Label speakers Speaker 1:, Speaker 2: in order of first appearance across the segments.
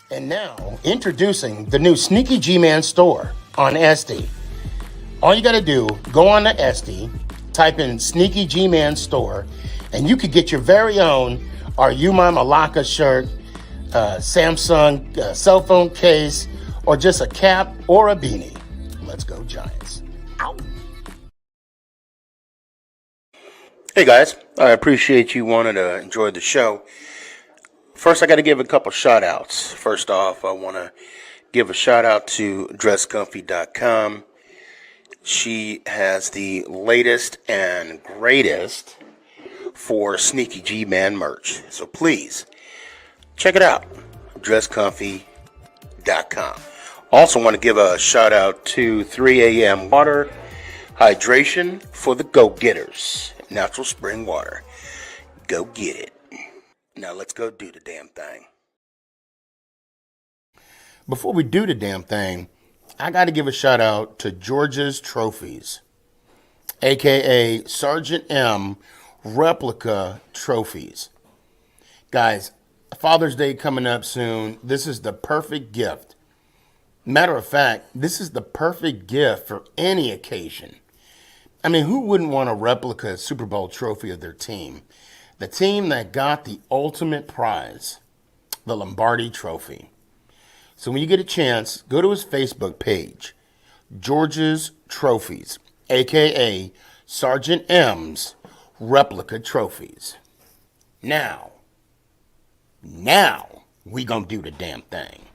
Speaker 1: And now, introducing the new SneakyG Man store on SD. All you got to do, go on to SD, type in SneakyG Man store, and you could get your very own Are You My Malacca shirt, Samsung cell phone case, or just a cap or a beanie. Let's go Giants. Ow. Hey guys, I appreciate you wanting to enjoy the show. First, I got to give a couple shout outs. First off, I want to give a shout out to dresscomfy.com. She has the latest and greatest for SneakyG Man merch. So please, check it out. dresscomfy.com. Also want to give a shout out to 3 a.m. water hydration for the go-getters. Natural spring water. Go get it. Now let's go do the damn thing. Before we do the damn thing, I got to give a shout out to George's Trophies, aka Sergeant M replica trophies. Guys, Father's Day coming up soon. This is the perfect gift. Matter of fact, this is the perfect gift for any occasion. I mean, who wouldn't want a replica Super Bowl trophy of their team? The team that got the ultimate prize, the Lombardi Trophy. So when you get a chance, go to his Facebook page, George's Trophies, a.k.a. Sergeant M's Replica Trophies. Now, we gonna do the damn thing.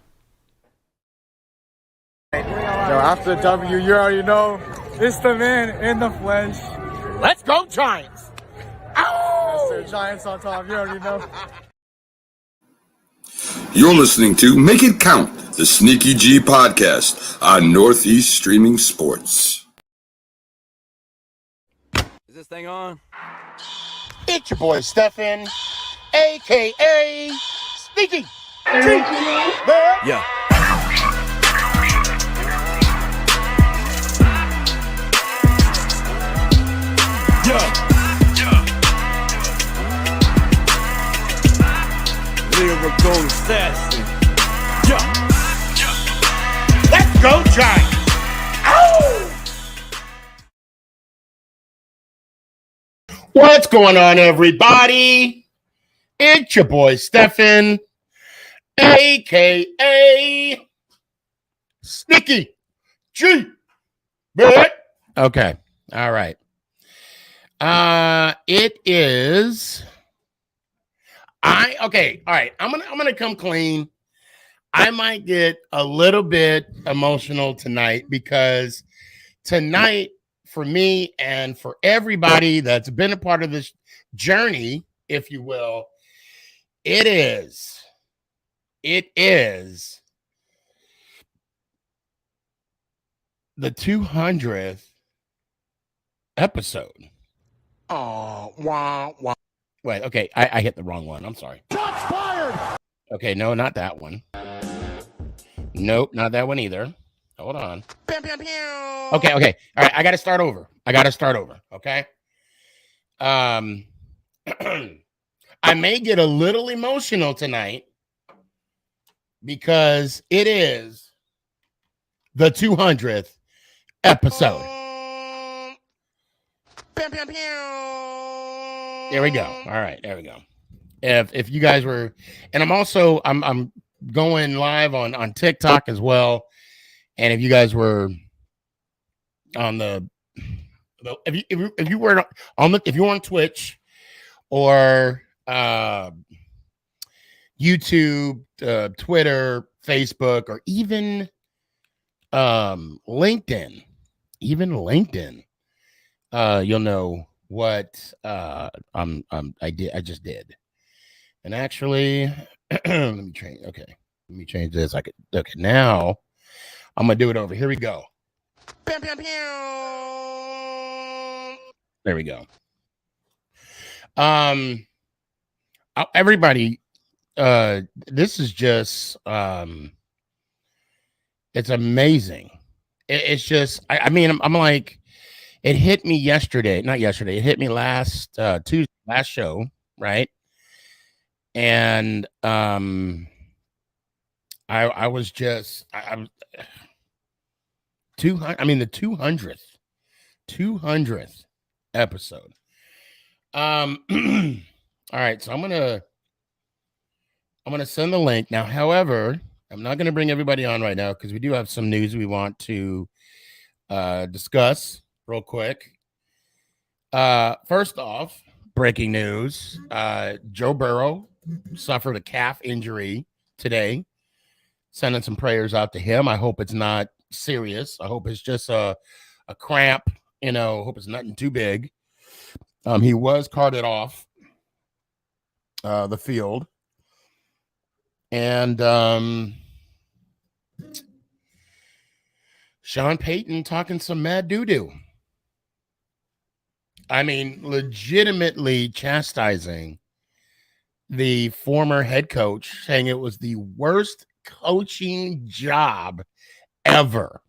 Speaker 2: Yo, after the W, you already know, it's the man in the flesh.
Speaker 1: Let's go Giants! Ow!
Speaker 2: Mr. Giants on top, you already know.
Speaker 3: You're listening to Make It Count, the SneakyG podcast on Northeast Streaming Sports.
Speaker 4: Is this thing on?
Speaker 1: It's your boy Stefan, a.k.a. SneakyG.
Speaker 4: Yeah. Lyrical assassin.
Speaker 1: Let's go Giants! Ow! What's going on, everybody? It's your boy Stefan, a.k.a. SneakyG. Okay, all right. It is. All right. I'm gonna come clean. I might get a little bit emotional tonight because tonight, for me and for everybody that's been a part of this journey, if you will, it is the 200th episode. Oh, wow. Wait, okay, I hit the wrong one. I'm sorry. Shots fired! Okay, no, not that one. Nope, not that one either. Hold on. Okay. All right, I got to start over. Okay? I may get a little emotional tonight because it is the 200th episode. There we go. All right, there we go. If you guys were, and I'm going live on TikTok as well. And if you guys were on if you were on Twitch or YouTube, Twitter, Facebook, or even LinkedIn, you'll know what I just did. And actually, let me change this. Okay, now I'm gonna do it over. Here we go. There we go. Everybody, this is just it's amazing. It's just I'm like, it hit me not yesterday. It hit me last Tuesday, last show, right? And I was just I'm 200. I mean the 200th episode. All right, so I'm gonna send the link now. However, I'm not gonna bring everybody on right now because we do have some news we want to discuss real quick. First off, breaking news: Joe Burrow suffered a calf injury today. Sending some prayers out to him. I hope it's not serious. I hope it's just a cramp. Hope it's nothing too big. He was carted off the field, and Sean Payton talking some mad doo-doo. I mean, legitimately chastising the former head coach, saying it was the worst coaching job ever.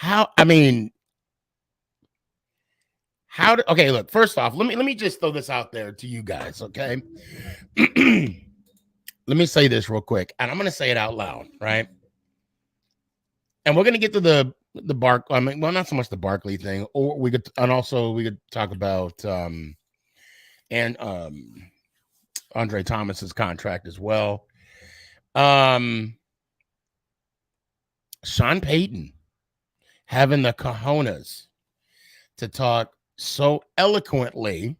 Speaker 1: Okay, look, first off, let me just throw this out there to you guys, okay? Let me say this real quick, and I'm going to say it out loud, right? And we're going to get to the not so much the Barkley thing, or we could talk about Andre Thomas's contract as well. Sean Payton having the cojones to talk so eloquently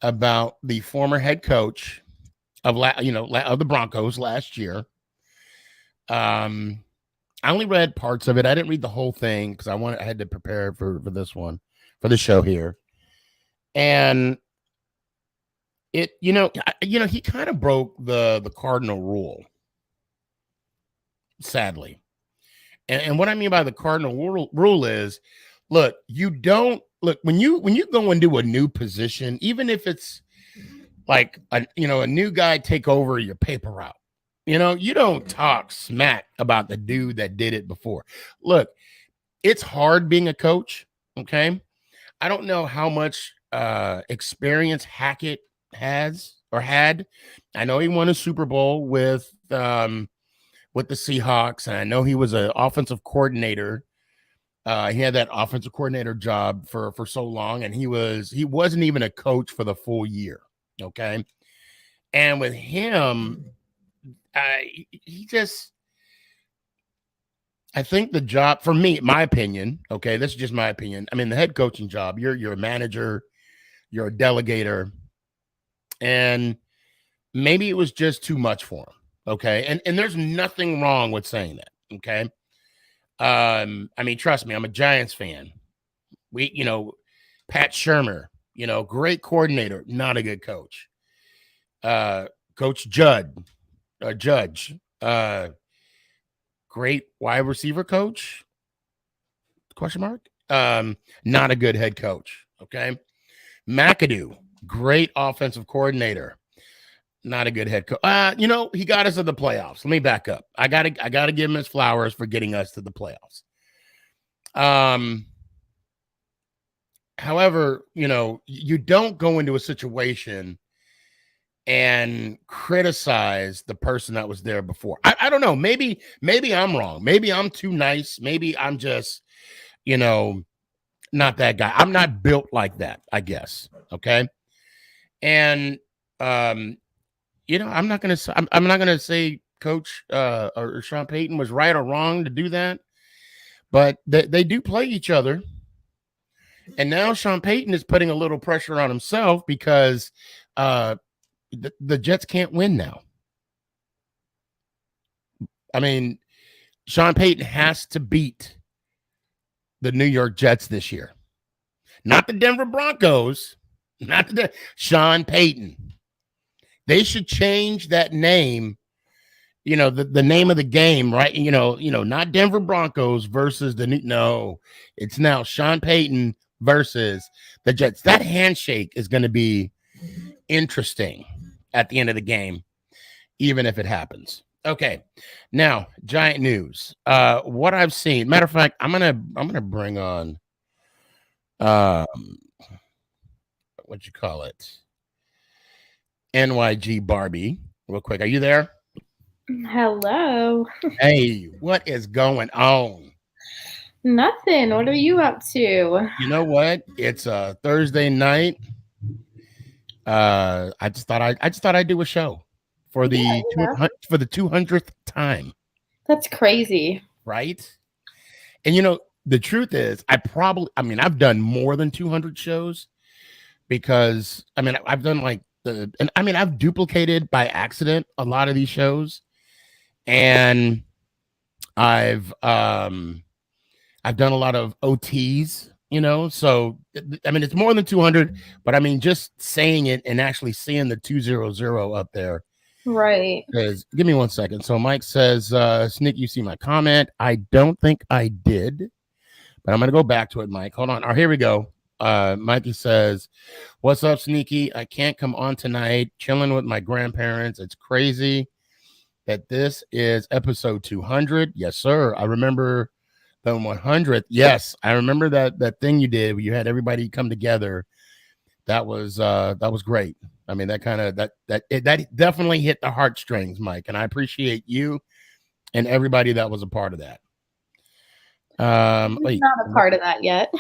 Speaker 1: about the former head coach of the Broncos last year. I only read parts of it. I didn't read the whole thing because I had to prepare for this one, for the show here. And it, he kind of broke the cardinal rule, sadly. And what I mean by the cardinal rule is, look, when you go into a new position, even if it's like a new guy take over your paper route, you don't talk smack about the dude that did it before. Look, it's hard being a coach. Okay. I don't know how much experience Hackett has or had. I know he won a Super Bowl with the Seahawks, and I know he was an offensive coordinator. He had that offensive coordinator job for so long, and he wasn't even a coach for the full year. Okay. And with him, I think the job, for me, my opinion, okay, this is just my opinion. I mean, the head coaching job, you're a manager, you're a delegator, and maybe it was just too much for him. Okay. And there's nothing wrong with saying that. Okay. I mean, trust me, I'm a Giants fan. Pat Shurmur, great coordinator, not a good coach. Coach Judge, great wide receiver coach, ? Not a good head coach. Okay. McAdoo, great offensive coordinator, not a good head coach. He got us to the playoffs. Let me back up. I gotta give him his flowers for getting us to the playoffs. However, you don't go into a situation and criticize the person that was there before. I don't know. Maybe I'm wrong. Maybe I'm too nice. Maybe I'm just, not that guy. I'm not built like that, I guess. Okay. And, I'm not going to say Coach or Sean Payton was right or wrong to do that, but they do play each other. And now Sean Payton is putting a little pressure on himself because the Jets can't win now. I mean, Sean Payton has to beat the New York Jets this year. Not the Denver Broncos, Sean Payton. They should change that name, the name of the game, right? Not Denver Broncos versus it's now Sean Payton versus the Jets. That handshake is going to be interesting at the end of the game, even if it happens. Okay, now Giant news. What I've seen. Matter of fact, I'm gonna bring on what you call it, NYG Barbie, real quick. Are you there?
Speaker 5: Hello.
Speaker 1: Hey, what is going on?
Speaker 5: Nothing. What are you up to?
Speaker 1: You know what? It's a Thursday night. I just thought I'd do a show for
Speaker 5: Yeah,
Speaker 1: the
Speaker 5: you know,
Speaker 1: for the 200th time,
Speaker 5: that's crazy.
Speaker 1: right? And you know, the truth is, I've done more than 200 shows because I've done I've duplicated by accident a lot of these shows, and I've done a lot of OTs, so it's more than 200, but just saying it and actually seeing the 200 up there.
Speaker 5: Right.
Speaker 1: Because give me 1 second. So Mike says, Sneak, you see my comment. I don't think I did, but I'm going to go back to it, Mike. Hold on. All right, here we go. Mikey says, what's up, Sneaky? I can't come on tonight. Chilling with my grandparents. It's crazy that this is episode 200. Yes, sir. I remember the 100th. Yes, I remember that thing you did where you had everybody come together. That was great. That definitely hit the heartstrings, Mike, and I appreciate you and everybody that was a part of that.
Speaker 5: I'm not a part of that yet.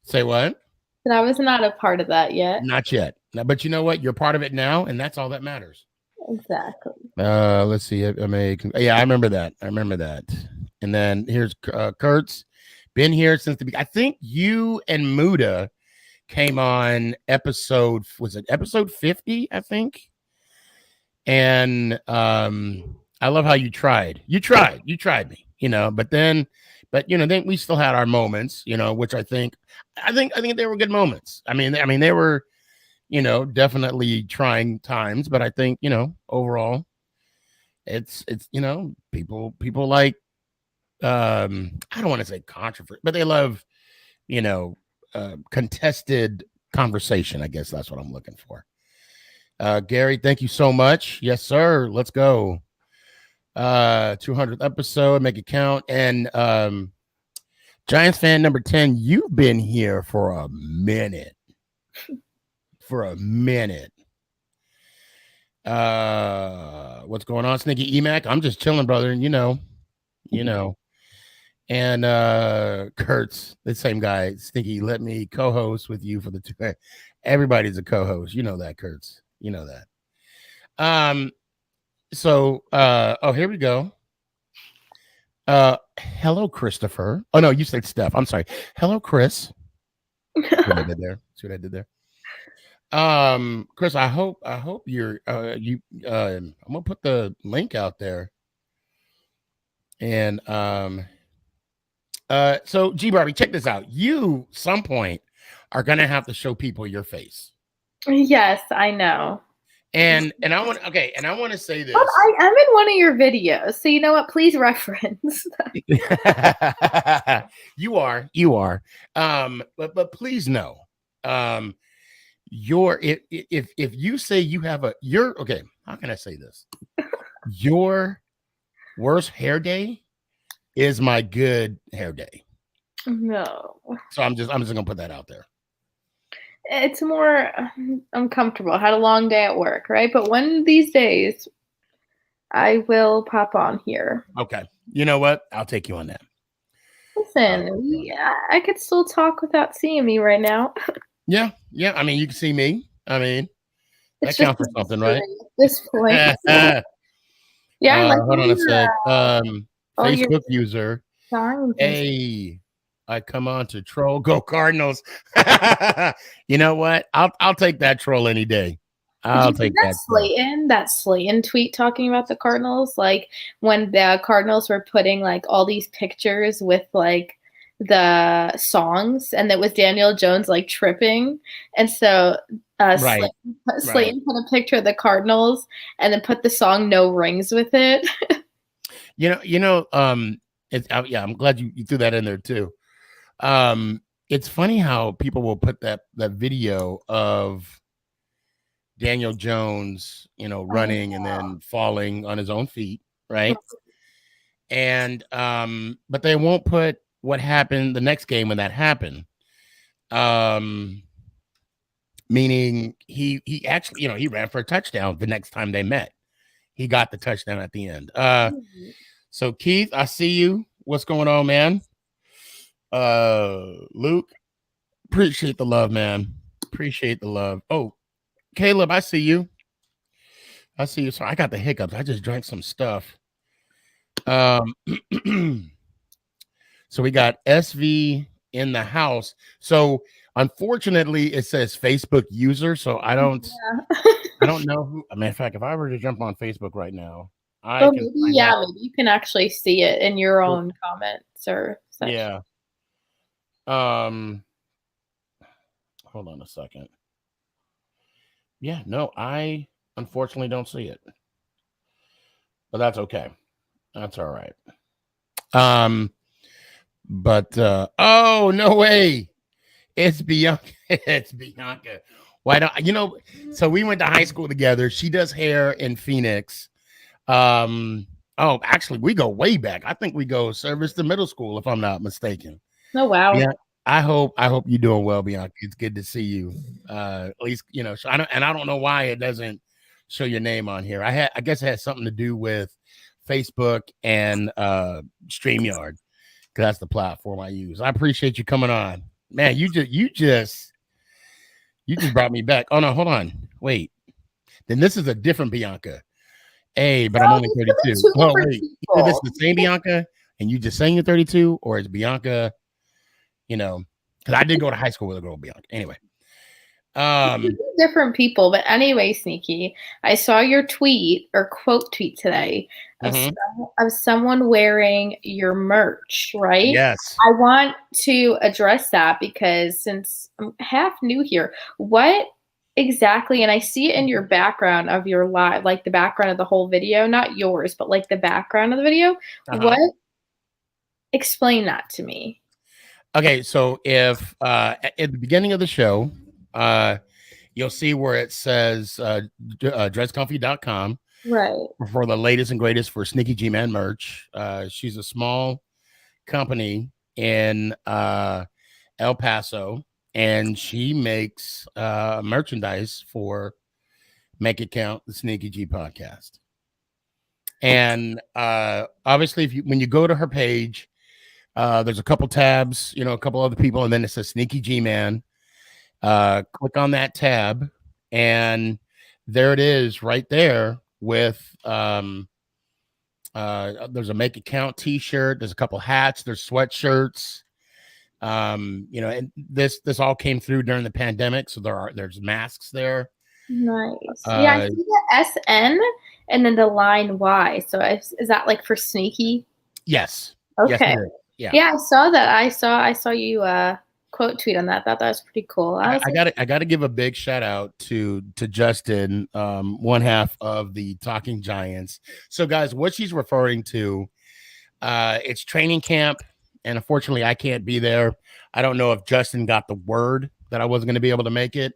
Speaker 1: Say what?
Speaker 5: I was not a part of that yet.
Speaker 1: Not yet. But you know what? You're part of it now, and that's all that matters.
Speaker 5: Exactly.
Speaker 1: Let's see. I remember that. And then here's Kurtz. Been here since the beginning. I think you and Muda came on episode 50, I think. And I love how you tried. You tried me, then we still had our moments, which I think they were good moments. They were, definitely trying times, but I think, overall it's people like I don't want to say controversy, but they love, contested conversation. I guess that's what I'm looking for. Gary, thank you so much. Yes, sir. Let's go. 200th episode, make it count. And Giants fan number 10, you've been here for a minute. What's going on, Sneaky Emac? I'm just chilling, brother, and you know. And Kurtz, the same guy, Sneaky, let me co-host with you for the two. Everybody's a co-host. You know that, Kurtz. You know that. So here we go. Hello, Christopher. Oh no, you said Steph. I'm sorry. Hello, Chris. See what I did there? Chris, I hope you're I'm gonna put the link out there. And so G Barbie, check this out. You some point are gonna have to show people your face.
Speaker 5: Yes, I know.
Speaker 1: And I want to say this.
Speaker 5: But I am in one of your videos, so you know what? Please reference.
Speaker 1: You are. But please know, if you say you have okay, how can I say this? Your worst hair day is my good hair day.
Speaker 5: No.
Speaker 1: So I'm just gonna put that out there.
Speaker 5: It's more uncomfortable. I had a long day at work, right? But one of these days, I will pop on here.
Speaker 1: Okay. You know what? I'll take you on that.
Speaker 5: Listen, I could still talk without seeing me right now.
Speaker 1: Yeah. You can see me. That counts for something, right?
Speaker 5: This point. Yeah.
Speaker 1: Hold on a sec. Facebook user.
Speaker 5: Sorry.
Speaker 1: Hey, I come on to troll. Go Cardinals. You know what? I'll take that troll any day. I'll take that.
Speaker 5: That Slayton tweet talking about the Cardinals, like when the Cardinals were putting like all these pictures with like the songs, and it was Daniel Jones like tripping, and so Slayton put a picture of the Cardinals and then put the song "No Rings" with it.
Speaker 1: I'm glad you threw that in there too. It's funny how people will put that video of Daniel Jones, running and then falling on his own feet, right? And but they won't put what happened the next game when that happened. Meaning he actually, he ran for a touchdown the next time they met. he got the touchdown at the end. So Keith, I see you. What's going on, man? Luke, appreciate the love, man. Appreciate the love. Oh, Caleb, I see you. I see you. So I got the hiccups. I just drank some stuff. So we got SV in the house. So unfortunately, it says Facebook user. So I don't know who. As a matter of fact, if I were to jump on Facebook right now,
Speaker 5: maybe you can actually see it in your own comments or section.
Speaker 1: Yeah. Hold on a second. Yeah, no, I unfortunately don't see it. But that's okay. That's all right. But oh, no way. It's Bianca. It's Bianca. Why don't so we went to high school together. She does hair in Phoenix. Actually, we go way back. I think we go service to middle school, if I'm not mistaken.
Speaker 5: Oh wow.
Speaker 1: Yeah. I hope you're doing well, Bianca. It's good to see you. At least, so I don't know why it doesn't show your name on here. I guess it has something to do with Facebook and StreamYard, because that's the platform I use. I appreciate you coming on. Man, you just brought me back. Oh no, hold on. Wait. Then this is a different Bianca. Hey, but I'm only 32. Oh, wait. Either this is the same Bianca and you just saying you're 32, or it's Bianca, because I did go to high school with a girl, Bianca. Anyway.
Speaker 5: Different people, but anyway, Sneaky, I saw your tweet or quote tweet today of someone wearing your merch, right?
Speaker 1: Yes.
Speaker 5: I want to address that because since I'm half new here, what exactly, and I see it in your background of your live, like the background of the whole video, not yours, but like the background of the video. What? Explain that to me.
Speaker 1: Okay, so if at the beginning of the show, you'll see where it says dresscomfy.com,
Speaker 5: right,
Speaker 1: for the latest and greatest for SneakyG Man merch. She's a small company in El Paso, and she makes merchandise for Make It Count, the SneakyG podcast. And obviously, when you go to her page, there's a couple tabs, a couple other people, and then it says SneakyG Man. Click on that tab, and there it is right there with there's a Make It Count t-shirt, there's a couple hats, there's sweatshirts, and this all came through during the pandemic, so there's masks there.
Speaker 5: Nice. Yeah, I see the SN and then the line Y. So is that like for Sneaky?
Speaker 1: Yes.
Speaker 5: Okay.
Speaker 1: Yes,
Speaker 5: yeah, I saw that. I saw you quote tweet on that. Thought that was pretty cool. I
Speaker 1: got to give a big shout out to Justin, one half of the Talking Giants. So guys, what she's referring to, it's training camp, and unfortunately I can't be there. I don't know if Justin got the word that I wasn't going to be able to make it.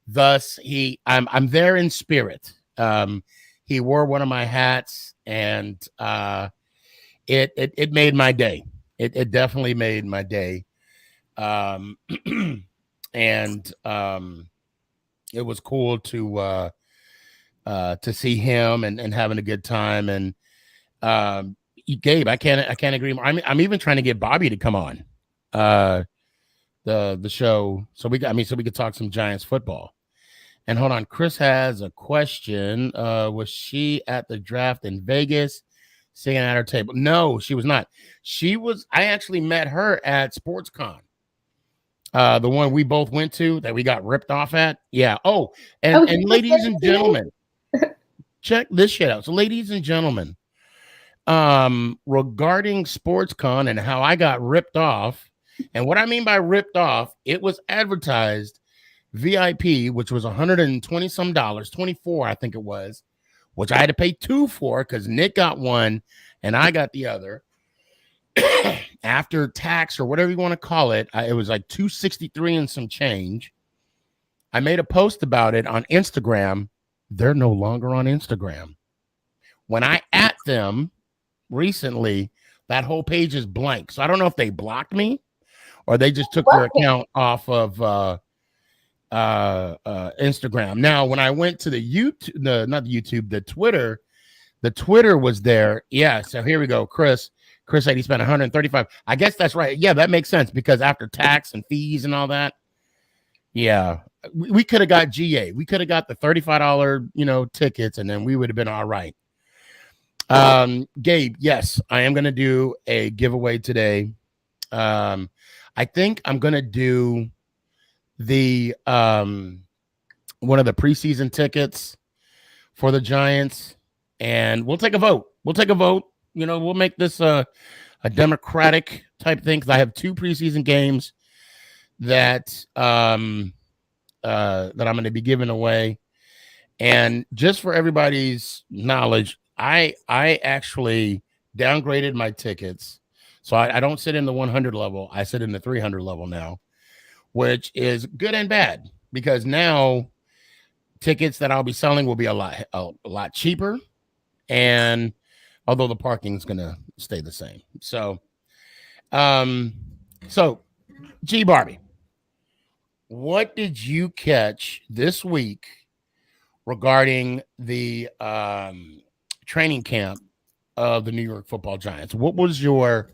Speaker 1: Thus, I'm there in spirit. He wore one of my hats, and it made my day. It definitely made my day. And it was cool to see him and having a good time. And Gabe, I can't agree more. I'm even trying to get Bobby to come on the show, so we could talk some Giants football. And hold on, Chris has a question. Was she at the draft in Vegas singing at her table? No, she was not. I actually met her at SportsCon. The one we both went to that we got ripped off at. Yeah. Oh, and ladies and gentlemen, check this shit out. So ladies and gentlemen, regarding SportsCon and how I got ripped off, and what I mean by ripped off, it was advertised VIP, which was $120 some, 24, I think it was, which I had to pay $2 for because Nick got one and I got the other. After tax or whatever you want to call it, it was like $263 and some change. I made a post about it on Instagram. They're no longer on Instagram. When I at them recently, that whole page is blank. So I don't know if they blocked me or they just took their account off of Instagram. Now, when I went to the Twitter, The Twitter was there. Yeah. So here we go. Chris said he spent 135. I guess that's right. Yeah, that makes sense because after tax and fees and all that. Yeah. We could have got GA. We could have got the $35, tickets, and then we would have been all right. Gabe, yes, I am going to do a giveaway today. I think I'm going to do the one of the preseason tickets for the Giants, and we'll take a vote. We'll make this a democratic type thing because I have 2 preseason games that I'm going to be giving away. And just for everybody's knowledge, I actually downgraded my tickets. So I don't sit in the 100 level. I sit in the 300 level now, which is good and bad because now tickets that I'll be selling will be a lot cheaper. And although the parking is going to stay the same. So, G Barbie, what did you catch this week regarding the training camp of the New York Football Giants? What was your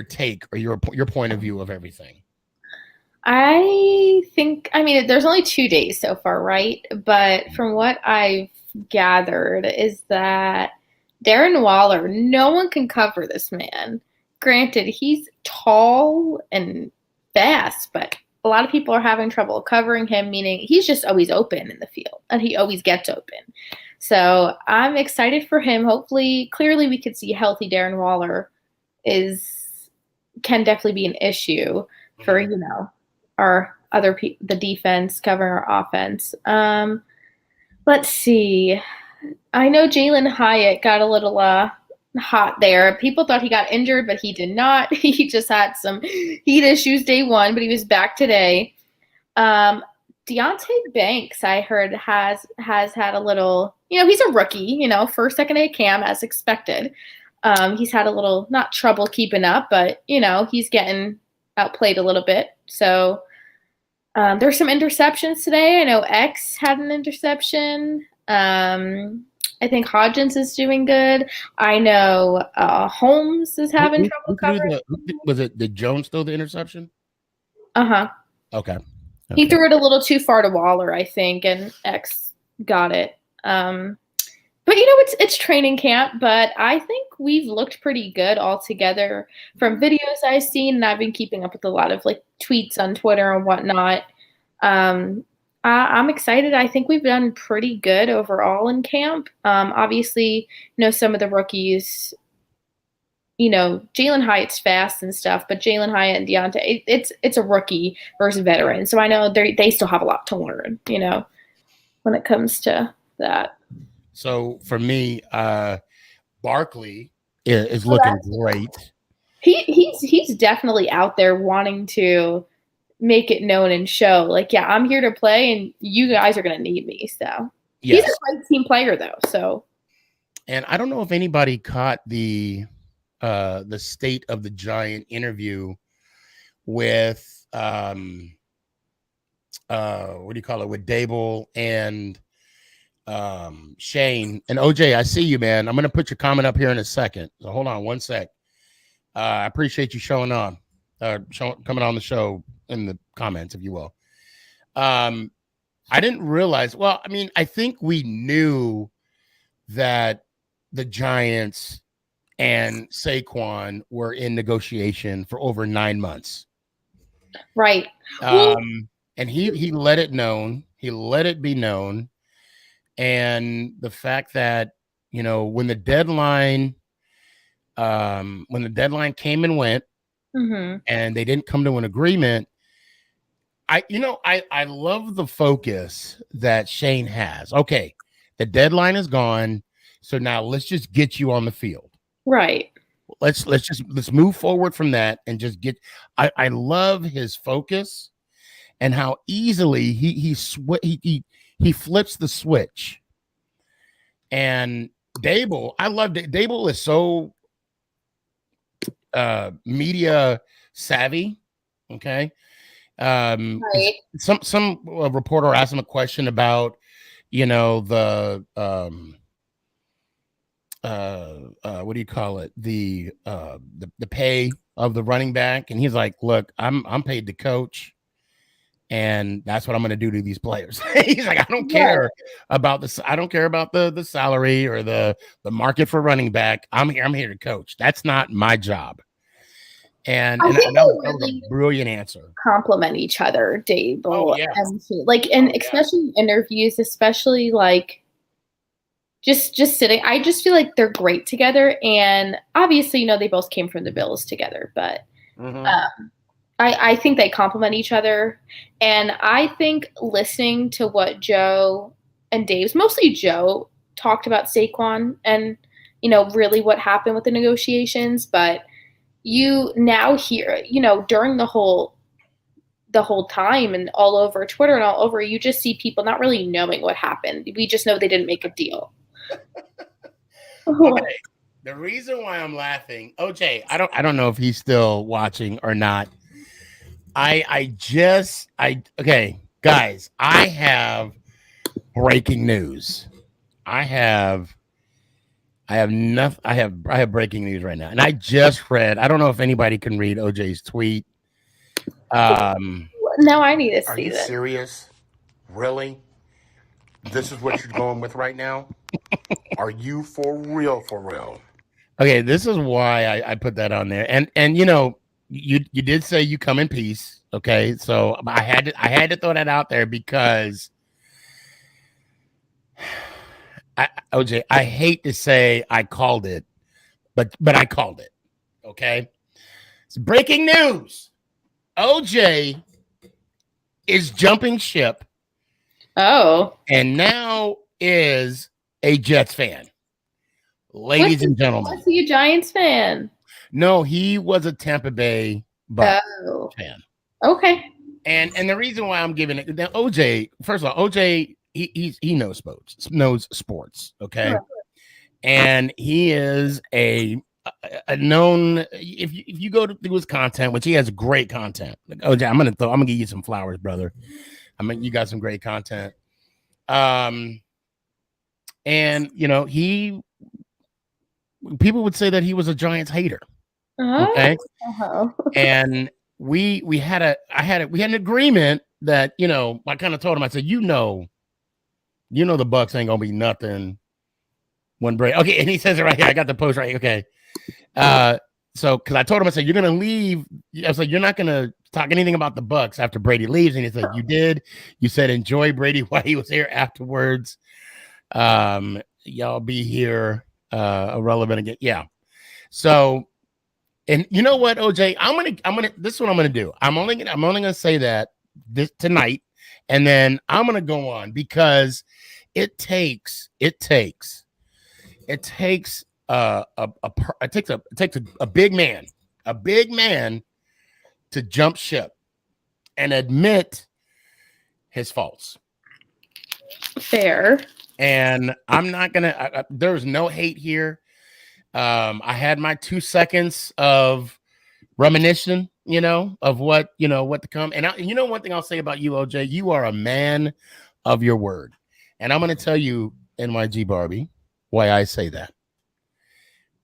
Speaker 1: take or your point of view of everything?
Speaker 5: I mean, there's only 2 days so far, right? But from what I've gathered is that Darren Waller, no one can cover this man. Granted, he's tall and fast, but a lot of people are having trouble covering him, meaning he's just always open in the field, and he always gets open. So I'm excited for him. Hopefully, clearly we could see healthy Darren Waller can definitely be an issue for, our the defense covering our offense. Let's see. I know Jalen Hyatt got a little hot there. People thought he got injured, but he did not. He just had some heat issues day 1, but he was back today. Deontay Banks, I heard, has had a little, he's a rookie, first, second day camp as expected. He's had a little, not trouble keeping up, but, he's getting outplayed a little bit. So there's some interceptions today. I know X had an interception. I think Hodgins is doing good. I know Holmes is having trouble covering.
Speaker 1: Did Jones throw the interception?
Speaker 5: Uh-huh.
Speaker 1: Okay.
Speaker 5: He threw it a little too far to Waller, I think, and X got it. But it's training camp, but I think we've looked pretty good all together from videos I've seen, and I've been keeping up with a lot of tweets on Twitter and whatnot. I'm excited. I think we've done pretty good overall in camp. Obviously, some of the rookies, Jalen Hyatt's fast and stuff, but Jalen Hyatt and Deontay, it's a rookie versus veteran. So I know they still have a lot to learn, when it comes to that.
Speaker 1: So for me, Barkley is looking great.
Speaker 5: He's definitely out there wanting to make it known and show, I'm here to play, and you guys are going to need me. So yes. He's a great team player, though. So,
Speaker 1: and I don't know if anybody caught the State of the Giant interview with what do you call it, with Dable and Shane and OJ. I see you, man. I'm going to put your comment up here in a second. So hold on one sec. I appreciate you showing on, coming on the show in the comments, if you will. I didn't realize. Well, I mean, I think we knew that the Giants and Saquon were in negotiation for over 9 months.
Speaker 5: Right.
Speaker 1: And he let it known. He let it be known. And the fact that, when the deadline came and went, and they didn't come to an agreement, I love the focus that Shane has. Okay, the deadline is gone, so now let's just get you on the field.
Speaker 5: Right.
Speaker 1: Let's move forward from that and just get. I love his focus and how easily he flips the switch. And Dable, I love it. Dable is so media savvy. Okay.
Speaker 5: Right.
Speaker 1: Some reporter asked him a question about, the what do you call it? The pay of the running back. And he's like, look, I'm paid to coach. And that's what I'm going to do to these players. He's like, I don't care about this. I don't care about the salary or the market for running back. I'm here to coach. That's not my job. And
Speaker 5: I think
Speaker 1: that
Speaker 5: they
Speaker 1: was
Speaker 5: really
Speaker 1: a brilliant answer.
Speaker 5: compliment each other, Dave.
Speaker 1: Oh, yeah.
Speaker 5: And especially in interviews, especially like just sitting. I just feel like they're great together. And obviously, they both came from the Bills together, but I think they complement each other. And I think listening to what Joe and Dave's, mostly Joe, talked about Saquon and, really what happened with the negotiations. But you now hear, during the whole time and all over Twitter and all over, you just see people not really knowing what happened. We just know they didn't make a deal.
Speaker 1: Okay. The reason why I'm laughing, OJ, I don't know if he's still watching or not. Okay, guys, I have breaking news. I have breaking news right now. And I just read, I don't know if anybody can read OJ's tweet.
Speaker 5: No, I need to see
Speaker 1: Are you
Speaker 5: this.
Speaker 1: serious? Really? This is what you're going with right now? Are you for real? Okay, this is why I put that on there. And you did say you come in peace. Okay, so I had to throw that out there because OJ, I hate to say I called it, but I called it. Okay, it's breaking news. OJ is jumping ship.
Speaker 5: Oh,
Speaker 1: and now is a Jets fan. Ladies and gentlemen.
Speaker 5: Was he a Giants fan?
Speaker 1: No, he was a Tampa Bay Bucs fan.
Speaker 5: Okay.
Speaker 1: And the reason why I'm giving it now, OJ, first of all, OJ, he knows sports, okay? Sure. And he is a known, if you go through his content, which he has great content. OJ, I'm gonna give you some flowers, brother. You got some great content. And people would say that he was a Giants hater. Okay. And we had an agreement that, I kind of told him, I said, the Bucs ain't gonna be nothing when Brady. Okay, and he says it right here. I got the post right. Okay. So because I told him, I said, you're gonna leave. I was like, you're not gonna talk anything about the Bucs after Brady leaves. And he said, you did. You said enjoy Brady while he was here afterwards. Y'all be here irrelevant again. Yeah. So, and you know what, OJ, I'm gonna this is what I'm gonna do. I'm only gonna say that this tonight, and then I'm gonna go on because it takes a big man to jump ship and admit his faults.
Speaker 5: Fair.
Speaker 1: And I'm not gonna. There's no hate here. I had my 2 seconds of reminiscing, of what to come. And one thing I'll say about you, OJ, you are a man of your word. And I'm going to tell you, NYG Barbie, why I say that.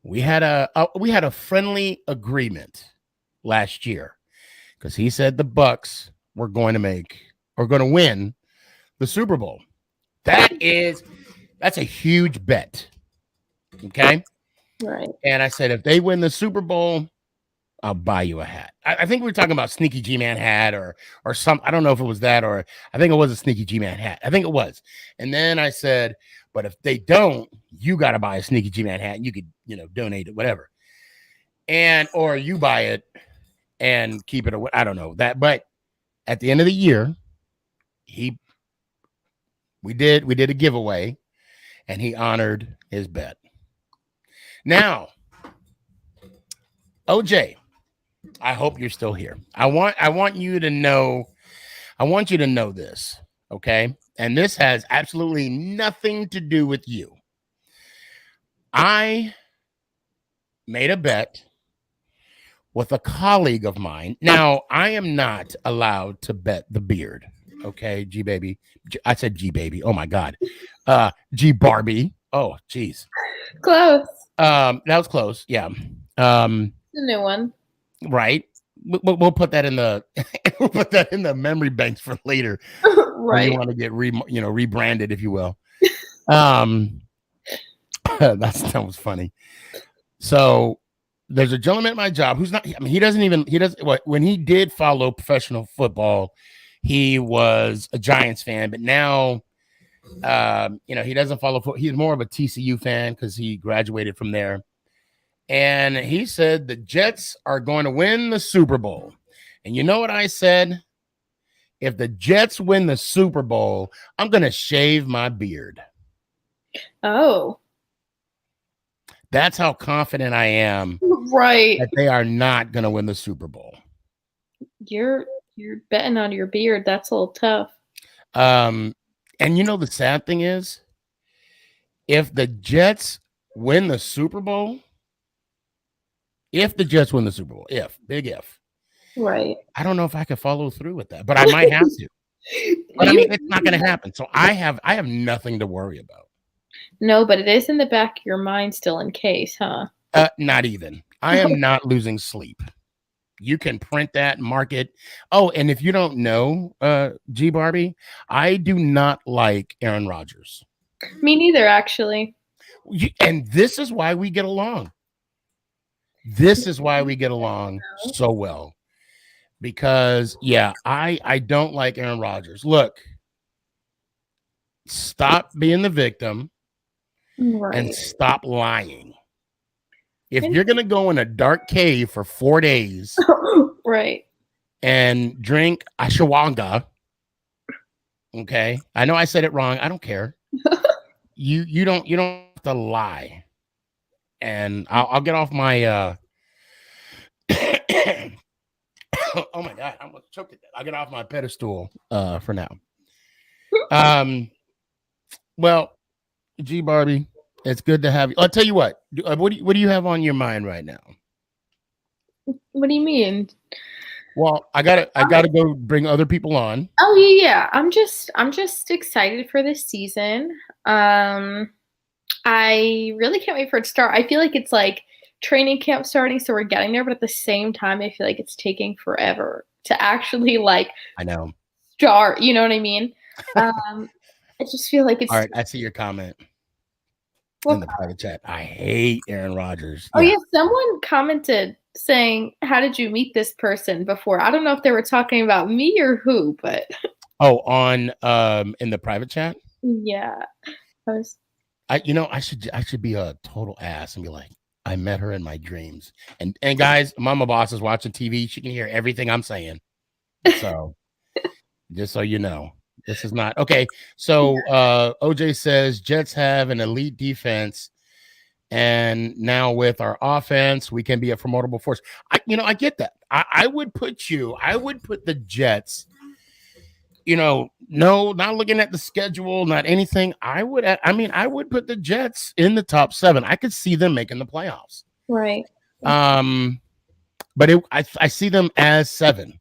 Speaker 1: We had a friendly agreement last year because he said the Bucs were going to win the Super Bowl. That's a huge bet. Okay.
Speaker 5: Right.
Speaker 1: And I said, if they win the Super Bowl, I'll buy you a hat. I think we were talking about SneakyG Man hat or some. I don't know if it was that or I think it was a SneakyG Man hat. I think it was. And then I said, but if they don't, you got to buy a SneakyG Man hat and you could, donate it, whatever. Or you buy it and keep it away. I don't know that. But at the end of the year, we did a giveaway and he honored his bet. Now, OJ, I hope you're still here. I want you to know this, okay? And this has absolutely nothing to do with you. I made a bet with a colleague of mine. Now, I am not allowed to bet the beard, okay, G baby. I said G baby. Oh my God. G Barbie. Oh, geez.
Speaker 5: Close.
Speaker 1: That was close. Yeah.
Speaker 5: The new one.
Speaker 1: Right. We'll put that in the we'll put that in the memory banks for later. When you
Speaker 5: Right.
Speaker 1: want to get rebranded, if you will. That was funny. So there's a gentleman at my job who's not. I mean, he doesn't. When he did follow professional football, he was a Giants fan, but now, he doesn't follow. He's more of a TCU fan because he graduated from there. And he said the Jets are going to win the Super Bowl. And you know what I said? If the Jets win the Super Bowl, I'm going to shave my beard.
Speaker 5: Oh.
Speaker 1: That's how confident I am
Speaker 5: Right.
Speaker 1: that they are not going to win the Super Bowl.
Speaker 5: You're betting on your beard. That's a little tough.
Speaker 1: And the sad thing is, if the Jets win the Super Bowl, big if,
Speaker 5: Right.
Speaker 1: I don't know if I could follow through with that, but I might have to. But I mean, it's not going to happen. So I have nothing to worry about.
Speaker 5: No, but it is in the back of your mind still in case, huh?
Speaker 1: Not even. I am not losing sleep. You can print that, mark it. Oh, and if you don't know, G Barbie, I do not like Aaron Rodgers.
Speaker 5: Me neither, actually.
Speaker 1: And this is why we get along. This is why we get along so well. Because, I don't like Aaron Rodgers. Look, stop being the victim and stop lying. If you're going to go in a dark cave for 4 days
Speaker 5: right,
Speaker 1: and drink ashwagandha, okay? I know I said it wrong. I don't care. You don't have to lie. And I'll get off my oh my God, I almost choked it. I'll get off my pedestal for now. Well, G Barbie, it's good to have you. I'll tell you what. What do you have on your mind right now?
Speaker 5: What do you mean?
Speaker 1: Well, I gotta go bring other people on.
Speaker 5: Oh yeah. I'm just excited for this season. I really can't wait for it to start. I feel like it's like training camp starting, so we're getting there, but at the same time, I feel like it's taking forever to actually
Speaker 1: I know.
Speaker 5: start. You know what I mean? I just feel like it's
Speaker 1: all right. I see your comment in the private chat. I hate Aaron Rodgers.
Speaker 5: Oh yeah, someone commented saying, "How did you meet this person before?" I don't know if they were talking about me or who, but
Speaker 1: on in the private chat.
Speaker 5: Yeah,
Speaker 1: I should be a total ass and be like, I met her in my dreams. And guys, Mama Boss is watching TV. She can hear everything I'm saying. So just so you know, this is not okay. So OJ says Jets have an elite defense, and now with our offense, we can be a formidable force. I get that. I would put the Jets. No, not looking at the schedule, not anything. I would put the Jets in the top 7. I could see them making the playoffs.
Speaker 5: Right.
Speaker 1: But I see them as 7.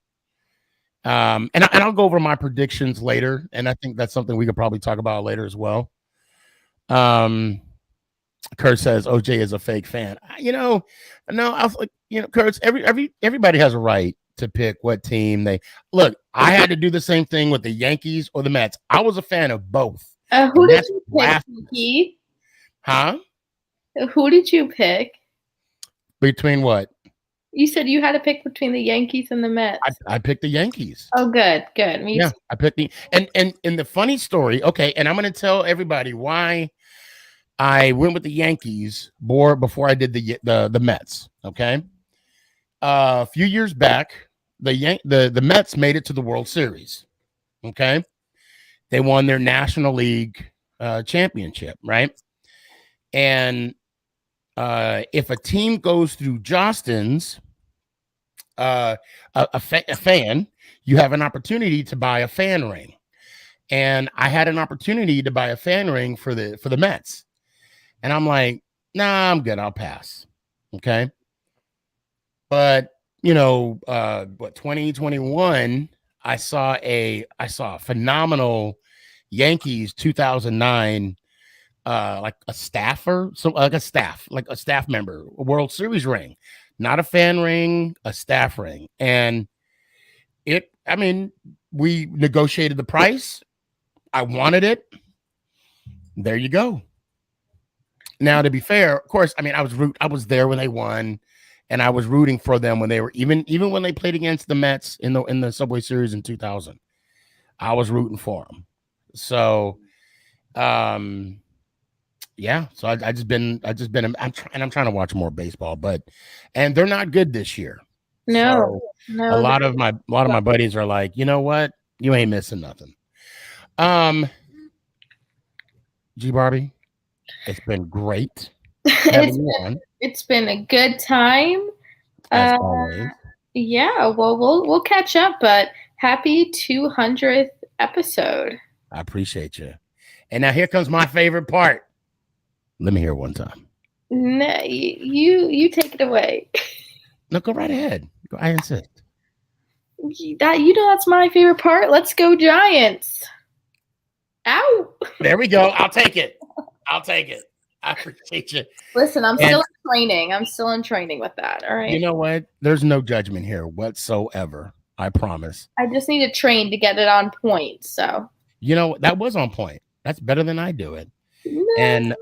Speaker 1: And I'll go over my predictions later, and I think that's something we could probably talk about later as well. Kurt says OJ is a fake fan. No, I was like, Kurt, everybody has a right to pick what team they look. I had to do the same thing with the Yankees or the Mets. I was a fan of both.
Speaker 5: Who did you pick, Nikki?
Speaker 1: Huh?
Speaker 5: Who did you pick?
Speaker 1: Between what?
Speaker 5: You said you had to pick between the Yankees and the Mets.
Speaker 1: I picked the Yankees.
Speaker 5: Oh, good. Me too.
Speaker 1: I picked and the funny story. Okay, and I'm going to tell everybody why I went with the Yankees before I did the Mets. Okay. A few years back, the Mets made it to the World Series. Okay, they won their National League championship, right? And if a team goes through Jostens, a fan, you have an opportunity to buy a fan ring, and I had an opportunity to buy a fan ring for the Mets, and I'm like, nah, I'm good, I'll pass. Okay. But 2021, I saw a phenomenal Yankees 2009 like a staffer, so like a staff member, a World Series ring, not a fan ring, a staff ring. And I mean, we negotiated the price. I wanted it. There you go. Now, to be fair, of course, I mean, I was there when they won, and I was rooting for them when they were even when they played against the Mets in the Subway Series in 2000. I was rooting for them. So, yeah. So I'm trying to watch more baseball, and they're not good this year.
Speaker 5: No,
Speaker 1: So
Speaker 5: no.
Speaker 1: a lot of my buddies are like, you know what, you ain't missing nothing. G Barbie, it's been great.
Speaker 5: It's been a good time.
Speaker 1: As always.
Speaker 5: Yeah, well, we'll catch up, but happy 200th episode.
Speaker 1: I appreciate you. And now here comes my favorite part. Let me hear it one time.
Speaker 5: No, you take it away.
Speaker 1: No, go right ahead. I insist.
Speaker 5: That's my favorite part. Let's go Giants. Ow.
Speaker 1: There we go. I'll take it. I appreciate you.
Speaker 5: Listen, I'm still in training. I'm still in training with that. All right.
Speaker 1: You know what? There's no judgment here whatsoever. I promise.
Speaker 5: I just need to train to get it on point. So,
Speaker 1: you know, that was on point. That's better than I do it. No. And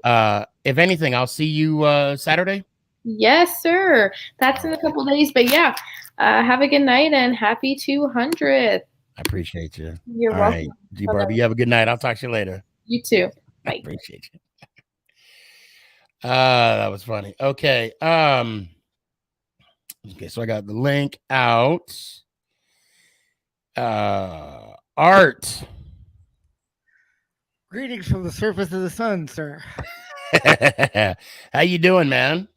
Speaker 1: if anything, I'll see you Saturday.
Speaker 5: Yes, sir. That's in a couple days. But yeah, have a good night and happy 200th.
Speaker 1: I appreciate you.
Speaker 5: You're welcome.
Speaker 1: Right. G Barbie, you have a good night. I'll talk to you later.
Speaker 5: You too. Bye.
Speaker 1: I appreciate you. That was funny. Okay. Okay, so I got the link out. Art.
Speaker 6: Greetings from the surface of the sun, sir.
Speaker 1: How you doing, man?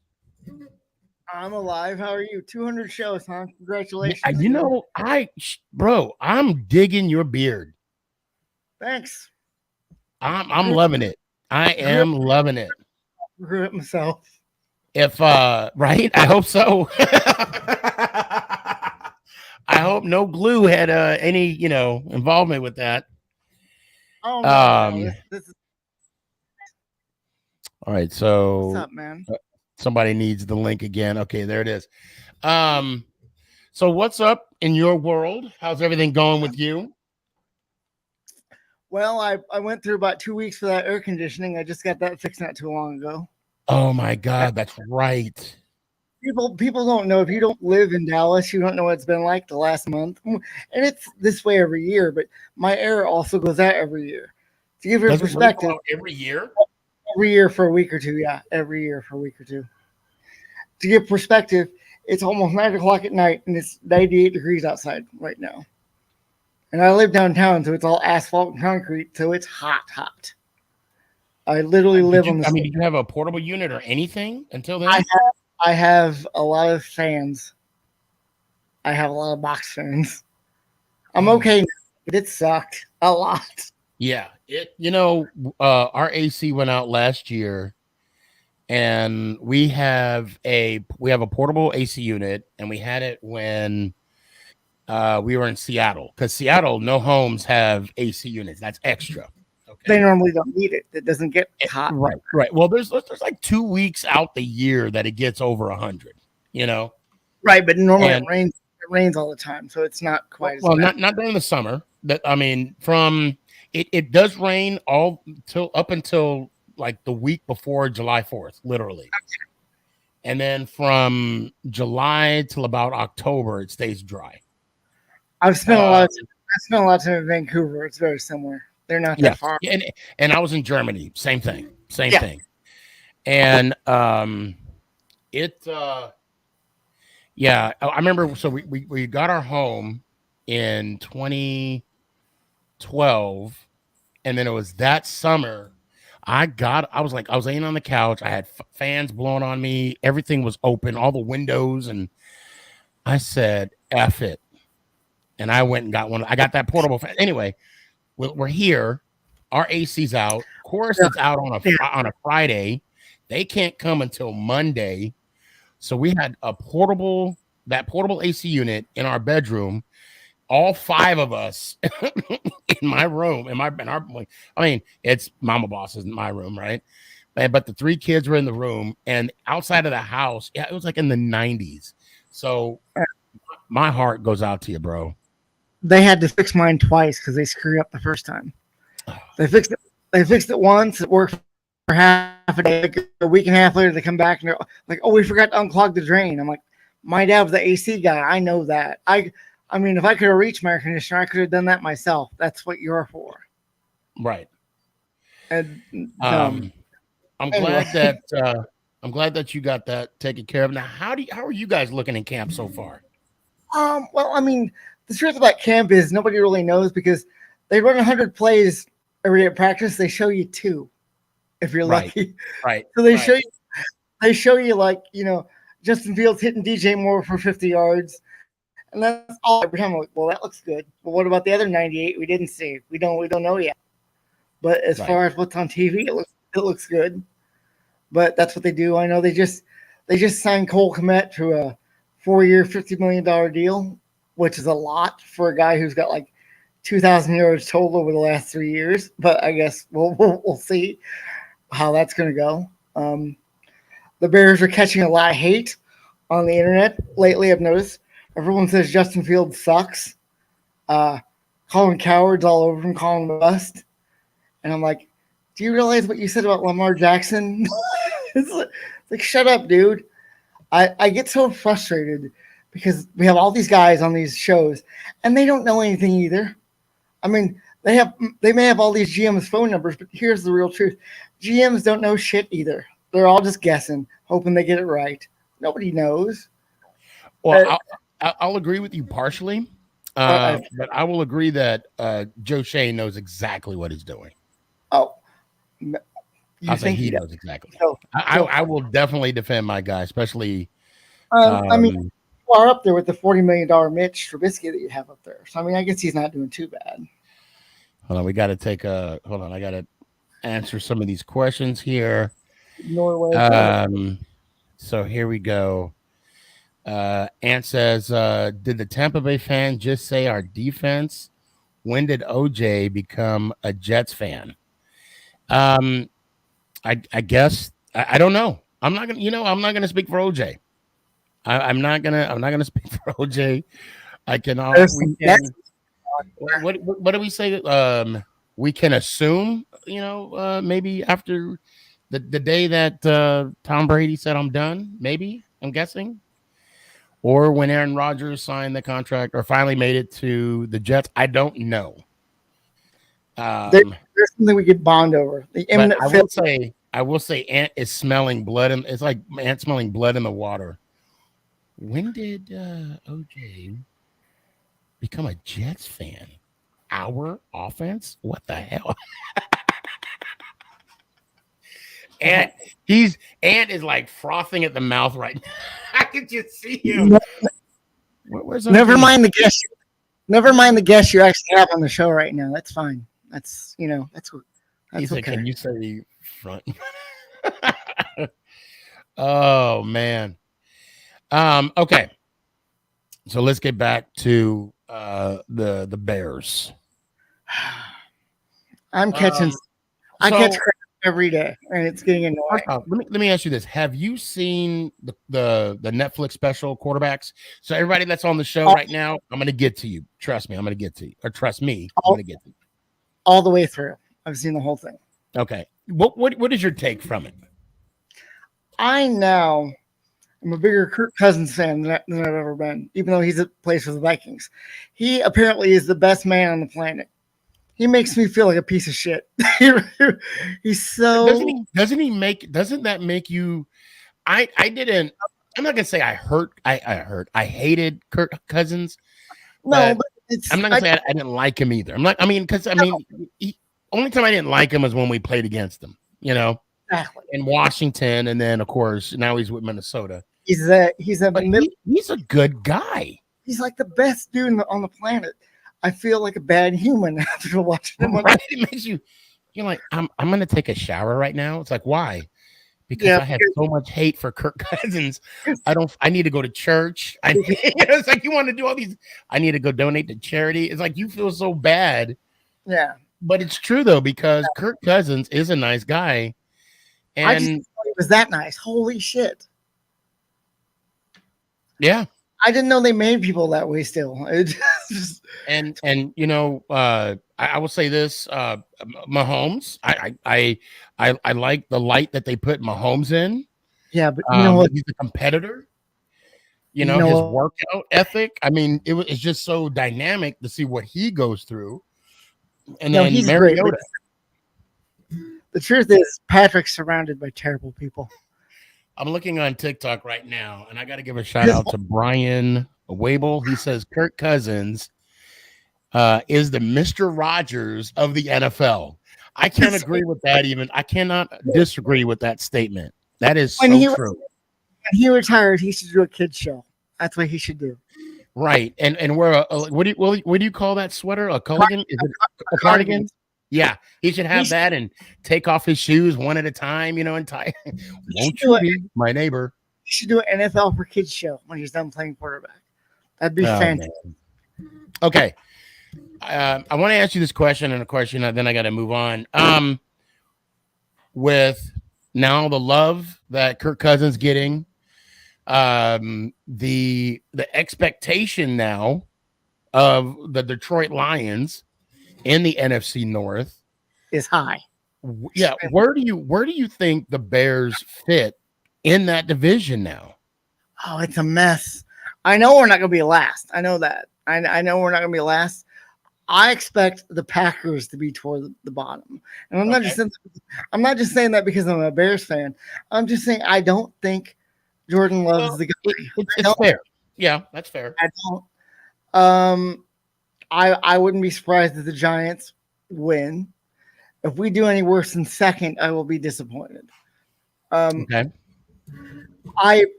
Speaker 6: I'm alive. How are you? 200 shows, huh? Congratulations.
Speaker 1: Yeah, you know, I'm digging your beard.
Speaker 6: Thanks.
Speaker 1: I'm loving it. I am loving it.
Speaker 6: Grew it myself.
Speaker 1: If right, I hope so. I hope no glue had any, involvement with that.
Speaker 6: Oh no, this is...
Speaker 1: All right, so
Speaker 6: what's up, man?
Speaker 1: Somebody needs the link again. Okay, there it is. So what's up in your world? How's everything going with you?
Speaker 6: Well, I went through about 2 weeks for that air conditioning. I just got that fixed not too long ago.
Speaker 1: Oh my God, that's right.
Speaker 6: People don't know. If you don't live in Dallas, you don't know what it's been like the last month. And it's this way every year, but my air also goes out every year. To give you perspective,
Speaker 1: every year?
Speaker 6: Every year for a week or two, yeah. Every year for a week or two. To give perspective, it's almost 9 o'clock at night, and it's 98 degrees outside right now. And I live downtown, so it's all asphalt and concrete, so it's hot. I literally live on the...
Speaker 1: did you have a portable unit or anything until then?
Speaker 6: I have a lot of fans. I have a lot of box fans. I'm okay now, but it sucked a lot.
Speaker 1: Yeah. Our AC went out last year, and we have a portable AC unit, and we had it when we were in Seattle, because Seattle, no homes have AC units. That's extra. Okay.
Speaker 6: They normally don't need it. It doesn't get hot.
Speaker 1: Right. Well, there's like 2 weeks out the year that it gets over 100.
Speaker 6: Right, but normally it rains all the time, so it's not quite as bad.
Speaker 1: not during the summer. It does rain up until like the week before July 4th, literally. Okay. And then from July till about October, it stays dry.
Speaker 6: I've spent a lot of time in Vancouver. It's very similar. They're not that far.
Speaker 1: And I was in Germany. Same thing. And I remember. So we got our home in 2012, and then it was that summer. I was laying on the couch. I had fans blowing on me. Everything was open, all the windows, and I said, "F it." And I went and got one. I got that portable fan. Anyway, we're here. Our AC's out. Of course, it's out on a Friday. They can't come until Monday. So we had that portable AC unit in our bedroom. all 5 of us in my room, I mean, it's Mama Boss's in my room, right? But the 3 kids were in the room, and outside of the house, yeah, it was like in the 90s. So my heart goes out to you, bro.
Speaker 6: They had to fix mine twice because they screwed up the first time. They fixed it. They fixed it once. It worked for half a day. Like a week and a half later, they come back and they're like, "Oh, we forgot to unclog the drain." I'm like, "My dad was the AC guy. I know that. I mean, if I could have reached my air conditioner, I could have done that myself. That's what you're for."
Speaker 1: Right.
Speaker 6: And
Speaker 1: I'm
Speaker 6: anyway.
Speaker 1: glad that you got that taken care of. Now, how are you guys looking in camp so far?
Speaker 6: Well, I mean, the truth about camp is nobody really knows because they run 100 plays every day at practice. They show you 2 if you're lucky.
Speaker 1: Right.
Speaker 6: So they show you like, Justin Fields hitting DJ Moore for 50 yards. And that's all every time. I'm like, well, that looks good. But what about the other 98 we didn't see? We don't know yet. But as far as what's on TV, it looks good. But that's what they do. I know they just signed Cole Kmet to a 4-year, $50 million deal, which is a lot for a guy who's got like 2,000 yards total over the last 3 years. But I guess we'll see how that's going to go. The Bears are catching a lot of hate on the internet lately. I've noticed everyone says Justin Fields sucks, calling cowards all over him, calling him bust. And I'm like, do you realize what you said about Lamar Jackson? It's like, shut up, dude. I get so frustrated because we have all these guys on these shows and they don't know anything either. I mean, they may have all these GMs' phone numbers, but here's the real truth. GMs don't know shit either. They're all just guessing, hoping they get it right. Nobody knows.
Speaker 1: Well, I'll agree with you partially, but I will agree that Joe Shane knows exactly what he's doing.
Speaker 6: Oh,
Speaker 1: I think he knows exactly. So, I will definitely defend my guy, especially.
Speaker 6: I mean, you are up there with the $40 million Mitch Trubisky that you have up there. So I mean, I guess he's not doing too bad.
Speaker 1: Hold on, we got to take a. Hold on, I got to answer some of these questions here.
Speaker 6: Norway.
Speaker 1: So here we go. Ant says, did the Tampa Bay fan just say our defense? When did OJ become a Jets fan? I guess I don't know. I'm not gonna speak for OJ. I'm not gonna speak for OJ. I can. What do we say? We can assume. Maybe after the day that Tom Brady said I'm done. Maybe I'm guessing. Or when Aaron Rodgers signed the contract or finally made it to the Jets. I don't know.
Speaker 6: There's something we could bond over. The imminent
Speaker 1: I will say Ant is smelling blood. It's like Ant smelling blood in the water. When did OJ become a Jets fan? Our offense? What the hell? Ant is like frothing at the mouth right now. I can just see you.
Speaker 6: Never mind the guest. Never mind the guest you actually have on the show right now. That's fine. That's okay.
Speaker 1: Can you say front? Oh man. Okay. So let's get back to the Bears.
Speaker 6: I'm catching. I catch crap every day, and it's getting annoying.
Speaker 1: Let me ask you this: have you seen the Netflix special Quarterbacks? So everybody that's on the show right now, I'm going to get to you. Trust me, I'm going to get to you. Or trust me, I'm going to get to you.
Speaker 6: All the way through. I've seen the whole thing.
Speaker 1: Okay. What is your take from it?
Speaker 6: I now am a bigger Kirk Cousins fan than I've ever been, even though he's plays for the Vikings. He apparently is the best man on the planet. He makes me feel like a piece of shit. He's so
Speaker 1: doesn't that make you I'm not gonna say I hated Kirk Cousins.
Speaker 6: No, but
Speaker 1: I'm not gonna say I didn't like him either. Only time I didn't like him was when we played against him,
Speaker 6: exactly.
Speaker 1: In Washington, and then of course now he's with Minnesota.
Speaker 6: He's a
Speaker 1: good guy.
Speaker 6: He's like the best dude on the planet. I feel like a bad human after watching him.
Speaker 1: Right? It makes you're like, I'm gonna take a shower right now. It's like, why? because
Speaker 6: Yeah,
Speaker 1: I had so much hate for Kirk Cousins. I need to go to church. It's like you want to do all these. I need to go donate to charity. It's like you feel so bad,
Speaker 6: yeah.
Speaker 1: but it's true though because Kirk Cousins is a nice guy,
Speaker 6: I just
Speaker 1: and
Speaker 6: didn't know he was that nice. Holy shit!
Speaker 1: yeah,
Speaker 6: I didn't know they made people that way. Still, it just,
Speaker 1: and I will say this: Mahomes. I like the light that they put Mahomes in.
Speaker 6: yeah. But you know what?
Speaker 1: He's a competitor.
Speaker 6: You
Speaker 1: His
Speaker 6: know what?
Speaker 1: workout ethic. I mean, it's just so dynamic to see what he goes through. And
Speaker 6: No,
Speaker 1: then
Speaker 6: he's great.
Speaker 1: Mariota.
Speaker 6: The truth is, Patrick's surrounded by terrible people.
Speaker 1: I'm looking on TikTok right now, and I got to give a shout out to Brian Wable. He says Kirk Cousins is the Mr. Rogers of the NFL. I can't agree with that. Even I cannot disagree with that statement. That is so true.
Speaker 6: When he retired, he should do a kids show. That's what he should do.
Speaker 1: Right, and wear what do you call that sweater? A cardigan? Is it a cardigan? Yeah, he should have that and take off his shoes one at a time, and tie. Won't you be my neighbor?
Speaker 6: He should do an NFL for kids show when he's done playing quarterback. That'd be fantastic.
Speaker 1: Man. Okay, I want to ask you this question and a question, and then I got to move on. With now the love that Kirk Cousins getting. The expectation now of the Detroit Lions in the NFC North
Speaker 6: is high.
Speaker 1: Yeah, where do you think the Bears fit in that division now?
Speaker 6: Oh, it's a mess. I know we're not going to be last. I know that. I know we're not going to be last. I expect the Packers to be toward the bottom, and I'm not just saying that because I'm a Bears fan. I'm just saying I don't think Jordan Love's the guy.
Speaker 1: It's fair. Yeah, that's fair.
Speaker 6: I don't. I wouldn't be surprised if the Giants win. If we do any worse than second, I will be disappointed.
Speaker 1: Okay.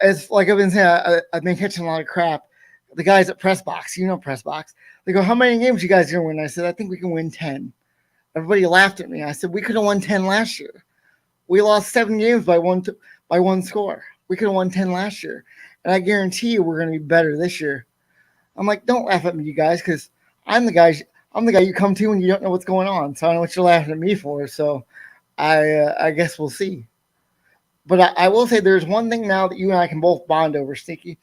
Speaker 6: As like I've been saying, I've been catching a lot of crap. The guys at Pressbox, Pressbox, they go, "How many games you guys gonna win?" I said, "I think we can win 10." Everybody laughed at me. I said, "We could have won 10 last year. We lost 7 games by one score. We could have won 10 last year, and I guarantee you we're going to be better this year." I'm like, "Don't laugh at me, you guys, because I'm the guy you come to when you don't know what's going on. So I know what you're laughing at me for. So I guess we'll see." But I will say there's one thing now that you and I can both bond over, Sneaky,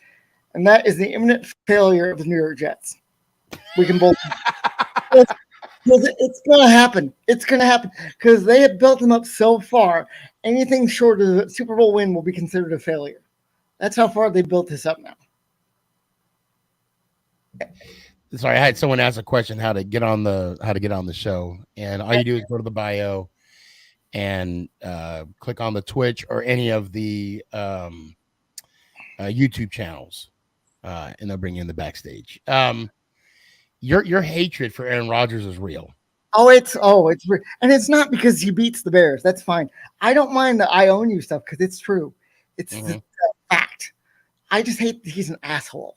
Speaker 6: and that is the imminent failure of the New York Jets. We can both. It's going to happen. It's going to happen because they have built them up so far. Anything short of a Super Bowl win will be considered a failure. That's how far they built this up now.
Speaker 1: Sorry, I had someone ask a question how to get on the show, and all you do is go to the bio and click on the Twitch or any of the YouTube channels, and they'll bring you in the backstage. Your hatred for Aaron Rodgers is real.
Speaker 6: It's real. And it's not because he beats the Bears. That's fine. I don't mind the "I own you" stuff because it's true. It's the fact. I just hate that he's an asshole.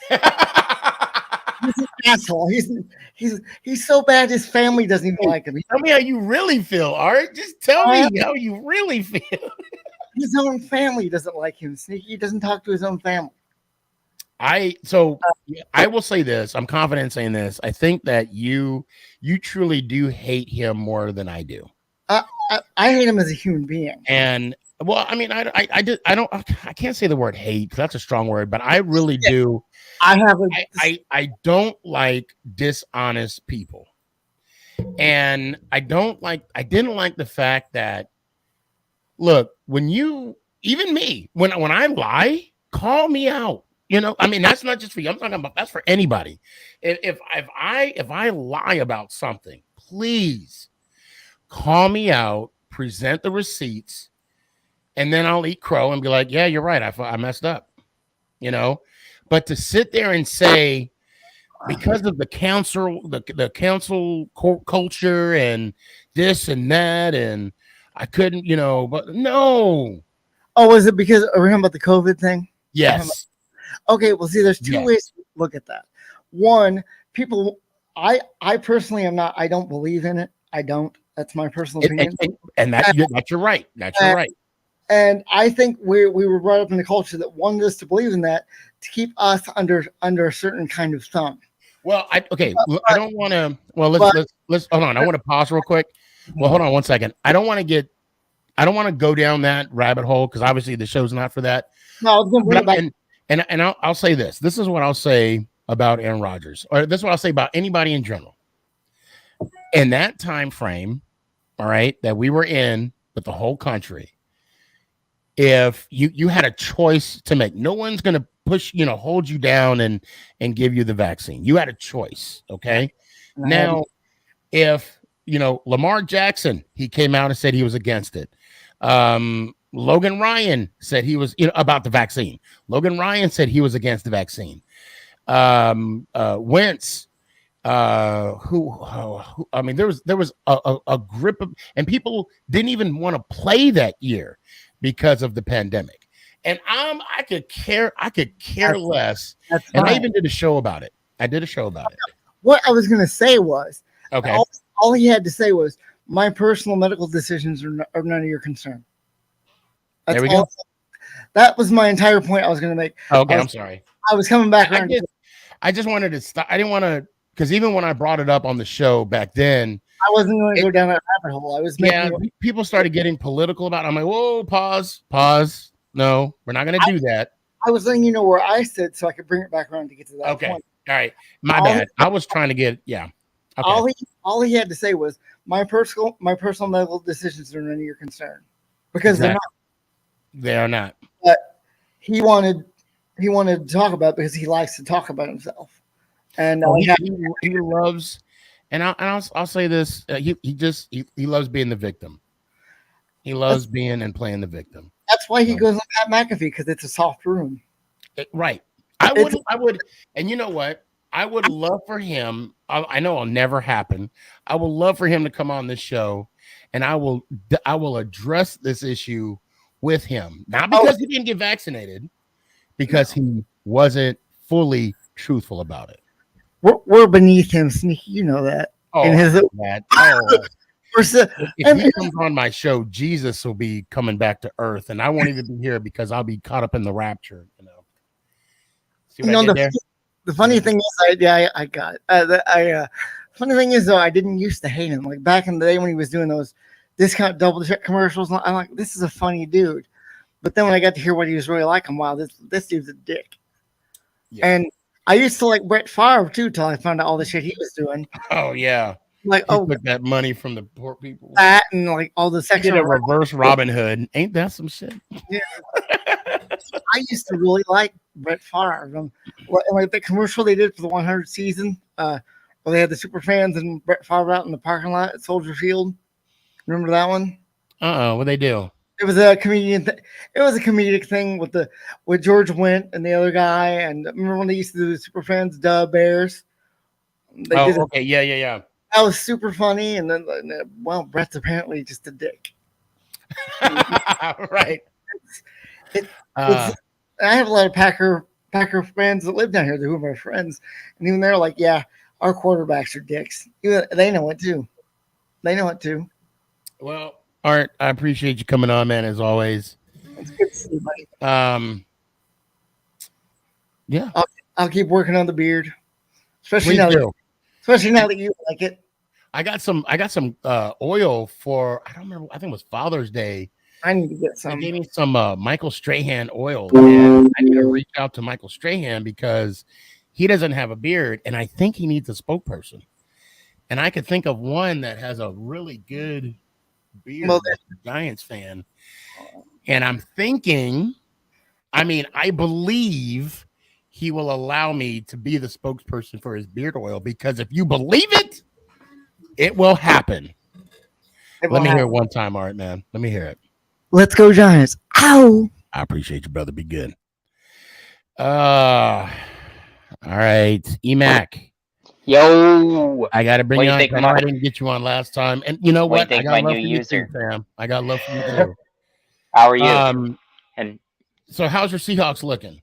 Speaker 6: He's an asshole. He's so bad his family doesn't even like him.
Speaker 1: Tell me how you really feel, Art. Just tell me how you really feel.
Speaker 6: His own family doesn't like him. Sneaky. He doesn't talk to his own family. I
Speaker 1: will say this. I'm confident in saying this. I think that you truly do hate him more than I do.
Speaker 6: I hate him as a human being.
Speaker 1: And well, I mean, I can't say the word hate because that's a strong word, but I really do. I don't like dishonest people. And I didn't like the fact that, look, when I lie, call me out. I mean, that's not just for you. I'm talking about that's for anybody. If I lie about something, please call me out, present the receipts, and then I'll eat crow and be like, "Yeah, you're right. I messed up." But to sit there and say because of the council culture and this and that, and I couldn't, but no.
Speaker 6: Oh, was it because are we talking about the COVID thing?
Speaker 1: Yes.
Speaker 6: Okay, well, see, there's two ways to look at that. One, people, I personally am not. I don't believe in it. I don't. That's my personal opinion.
Speaker 1: And that's you're right. That's your right.
Speaker 6: And I think we were brought up in a culture that wanted us to believe in that to keep us under a certain kind of thumb.
Speaker 1: Well, I don't want to. Well,
Speaker 6: but-
Speaker 1: let's hold on. I want to pause real quick. Well, hold on one second. I don't want to go down that rabbit hole because obviously the show's not for that.
Speaker 6: No, I was going to bring it back.
Speaker 1: And I'll say this. This is what I'll say about Aaron Rodgers, or this is what I'll say about anybody in general. In that time frame, all right, that we were in with the whole country, if you had a choice to make, no one's going to push, hold you down and give you the vaccine. You had a choice, okay? Now, if Lamar Jackson, he came out and said he was against it. Logan Ryan said he was about the vaccine. Logan Ryan said he was against the vaccine. Wentz, I mean, there was a grip of, and people didn't even want to play that year because of the pandemic. And I could care less. And I even did a show about it.
Speaker 6: What I was going to say was,
Speaker 1: okay,
Speaker 6: all he had to say was, my personal medical decisions are none of your concern. That's
Speaker 1: there we go.
Speaker 6: That was my entire point I was going to make.
Speaker 1: Okay, I'm sorry.
Speaker 6: I was coming back around.
Speaker 1: I just wanted to stop. I didn't want to, because even when I brought it up on the show back then,
Speaker 6: I wasn't going to go down that rabbit hole. I was
Speaker 1: people started getting political about it. I'm like, whoa, pause. No, we're not going to do that.
Speaker 6: I was letting you know where I stood so I could bring it back around to get to that
Speaker 1: okay.
Speaker 6: point.
Speaker 1: All right. My bad. I was trying to get, yeah. Okay.
Speaker 6: All he had to say was, my personal medical decisions are none of your concern. Because they're not.
Speaker 1: They are not.
Speaker 6: But he wanted to talk about it because he likes to talk about himself. And
Speaker 1: he loves, and I'll say this: he loves being the victim. He loves being and playing the victim.
Speaker 6: That's why he goes on Pat McAfee, because it's a soft room.
Speaker 1: Right. I would, and you know what? I would love for him. I know it'll never happen. I would love for him to come on this show, and I will address this issue with him. Not because he didn't get vaccinated, because he wasn't fully truthful about it.
Speaker 6: We're beneath him, Sneaky. You know that.
Speaker 1: If he comes on my show, Jesus will be coming back to earth, and I won't even be here because I'll be caught up in the rapture. See what I did there?
Speaker 6: The funny thing is, I got it. Funny thing is, though, I didn't used to hate him. Like back in the day when he was doing those discount double check commercials, I'm like, this is a funny dude. But then when I got to hear what he was really like, I'm, wow, this dude's a dick. Yeah. And I used to like Brett Favre too, till I found out all the shit he was doing.
Speaker 1: Oh yeah,
Speaker 6: like
Speaker 1: he took that money from the poor people.
Speaker 6: That and like all the sexual.
Speaker 1: He did a reverse Robin Hood. Ain't that some shit?
Speaker 6: Yeah. I used to really like Brett Favre. Like the commercial they did for the 100th season, where they had the super fans and Brett Favre out in the parking lot at Soldier Field. Remember that one?
Speaker 1: What'd they do?
Speaker 6: It was a comedian. It was a comedic thing with George Wendt and the other guy. And remember when they used to do the super fans, Dub Bears?
Speaker 1: Okay, yeah.
Speaker 6: That was super funny. And then, well, Brett's apparently just a dick.
Speaker 1: Right.
Speaker 6: I have a lot of Packer fans that live down here who are my friends, and even they're like, "Yeah, our quarterbacks are dicks." They know it too.
Speaker 1: Well, Art, I appreciate you coming on, man. As always.
Speaker 6: It's good to see you, buddy.
Speaker 1: Yeah.
Speaker 6: I'll keep working on the beard, especially now that you like it.
Speaker 1: I got some oil for, I don't remember. I think it was Father's Day.
Speaker 6: I need to get some.
Speaker 1: They gave me some Michael Strahan oil, and I need to reach out to Michael Strahan because he doesn't have a beard, and I think he needs a spokesperson. And I could think of one that has a really good beard, Giants fan. And I'm thinking, I believe he will allow me to be the spokesperson for his beard oil, because if you believe it, it will happen. Let me hear it one time, Art, man. Let me hear it.
Speaker 6: Let's go Giants. Ow.
Speaker 1: I appreciate you, brother. Be good. All right. EMAC.
Speaker 7: Yo.
Speaker 1: I got to bring you on. I didn't get you on last time. And you know what?
Speaker 7: I got love for you too,
Speaker 1: Sam. I got love for you too.
Speaker 7: How are you?
Speaker 1: And so how's your Seahawks looking?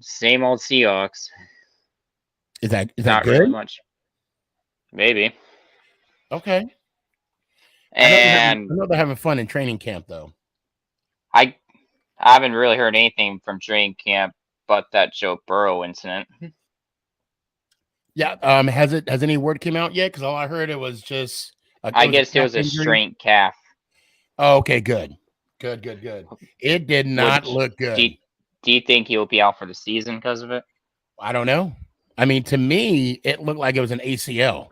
Speaker 7: Same old Seahawks.
Speaker 1: Is that
Speaker 7: not
Speaker 1: good?
Speaker 7: Really much. Maybe.
Speaker 1: Okay.
Speaker 7: And
Speaker 1: I know they're having fun in training camp, though.
Speaker 7: I haven't really heard anything from training camp but that Joe Burrow incident.
Speaker 1: Yeah. Has any word came out yet? Because all I heard it was just.
Speaker 7: I guess it was a
Speaker 1: injury.
Speaker 7: strained calf.
Speaker 1: Oh, okay, good. It did not look good.
Speaker 7: Do you think he'll be out for the season because of it?
Speaker 1: I don't know. I mean, to me, it looked like it was an ACL.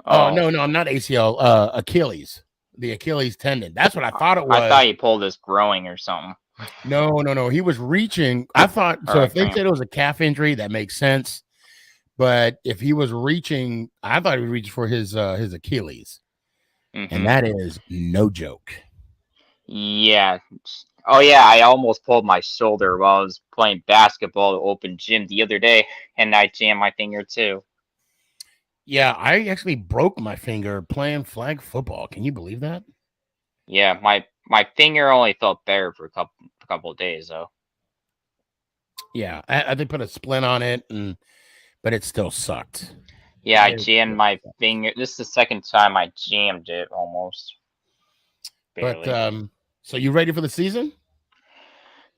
Speaker 7: Oh,
Speaker 1: no, I'm not ACL. Achilles, the Achilles tendon. That's what I thought it was.
Speaker 7: I thought he pulled his growing or something.
Speaker 1: No. He was reaching. I thought so. If they said it was a calf injury, that makes sense. But if he was reaching, I thought he was reaching for his Achilles, and that is no joke.
Speaker 7: Yeah. Oh yeah, I almost pulled my shoulder while I was playing basketball at open gym the other day, and I jammed my finger too.
Speaker 1: Yeah, I actually broke my finger playing flag football. Can you believe that?
Speaker 7: Yeah, my finger only felt better for a couple of days though.
Speaker 1: Yeah, I they put a splint on it, but it still sucked.
Speaker 7: Yeah, I jammed my finger. This is the second time I jammed it almost. Barely.
Speaker 1: But so you ready for the season?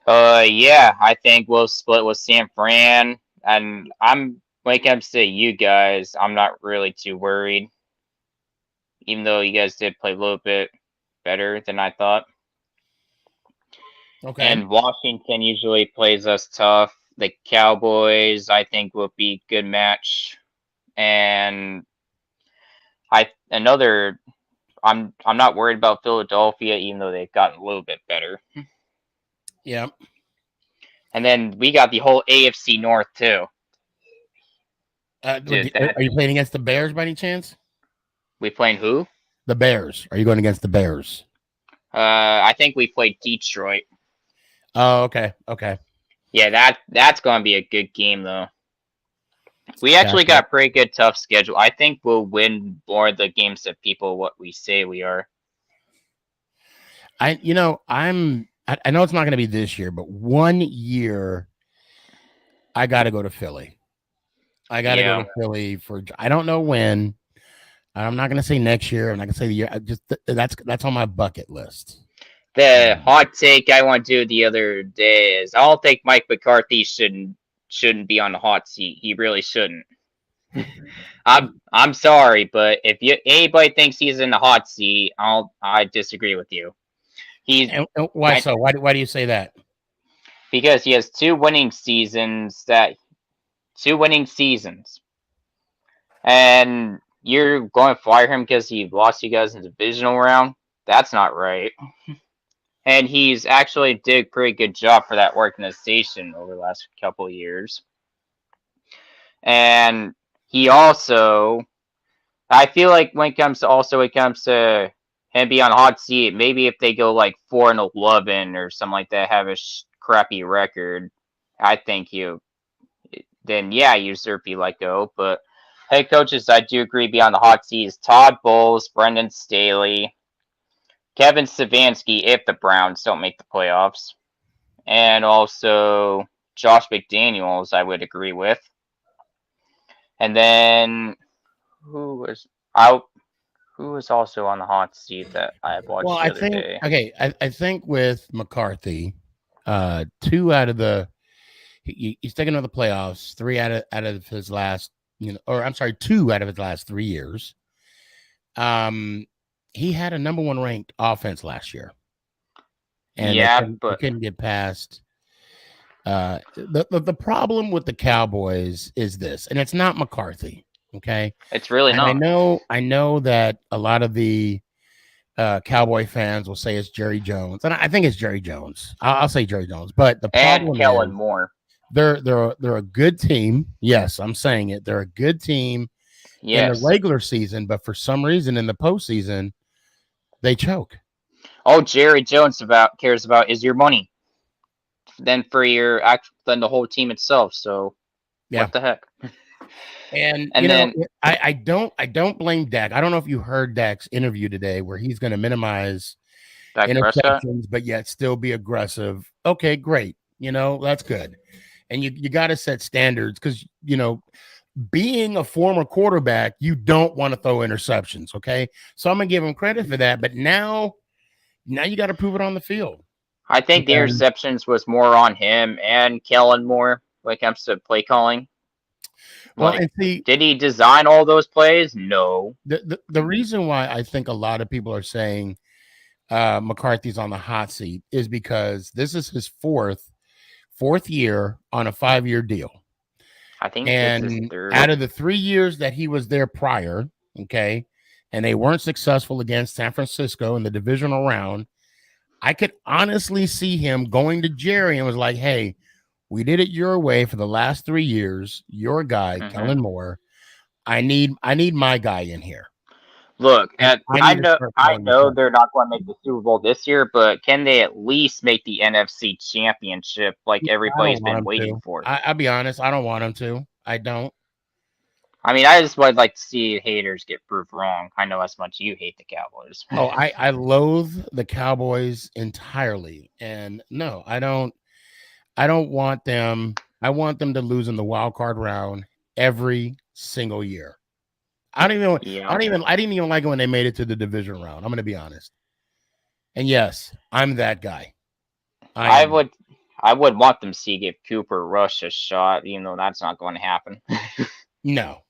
Speaker 7: Yeah, I think we'll split with San Fran, and when it comes to you guys, I'm not really too worried. Even though you guys did play a little bit better than I thought.
Speaker 1: Okay.
Speaker 7: And Washington usually plays us tough. The Cowboys, I think, will be a good match. And I'm not worried about Philadelphia, even though they've gotten a little bit better.
Speaker 1: Yeah.
Speaker 7: And then we got the whole AFC North too.
Speaker 1: Are you playing against the Bears by any chance?
Speaker 7: We playing who?
Speaker 1: The Bears. Are you going against the Bears?
Speaker 7: I think we played Detroit.
Speaker 1: Oh, okay.
Speaker 7: Yeah, that's going to be a good game though. We actually got a pretty good tough schedule. I think we'll win more of the games that what we say we are.
Speaker 1: I know it's not going to be this year, but one year I got to go to Philly. I got to go to Philly I don't know when. I'm not going to say next year. I'm not going to say the year. That's on my bucket list.
Speaker 7: The hot take I want to do the other day is I don't think Mike McCarthy shouldn't be on the hot seat. He really shouldn't. I'm sorry, but if anybody thinks he's in the hot seat, I disagree with you.
Speaker 1: Why so? Why do you say that?
Speaker 7: Because he has two winning seasons, and you're going to fire him because he lost you guys in the divisional round. That's not right. And he's actually did a pretty good job for that organization over the last couple of years. And he also, I feel like when it comes to him being on the hot seat, maybe if they go like 4-11 or something like that, have a crappy record, I think then you deserve to be let go. But head coaches, I do agree, be on the hot seat is Todd Bowles, Brendan Staley, Kevin Stefanski if the Browns don't make the playoffs, and also Josh McDaniels, I would agree with. And then who was also on the hot seat that I watched the other day?
Speaker 1: Okay, I think with McCarthy, two out of the he's taken to the playoffs, three out of his last, two out of his last 3 years. He had a number one ranked offense last year. And but he couldn't get past. The problem with the Cowboys is this, and it's not McCarthy. Okay,
Speaker 7: it's really not.
Speaker 1: I know that a lot of the Cowboy fans will say it's Jerry Jones, and I think it's Jerry Jones. I'll say Jerry Jones, but the problem
Speaker 7: and Kellen Moore.
Speaker 1: They're a good team. Yes, I'm saying it. They're a good team in the regular season, but for some reason in the postseason, they choke.
Speaker 7: All Jerry Jones cares about is your money. Then than the whole team itself. So what the heck?
Speaker 1: And then I don't blame Dak. I don't know if you heard Dak's interview today where he's going to minimize interceptions, but yet still be aggressive. Okay, great. That's good. And you got to set standards because being a former quarterback, you don't want to throw interceptions. Okay, so I'm gonna give him credit for that. But now you got to prove it on the field.
Speaker 7: I think the interceptions was more on him and Kellen more when it comes to play calling.
Speaker 1: Well,
Speaker 7: Like,
Speaker 1: and see,
Speaker 7: did he design all those plays? No.
Speaker 1: the reason why I think a lot of people are saying McCarthy's on the hot seat is because this is his fourth year on a 5-year deal.
Speaker 7: I think this is
Speaker 1: And
Speaker 7: third.
Speaker 1: out of the 3 years that he was there prior, okay, and they weren't successful against San Francisco in the divisional round, I could honestly see him going to Jerry and was like, hey, we did it your way for the last 3 years. Your guy, Kellen Moore. I need my guy in here.
Speaker 7: Look, I
Speaker 1: need
Speaker 7: know they're not going to make the Super Bowl this year, but can they at least make the NFC Championship like everybody's been waiting for?
Speaker 1: I'll be honest, I don't want them to. I don't.
Speaker 7: I mean, I just would like to see haters get proved wrong. I know as much you hate the Cowboys.
Speaker 1: Oh, I loathe the Cowboys entirely. And no, I don't want them. I want them to lose in the wild card round every single year. I didn't even like it when they made it to the division round. I'm going to be honest. And yes, I'm that guy.
Speaker 7: I would want them to give Cooper Rush a shot, even though that's not going to happen.
Speaker 1: No.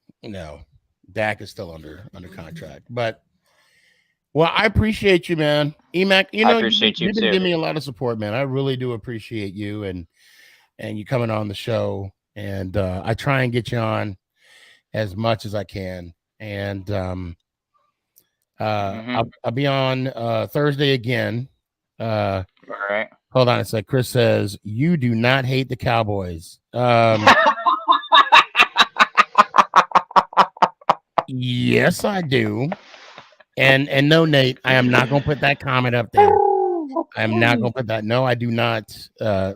Speaker 1: Dak is still under contract. But well, I appreciate you, man. Emac,
Speaker 7: I appreciate you
Speaker 1: you've
Speaker 7: too.
Speaker 1: been giving me a lot of support, man. I really do appreciate you and you coming on the show. And I try and get you on as much as I can. And I'll be on Thursday again.
Speaker 7: All right.
Speaker 1: Hold on a sec. Chris says you do not hate the Cowboys. Yes, I do. And no, Nate, I am not going to put that comment up there. I am not going to put that. No, I do not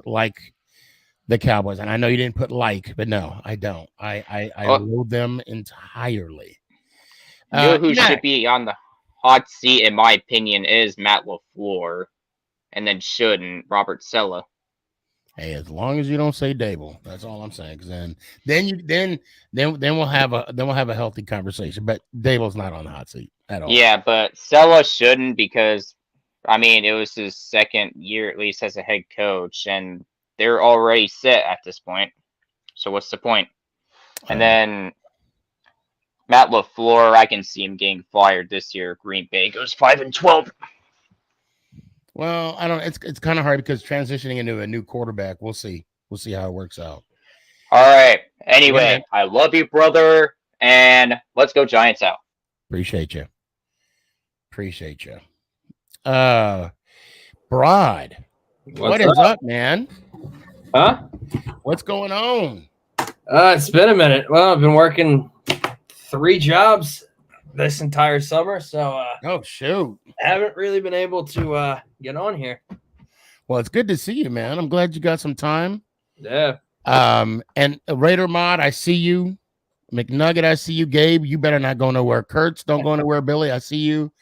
Speaker 1: like the Cowboys. And I know you didn't put like, but no, I don't. I loathe them entirely.
Speaker 7: You know who should be on the hot seat, in my opinion, is Matt LaFleur, and then shouldn't Robert Saleh.
Speaker 1: Hey, as long as you don't say Dable, that's all I'm saying. Because then we'll have a healthy conversation. But Dable's not on the hot seat at all.
Speaker 7: Yeah, but Saleh shouldn't because, I mean, it was his second year at least as a head coach, and they're already set at this point. So what's the point? And then Matt LaFleur, I can see him getting fired this year. Green Bay goes 5-12.
Speaker 1: Well, I don't. It's kind of hard because transitioning into a new quarterback. We'll see. We'll see how it works out.
Speaker 7: All right. Anyway, I love you, brother, and let's go Giants out.
Speaker 1: Appreciate you. Broad. What is up, man?
Speaker 8: Huh?
Speaker 1: What's going on?
Speaker 8: It's been a minute. Well, I've been working 3 jobs this entire summer, so
Speaker 1: oh shoot,
Speaker 8: haven't really been able to get on here.
Speaker 1: Well, it's good to see you, man. I'm glad you got some time.
Speaker 8: Yeah.
Speaker 1: And Raider Mod, I see you. McNugget, I see you. Gabe, you better not go nowhere. Kurtz, don't go anywhere. Billy, I see you.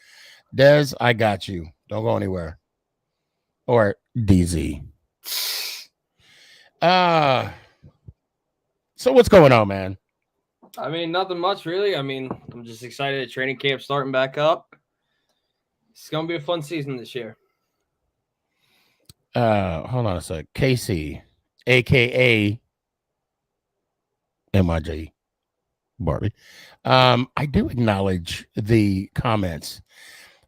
Speaker 1: Dez, I got you. Don't go anywhere. Or DZ. So what's going on, man?
Speaker 8: I mean, nothing much really. I mean, I'm just excited that training camp starting back up. It's gonna be a fun season this year.
Speaker 1: Hold on a sec. Casey, aka MIJ Barbie. I do acknowledge the comments,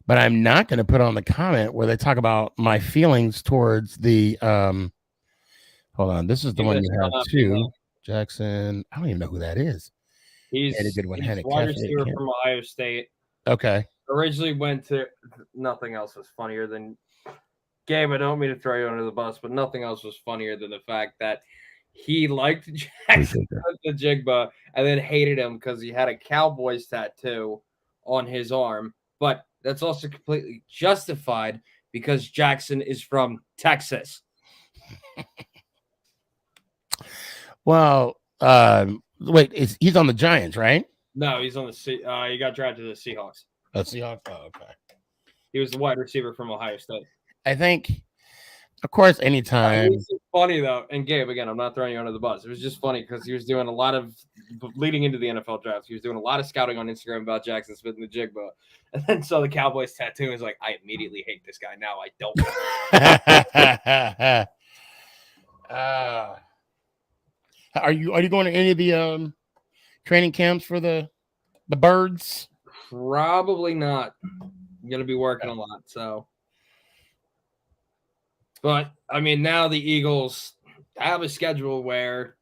Speaker 1: but I'm not going to put on the comment where they talk about my feelings towards the hold on, this is the one you have too. Jackson, I don't even know who that is.
Speaker 8: He's a good one. Wide receiver from Ohio State.
Speaker 1: Okay.
Speaker 8: Originally went to nothing else was funnier than Gabe. I don't mean to throw you under the bus, but nothing else was funnier than the fact that he liked Jackson the Jigba and then hated him because he had a Cowboys tattoo on his arm. But that's also completely justified because Jackson is from Texas.
Speaker 1: Well, wait, he's on the Giants, right?
Speaker 8: No, he's on the he got drafted to the Seahawks.
Speaker 1: Seahawks. Oh, okay.
Speaker 8: He was the wide receiver from Ohio State.
Speaker 1: I think, of course, anytime
Speaker 8: funny though, and Gabe, again, I'm not throwing you under the bus. It was just funny because he was doing a lot of leading into the NFL draft. He was doing a lot of scouting on Instagram about Jackson Smith and the Jigba, and then saw the Cowboys tattoo and was like, I immediately hate this guy. Now I don't.
Speaker 1: Are you going to any of the training camps for the birds?
Speaker 8: Probably not. I'm gonna be working a lot, so. But I mean, now the Eagles have a schedule where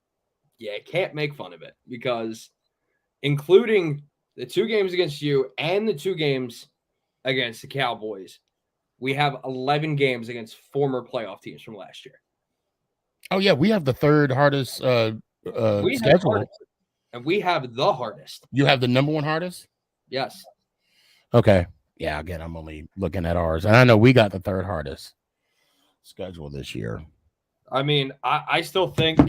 Speaker 8: you can't make fun of it because, including the 2 games against you and the 2 games against the Cowboys, we have 11 games against former playoff teams from last year.
Speaker 1: Oh yeah, we have the 3rd hardest schedule.
Speaker 8: And we have the hardest.
Speaker 1: You have the number 1 hardest?
Speaker 8: Yes.
Speaker 1: Okay. Yeah, again, I'm only looking at ours. And I know we got the 3rd hardest schedule this year.
Speaker 8: I mean, I still think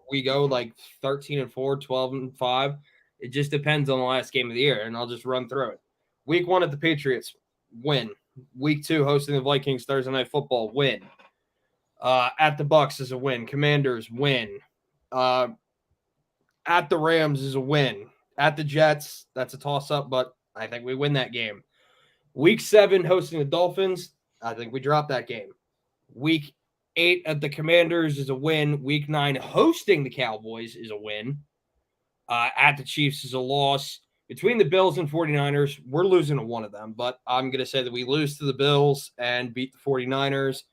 Speaker 8: we go like 13-4, 12-5. It just depends on the last game of the year, and I'll just run through it. Week 1 at the Patriots, win. Week 2 hosting the Vikings Thursday Night Football, win. At the Bucks is a win. Commanders, win. At the Rams is a win. At the Jets, that's a toss-up, but I think we win that game. Week 7 hosting the Dolphins, I think we drop that game. Week 8 at the Commanders is a win. Week 9 hosting the Cowboys is a win. At the Chiefs is a loss. Between the Bills and 49ers, we're losing to one of them, but I'm going to say that we lose to the Bills and beat the 49ers,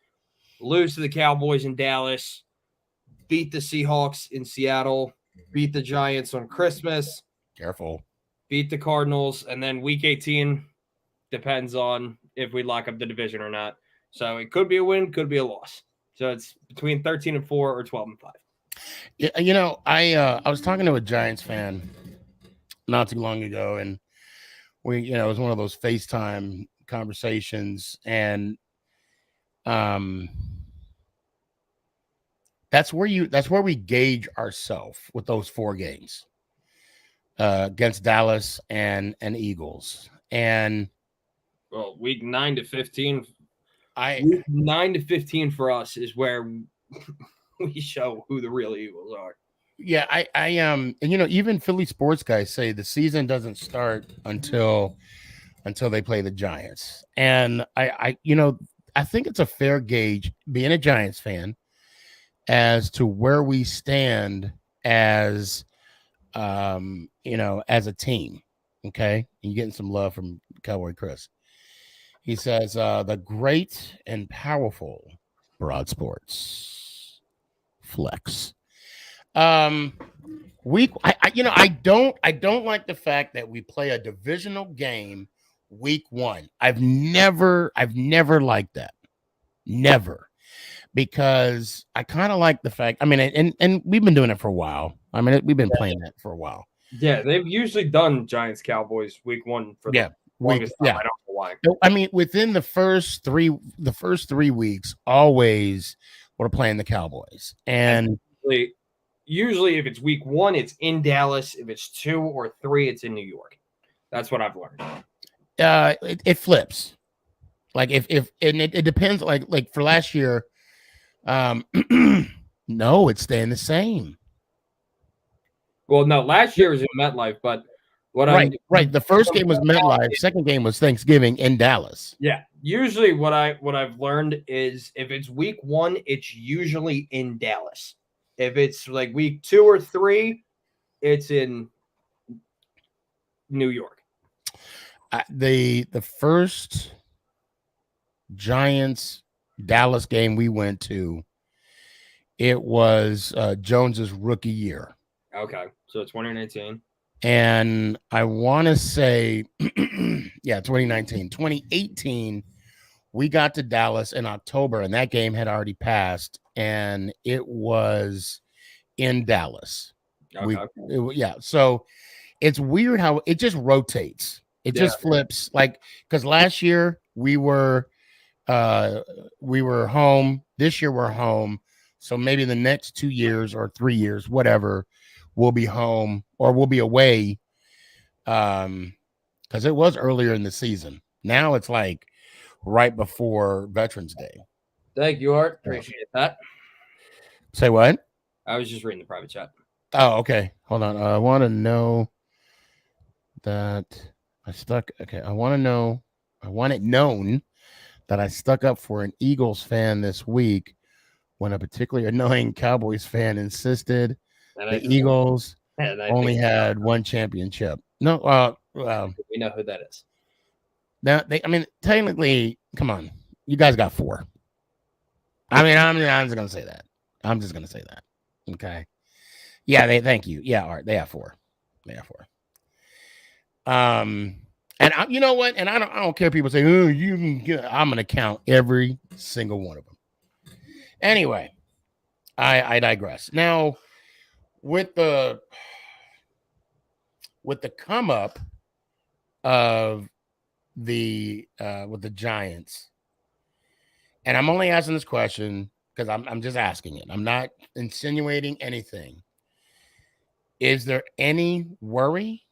Speaker 8: lose to the Cowboys in Dallas, beat the Seahawks in Seattle, beat the Giants on Christmas.
Speaker 1: Careful.
Speaker 8: Beat the Cardinals, and then week 18 depends on if we lock up the division or not. So it could be a win, could be a loss. So it's between 13-4 or 12-5.
Speaker 1: Yeah, you know, I was talking to a Giants fan not too long ago, and it was one of those FaceTime conversations, and that's where we gauge ourselves with those 4 games against Dallas and Eagles. And
Speaker 8: well, week 9 to 15,
Speaker 1: week
Speaker 8: 9 to 15 for us is where we show who the real Eagles are.
Speaker 1: Yeah, I and even Philly sports guys say the season doesn't start until they play the Giants. And I think it's a fair gauge, being a Giants fan, as to where we stand as as a team. Okay. And you're getting some love from Cowboy Chris. He says, the great and powerful Broad Sports Flex. I don't like the fact that we play a divisional game week 1. I've never liked that. Never. Because I kind of like the fact, and we've been doing it for a while. We've been playing that for a while.
Speaker 8: Yeah, they've usually done Giants Cowboys week 1 for the longest time. I don't know why.
Speaker 1: Within the first 3 weeks, always we're playing the Cowboys. And
Speaker 8: usually if it's week 1, it's in Dallas. If it's 2 or 3, it's in New York. That's what I've learned.
Speaker 1: It flips. Like if it depends. Like for last year, no, it's staying the same.
Speaker 8: Well, no, last year was in MetLife, but
Speaker 1: right. The first game was MetLife. Second game was Thanksgiving in Dallas.
Speaker 8: Yeah. Usually what I've learned is if it's week 1, it's usually in Dallas. If it's like week 2 or 3, it's in New York.
Speaker 1: The first Giants Dallas game we went to, it was Jones's rookie year.
Speaker 8: Okay, so 2019.
Speaker 1: And I want to say, 2019. 2018, we got to Dallas in October, and that game had already passed, and it was in Dallas.
Speaker 8: Okay.
Speaker 1: So it's weird how it just rotates. It just flips, because last year we were home. This year we're home. So maybe the next 2 years or 3 years, whatever, we'll be home or we'll be away. Because it was earlier in the season. Now it's like right before Veterans Day.
Speaker 8: Thank you, Art. Appreciate that.
Speaker 1: Say what?
Speaker 8: I was just reading the private chat.
Speaker 1: Oh, okay. Hold on. I want to know that I stuck. Okay. I want it known that I stuck up for an Eagles fan this week when a particularly annoying Cowboys fan insisted the Eagles only had one championship. No,
Speaker 8: we know who that is.
Speaker 1: now technically, come on, you guys got 4. I'm just gonna say that. I'm just gonna say that. Okay. Yeah, thank you. Yeah, Art, they have 4. They have 4. And you know what? And I don't care. People say, "Oh, you can get." I'm gonna count every single one of them. Anyway, I digress. Now, with the come up of the with the Giants, and I'm only asking this question because I'm just asking it. I'm not insinuating anything. Is there any worry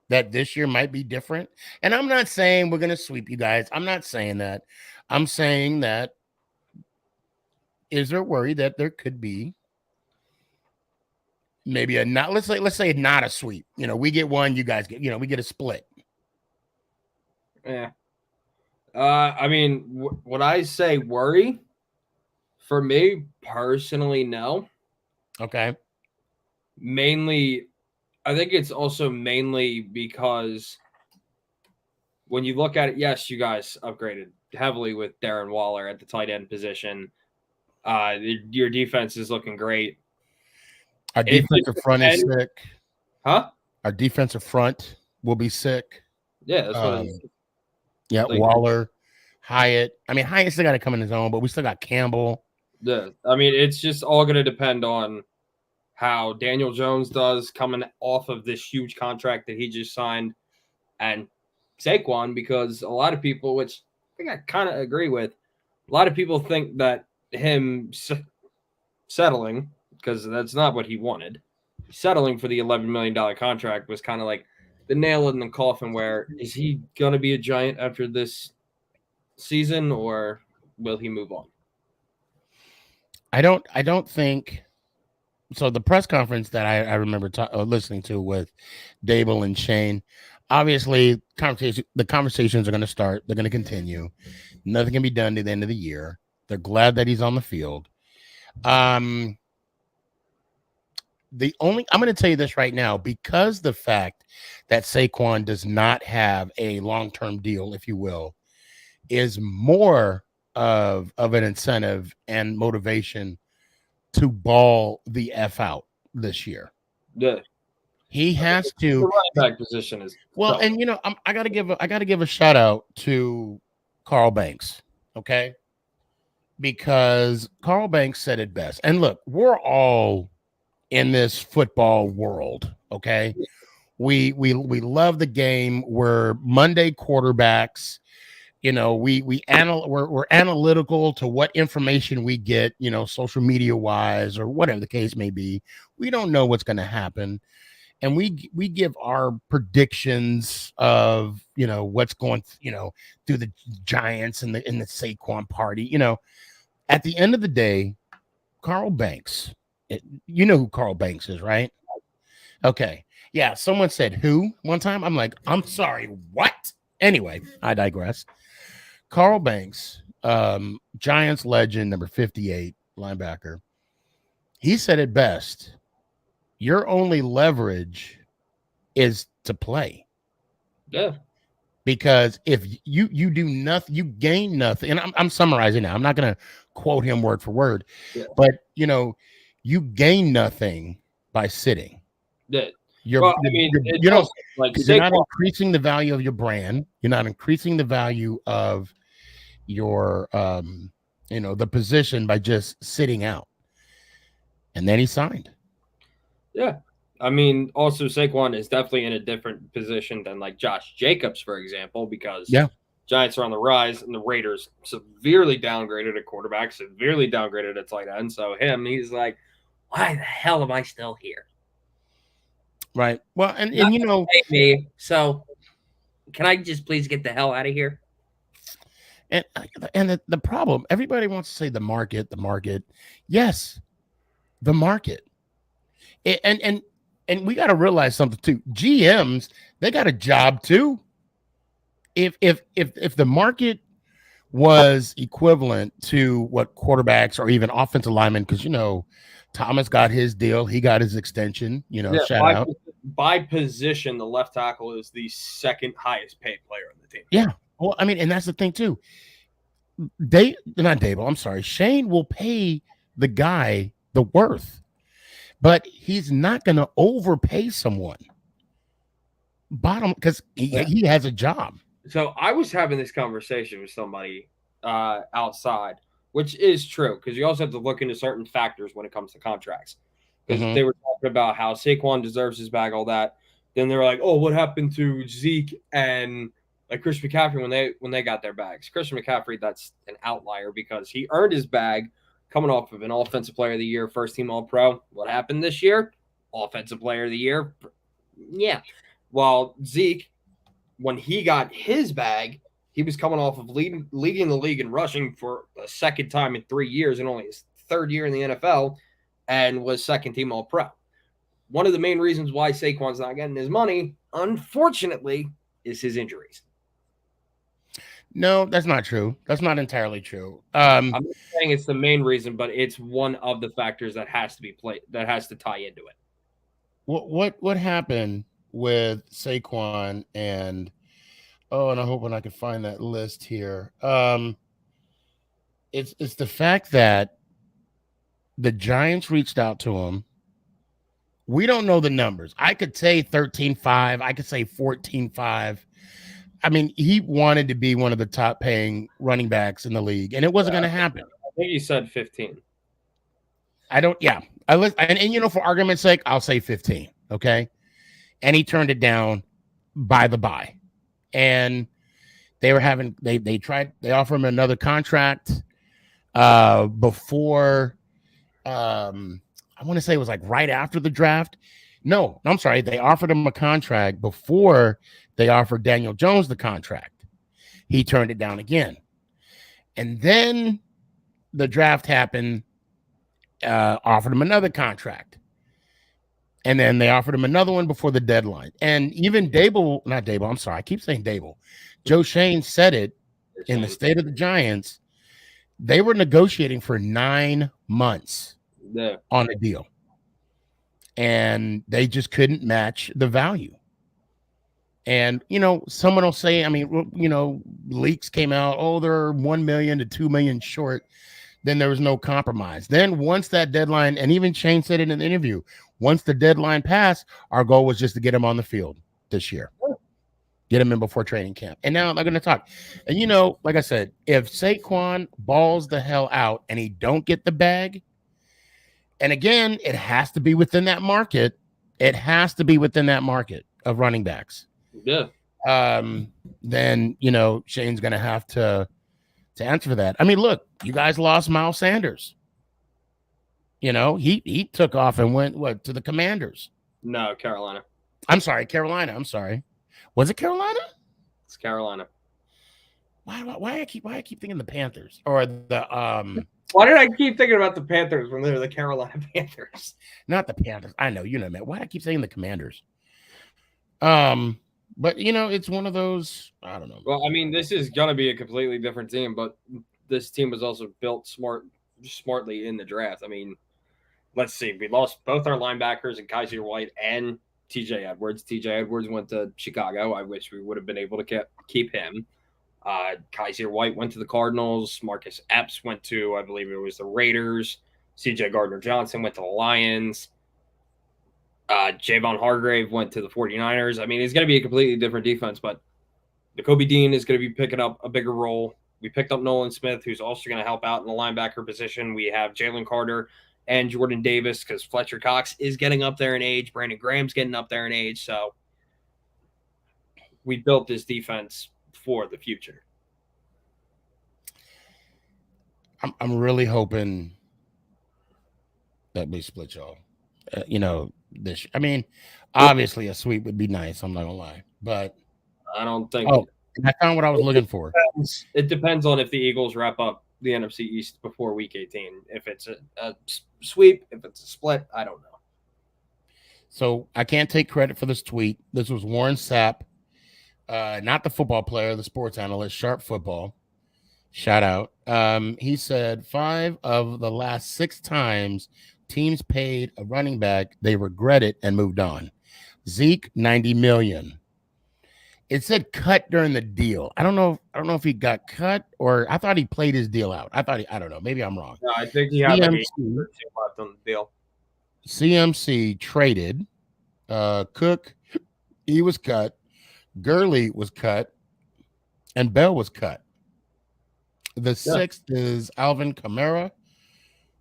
Speaker 1: that this year might be different? And I'm not saying we're going to sweep you guys. I'm not saying that. I'm saying that is there worry that there could be maybe a not, let's say not a sweep. We get one, you guys get, we get a split.
Speaker 8: Yeah. When I say worry, for me personally, no.
Speaker 1: Okay.
Speaker 8: Mainly, I think it's also mainly because when you look at it, yes, you guys upgraded heavily with Darren Waller at the tight end position. Your defense is looking great.
Speaker 1: Our defensive front is sick.
Speaker 8: Huh?
Speaker 1: Our defensive front will be sick.
Speaker 8: Yeah, that's what it is.
Speaker 1: Yeah, Waller, Hyatt. Hyatt still got to come in his own, but we still got Campbell.
Speaker 8: Yeah, it's just all going to depend on how Daniel Jones does coming off of this huge contract that he just signed, and Saquon, because a lot of people, which I think I kind of agree with, a lot of people think that him settling, because that's not what he wanted, settling for the $11 million contract was kind of like the nail in the coffin, where is he going to be a Giant after this season, or will he move on?
Speaker 1: I don't think so. The press conference that I remember listening to with Dable and Shane, obviously the conversations are going to start. They're going to continue. Nothing can be done to the end of the year. They're glad that he's on the field. I'm going to tell you this right now, because the fact that Saquon does not have a long-term deal, if you will, is more of an incentive and motivation to ball the F out this year.
Speaker 8: Yeah.
Speaker 1: He has to.
Speaker 8: The running back position is
Speaker 1: well,
Speaker 8: tough.
Speaker 1: and I gotta give a shout out to Carl Banks, okay? Because Carl Banks said it best. And look, we're all in this football world, okay? We love the game. We're Monday quarterbacks. We're analytical to what information we get, social media wise or whatever the case may be. We don't know what's going to happen, and we give our predictions of what's going through the Giants and in the Saquon party. At the end of the day, Carl Banks. You know who Carl Banks is, right? Okay, yeah. Someone said who one time. I'm like, I'm sorry, what? Anyway, I digress. Carl Banks, Giants legend, number 58, linebacker. He said it best. Your only leverage is to play.
Speaker 8: Yeah.
Speaker 1: Because if you do nothing, you gain nothing. And I'm summarizing now. I'm not going to quote him word for word. Yeah. But, you gain nothing by sitting.
Speaker 8: Yeah.
Speaker 1: You're not increasing the value of your brand. You're not increasing the value of your the position by just sitting out. And then he signed.
Speaker 8: Yeah. Also Saquon is definitely in a different position than like Josh Jacobs, for example, because Giants are on the rise and the Raiders severely downgraded a quarterback, severely downgraded a tight end. So he's like, why the hell am I still here?
Speaker 1: Right. Well, and
Speaker 8: me, so can I just please get the hell out of here?
Speaker 1: And the problem, everybody wants to say the market, the market. Yes, the market. And we got to realize something too. GMs, they got a job too. If the market was equivalent to what quarterbacks or even offensive linemen, because Thomas got his deal, he got his extension. Shout out.
Speaker 8: By position, the left tackle is the second highest paid player on the team.
Speaker 1: Yeah. Well, I mean, and that's the thing too. Shane will pay the guy the worth, but he's not going to overpay someone. Because he has a job.
Speaker 8: So I was having this conversation with somebody outside, which is true because you also have to look into certain factors when it comes to contracts. Because they were talking about how Saquon deserves his bag, all that. Then they were like, "Oh, what happened to Zeke and like Christian McCaffrey when they got their bags?" Christian McCaffrey, that's an outlier because he earned his bag coming off of an Offensive Player of the Year, first team All-Pro. What happened this year? Offensive Player of the Year. Yeah. While Zeke, when he got his bag, he was coming off of leading the league in rushing for a second time in 3 years and only his third year in the NFL and was second team All-Pro. One of the main reasons why Saquon's not getting his money, unfortunately, is his injuries.
Speaker 1: No, that's not true. That's not entirely true.
Speaker 8: I'm not saying it's the main reason, but it's one of the factors that has to be played, that has to tie into it.
Speaker 1: What happened with Saquon and I'm hoping I can find that list here. It's the fact that the Giants reached out to him. We don't know the numbers. I could say 13.5. I could say 14.5. I mean, he wanted to be one of the top paying running backs in the league, and it wasn't going to happen.
Speaker 8: I think he said 15.
Speaker 1: And for argument's sake, I'll say 15. Okay. And he turned it down by the by. And they offered him another contract before, I want to say it was like right after the draft. No, I'm sorry. They offered him a contract before they offered Daniel Jones the contract. He turned it down again. And then the draft happened, offered him another contract. And then they offered him another one before the deadline. And even I keep saying Dable. Joe Shane said it in the State of the Giants. They were negotiating for 9 months on a deal. And they just couldn't match the value. And, someone will say, leaks came out, they're 1 million to 2 million short. Then there was no compromise. Then once that deadline, and even Shane said it in the interview, once the deadline passed, our goal was just to get him on the field this year. Get him in before training camp. And now they're going to talk. And, like I said, if Saquon balls the hell out and he don't get the bag, and again, it has to be within that market. It has to be within that market of running backs.
Speaker 8: Yeah.
Speaker 1: Then, Shane's going to have to answer for that. I mean, look, you guys lost Miles Sanders. He took off and went to the Commanders.
Speaker 8: No, Carolina.
Speaker 1: I'm sorry, Carolina. I'm sorry. Was it Carolina?
Speaker 8: It's Carolina.
Speaker 1: Why I keep thinking the Panthers or the
Speaker 8: Why did I keep thinking about the Panthers when they're the Carolina Panthers?
Speaker 1: Not the Panthers. I know, man. Why do I keep saying the Commanders? But it's one of those. I don't know.
Speaker 8: Well, I mean, this is gonna be a completely different team, but this team was also built smartly in the draft. I mean, let's see. We lost both our linebackers and Kaiser White and TJ Edwards. TJ Edwards went to Chicago. I wish we would have been able to keep him. Kaiser White went to the Cardinals. Marcus Epps went to, I believe it was the Raiders. CJ Gardner-Johnson went to the Lions. Javon Hargrave went to the 49ers. I mean, it's going to be a completely different defense, but Nakobe Dean is going to be picking up a bigger role. We picked up Nolan Smith, who's also going to help out in the linebacker position. We have Jalen Carter and Jordan Davis because Fletcher Cox is getting up there in age. Brandon Graham's getting up there in age. So we built this defense for the future.
Speaker 1: I'm really hoping that we split y'all. Obviously a sweep would be nice. I'm not gonna lie, but
Speaker 8: I don't think.
Speaker 1: I found what I was looking for.
Speaker 8: It depends on if the Eagles wrap up the NFC East before Week 18. If it's a sweep, if it's a split, I don't know.
Speaker 1: So I can't take credit for this tweet. This was Warren Sapp, not the football player, the sports analyst, Sharp Football. Shout out. He said 5 of the last 6 times teams paid a running back, they regret it and moved on. Zeke, $90 million. It said cut during the deal. I don't know if he got cut or I thought he played his deal out. I don't know. Maybe I'm wrong.
Speaker 8: No, I think he had like 8 or 2 left on the deal.
Speaker 1: CMC traded. Cook, he was cut. Gurley was cut. And Bell was cut. The 6th is Alvin Kamara,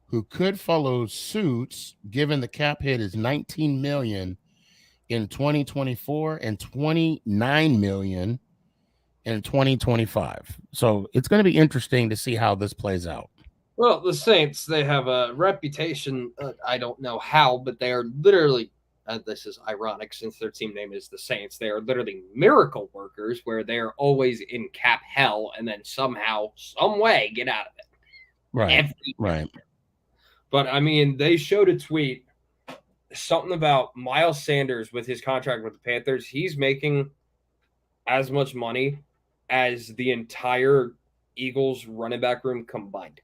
Speaker 1: who could follow suits given the cap hit is $19 million in 2024 and $29 million in 2025. So it's going to be interesting to see how this plays out.
Speaker 8: Well, the Saints, they have a reputation. I don't know how, but they are literally, this is ironic since their team name is the Saints. They are literally miracle workers where they are always in cap hell and then somehow, some way get out of it.
Speaker 1: Right. Right.
Speaker 8: But I mean, they showed a tweet, something about Miles Sanders with his contract with the Panthers. He's making as much money as the entire Eagles running back room combined.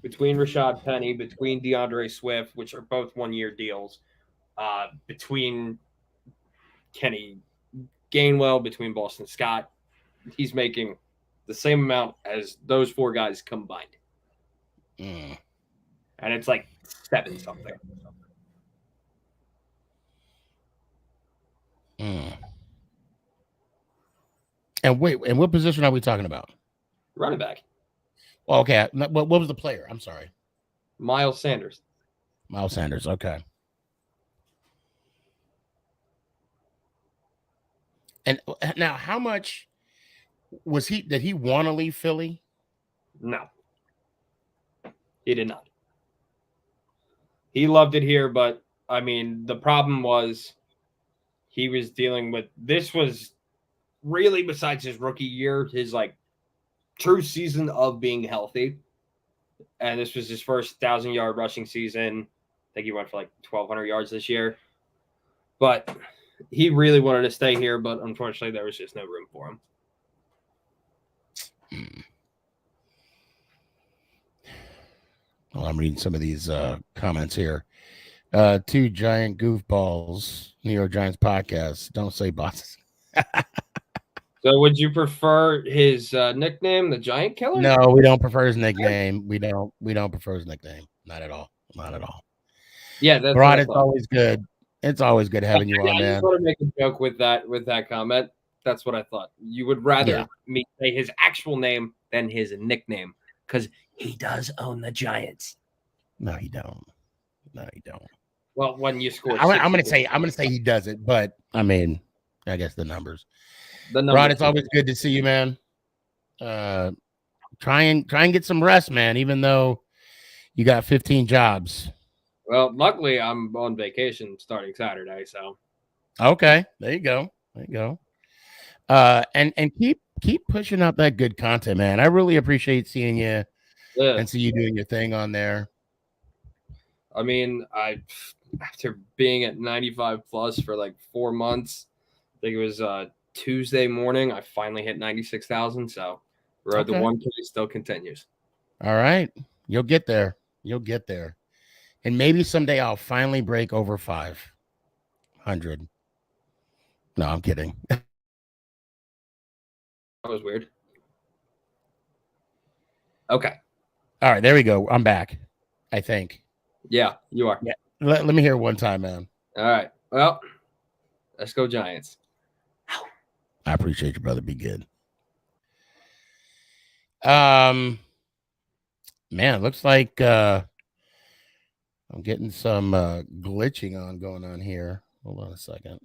Speaker 8: Between Rashad Penny, between DeAndre Swift, which are both 1-year deals, between Kenny Gainwell, between Boston Scott, he's making the same amount as those 4 guys combined.
Speaker 1: Mm.
Speaker 8: And it's like 7 something.
Speaker 1: Mm. And wait, and what position are we talking about?
Speaker 8: Running back.
Speaker 1: Well, okay. What was the player? I'm sorry.
Speaker 8: Miles Sanders.
Speaker 1: Miles Sanders. Okay. And now, how much was he? Did he want to leave Philly?
Speaker 8: No, he did not. He loved it here, but I mean, the problem was he was dealing with this was really besides his rookie year, his like true season of being healthy. And this was his first 1,000-yard rushing season. I think he went for like 1,200 yards this year. But he really wanted to stay here, but unfortunately, there was just no room for him.
Speaker 1: Well, I'm reading some of these comments here. 2 giant goofballs, New York Giants podcast. Don't say bosses.
Speaker 8: So would you prefer his nickname, the Giant Killer?
Speaker 1: No, we don't prefer his nickname. We don't prefer his nickname. Not at all. Not at all.
Speaker 8: Yeah, that's
Speaker 1: Rod, it's always good. It's always good having you on, man.
Speaker 8: I just want to make a joke with that comment. That's what I thought. You would rather me say his actual name than his nickname because he does own the Giants.
Speaker 1: No, he don't. No, he don't.
Speaker 8: Well, when you score,
Speaker 1: I'm gonna say he doesn't, but I mean, I guess the numbers. Rod, it's always good to see you, man. Try and get some rest, man. Even though you got 15 jobs.
Speaker 8: Well, luckily I'm on vacation starting Saturday, so
Speaker 1: okay, there you go. There you go. And keep pushing out that good content, man. I really appreciate seeing you and see you doing your thing on there.
Speaker 8: I mean, after being at 95 plus for like 4 months, I think it was Tuesday morning, I finally hit 96,000. So road to 1K still continues.
Speaker 1: All right. You'll get there. You'll get there. And maybe someday I'll finally break over 500. No, I'm kidding.
Speaker 8: That was weird. Okay.
Speaker 1: All right. There we go. I'm back, I think.
Speaker 8: Yeah, you are.
Speaker 1: Yeah. Let me hear it one time, man.
Speaker 8: All right. Well, let's go Giants.
Speaker 1: I appreciate you, brother. Be good. Man, looks like I'm getting some glitching going on here. Hold on a second.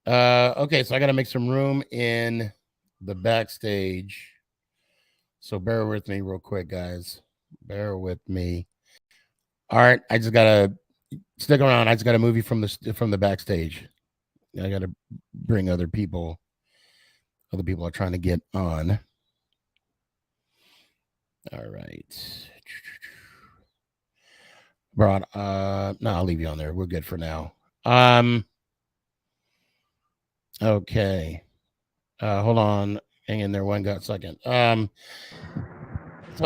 Speaker 1: Okay, so I gotta make some room in the backstage. So bear with me real quick, guys. Bear with me. All right, I just gotta stick around. I just got a movie from the backstage. I gotta bring other people. Other people are trying to get on. All right. Broad, no, I'll leave you on there. We're good for now. Okay. Hold on. Hang in there one second. So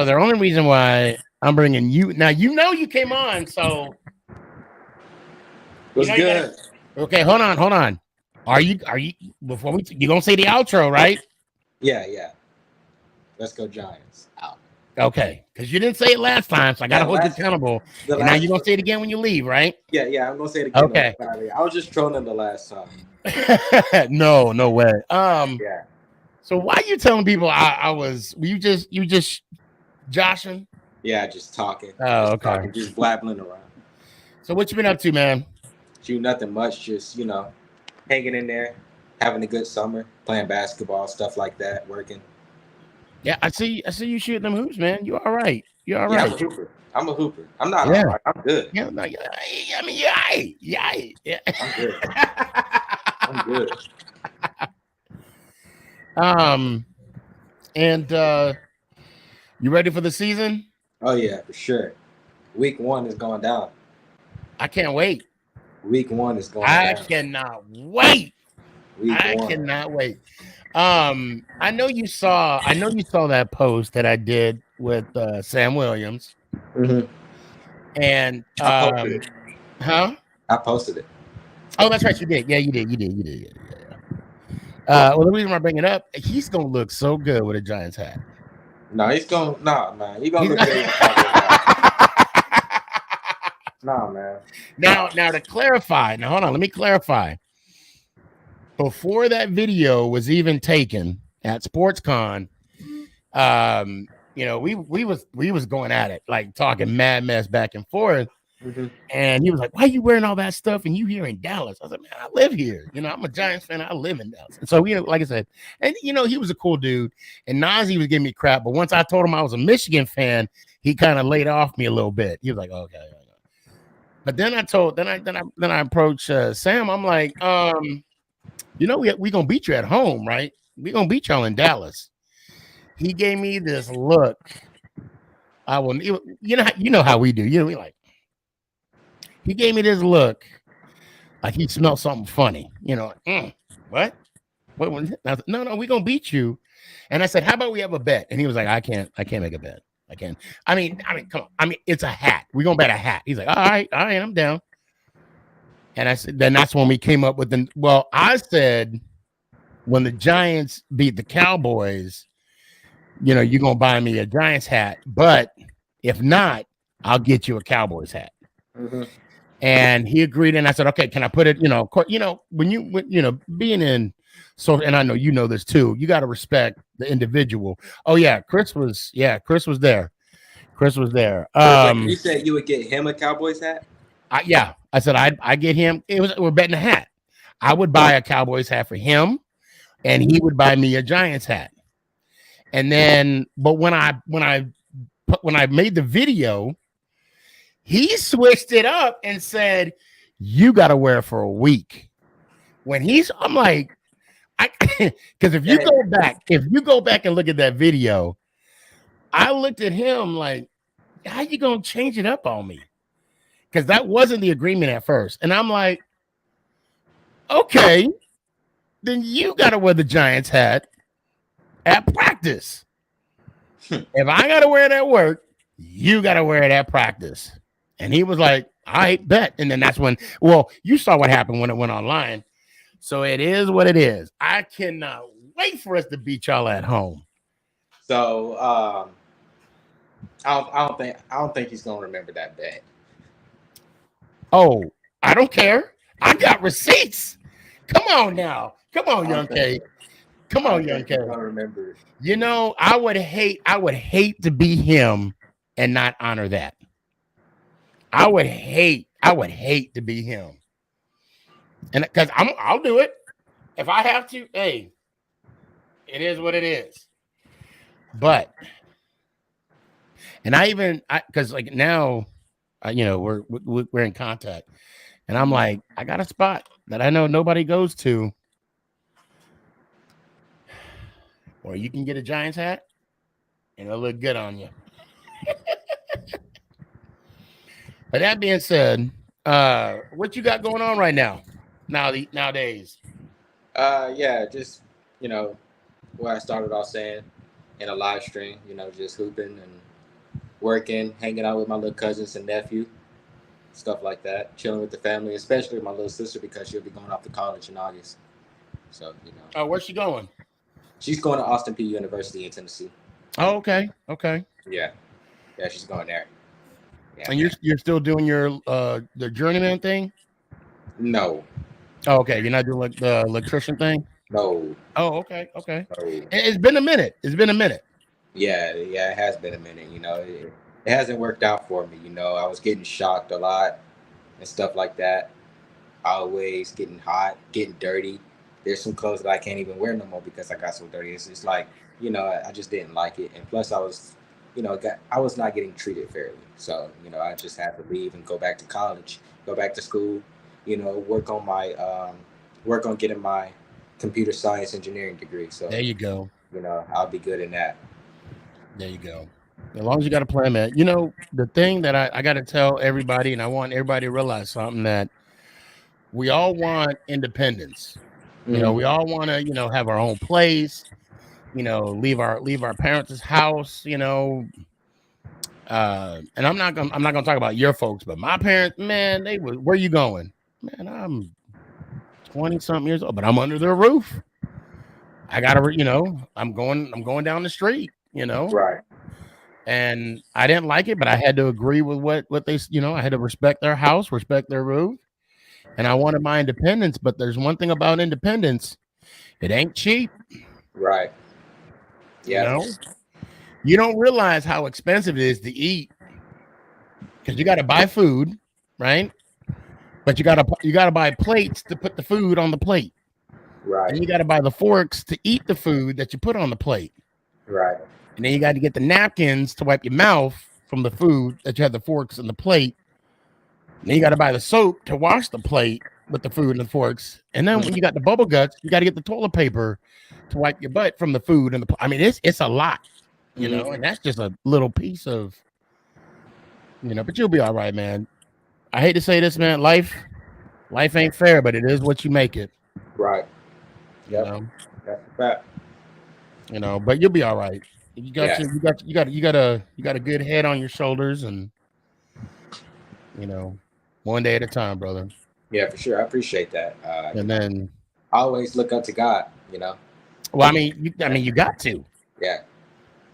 Speaker 1: the only reason why I'm bringing you now, you came on, so
Speaker 9: What's good?
Speaker 1: Okay, hold on. Are you before you gonna say the outro, right?
Speaker 9: Yeah. Let's go Giants. Out.
Speaker 1: Okay, because you didn't say it last time, so I gotta hold you accountable. And now you're gonna say it again when you leave, right?
Speaker 9: Yeah, I'm gonna say it again.
Speaker 1: Okay.
Speaker 9: I was just trolling the last time.
Speaker 1: No way.
Speaker 9: Yeah.
Speaker 1: So why you telling people I was you just joshing?
Speaker 9: Yeah, just talking.
Speaker 1: Oh,
Speaker 9: just
Speaker 1: okay.
Speaker 9: Talking, just blabbling around.
Speaker 1: So what you been up to, man?
Speaker 9: Do nothing much, just hanging in there, having a good summer, playing basketball, stuff like that, working.
Speaker 1: Yeah, I see you shooting them hoops, man. You all right. You're all
Speaker 9: Yeah,
Speaker 1: right.
Speaker 9: I'm a hooper. I'm not all right. I'm good.
Speaker 1: Yeah, no, I mean, yeah.
Speaker 9: I'm good. I'm good.
Speaker 1: And you ready for the season?
Speaker 9: Oh yeah, for sure. Week 1 is going down.
Speaker 1: I can't wait.
Speaker 9: Week 1 is going down.
Speaker 1: I cannot wait.
Speaker 9: I
Speaker 1: cannot wait. I know you saw that post that I did with Sam Williams.
Speaker 9: Mm-hmm.
Speaker 1: And
Speaker 9: I posted it.
Speaker 1: Huh?
Speaker 9: I posted it.
Speaker 1: Oh, that's right. You did. Yeah, you did. Yeah. Well, the reason I bring it up, he's gonna look so good with a Giants hat.
Speaker 9: No, he's gonna. Nah, man. He's gonna look good. Nah, man.
Speaker 1: Now to clarify. Now, hold on. Let me clarify. Before that video was even taken at SportsCon, we was going at it, like talking mad mess back and forth.
Speaker 9: Mm-hmm.
Speaker 1: And he was like, "Why are you wearing all that stuff? And you here in Dallas?" I was like, "Man, I live here. I'm a Giants fan. I live in Dallas." And so, like I said, and he was a cool dude. And Nazi was giving me crap, but once I told him I was a Michigan fan, he kind of laid off me a little bit. He was like, "Okay." But then I approached Sam. I'm like, we gonna beat you at home, right? We gonna beat y'all in Dallas. He gave me this look. I will, you know how we do. We like. He gave me this look, like he smelled something funny. What? No, we gonna beat you. And I said, how about we have a bet? And he was like, I can't make a bet. I can't. I mean, come on. I mean, it's a hat. We're gonna bet a hat. He's like, all right, I'm down. And I said, then that's when we came up with I said, when the Giants beat the Cowboys, you're gonna buy me a Giants hat, but if not, I'll get you a Cowboys hat.
Speaker 9: Mm-hmm.
Speaker 1: And he agreed, and I said, okay, can I put it? When being in, so, and I know you know this too. You got to respect the individual. Oh yeah, Chris was there. Chris was there.
Speaker 9: You said you would get him a Cowboys hat.
Speaker 1: I said I get him. We're betting a hat. I would buy a Cowboys hat for him, and he would buy me a Giants hat. And then, but when I made the video, he switched it up and said, "You got to wear it for a week." I'm like, because if you go back and look at that video, I looked at him like, how you gonna change it up on me? Because that wasn't the agreement at first, and I'm like, okay, then you got to wear the Giants hat at practice. If I got to wear it at work, you got to wear it at practice. And he was like, I bet. And then that's when, you saw what happened when it went online. So it is what it is. I cannot wait for us to beat y'all at home.
Speaker 9: So I don't think he's gonna remember that bet.
Speaker 1: Oh, I don't care. I got receipts. Come on now. Come on, Young K. Come on, Young K.
Speaker 9: I remember.
Speaker 1: I would hate to be him and not honor that. I would hate to be him. And because I'll do it if I have to. Hey, it is what it is. But, and because now, we're in contact, and I'm like, I got a spot. that I know nobody goes to, or you can get a Giants hat and it'll look good on you. But that being said, what you got going on right now? Nowadays?
Speaker 9: Yeah, just what I started off saying in a live stream. Just hooping and working, hanging out with my little cousins and nephew, stuff like that. Chilling with the family, especially my little sister because she'll be going off to college in August. So
Speaker 1: Oh, where's she going?
Speaker 9: she's going to Austin P University in Tennessee.
Speaker 1: Oh, okay.
Speaker 9: Yeah, she's going there. Yeah.
Speaker 1: And you're still doing your the journeyman thing?
Speaker 9: No.
Speaker 1: Oh, okay. You're not doing like the electrician thing?
Speaker 9: No.
Speaker 1: Oh, okay.
Speaker 9: No.
Speaker 1: It's been a minute.
Speaker 9: Yeah, it has been a minute. It hasn't worked out for me. I was getting shocked a lot and stuff like that. Always getting hot, getting dirty. There's some clothes that I can't even wear no more because I got so dirty. It's just like, I just didn't like it. And plus I was, I was not getting treated fairly. So, I just had to leave and go back to college, go back to school, work on getting my computer science engineering degree. So
Speaker 1: there you go.
Speaker 9: I'll be good in that.
Speaker 1: There you go. As long as you got a plan, man. The thing that I got to tell everybody, and I want everybody to realize something, that we all want independence. We all want to, have our own place, leave our parents' house, and I'm not gonna talk about your folks, but my parents, man, where you going? Man, I'm 20-something years old, but I'm under their roof. I gotta, I'm going down the street,
Speaker 9: Right.
Speaker 1: And I didn't like it, but I had to agree with what they, I had to respect their house, respect their roof, and I wanted my independence. But there's one thing about independence: it ain't cheap.
Speaker 9: Right. Yeah.
Speaker 1: You don't realize how expensive it is to eat because you got to buy food, right? But you gotta buy plates to put the food on the plate.
Speaker 9: Right.
Speaker 1: And you got to buy the forks to eat the food that you put on the plate.
Speaker 9: Right.
Speaker 1: And then you got to get the napkins to wipe your mouth from the food that you had the forks and the plate. And then you got to buy the soap to wash the plate with the food and the forks. And then when you got the bubble guts, you got to get the toilet paper to wipe your butt from the food and the. I mean, it's a lot, and that's just a little piece of, But you'll be all right, man. I hate to say this, man. Life ain't fair, but it is what you make it.
Speaker 9: Right. Yep. That's a fact.
Speaker 1: But you'll be all right. You got a good head on your shoulders, and one day at a time, brother.
Speaker 9: Yeah, for sure. I appreciate that.
Speaker 1: And then
Speaker 9: I always look up to God.
Speaker 1: Well, I mean, you got to.
Speaker 9: Yeah.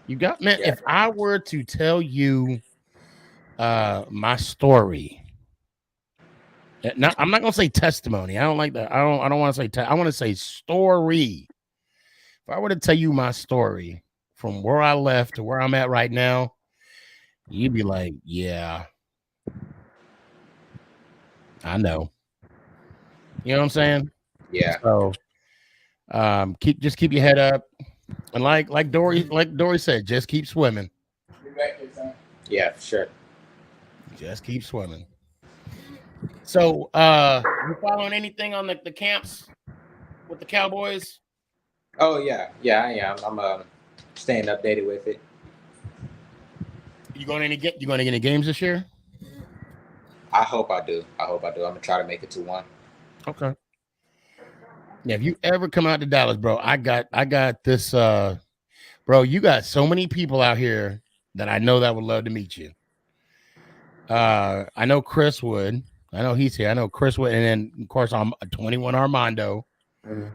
Speaker 1: You got, man. Yeah. If I were to tell you my story, now I'm not gonna say testimony. I don't like that. I don't want to say. I want to say story. If I were to tell you my story from where I left to where I'm at right now, you'd be like, yeah, I know. You know what I'm saying?
Speaker 9: Yeah.
Speaker 1: So keep your head up. And like Dory said, just keep swimming.
Speaker 9: Yeah, for sure.
Speaker 1: Just keep swimming. So you following anything on the camps with the Cowboys?
Speaker 9: Oh yeah, I am. I'm staying updated with it.
Speaker 1: You going to get any games this year?
Speaker 9: I hope I do. I'm gonna try to make it to one.
Speaker 1: Okay. Yeah, if you ever come out to Dallas, bro, I got this bro, you got so many people out here that I know that would love to meet you. I know Chris would. I know he's here. I know Chris would, and then of course I'm 21 Armando. Mm-hmm.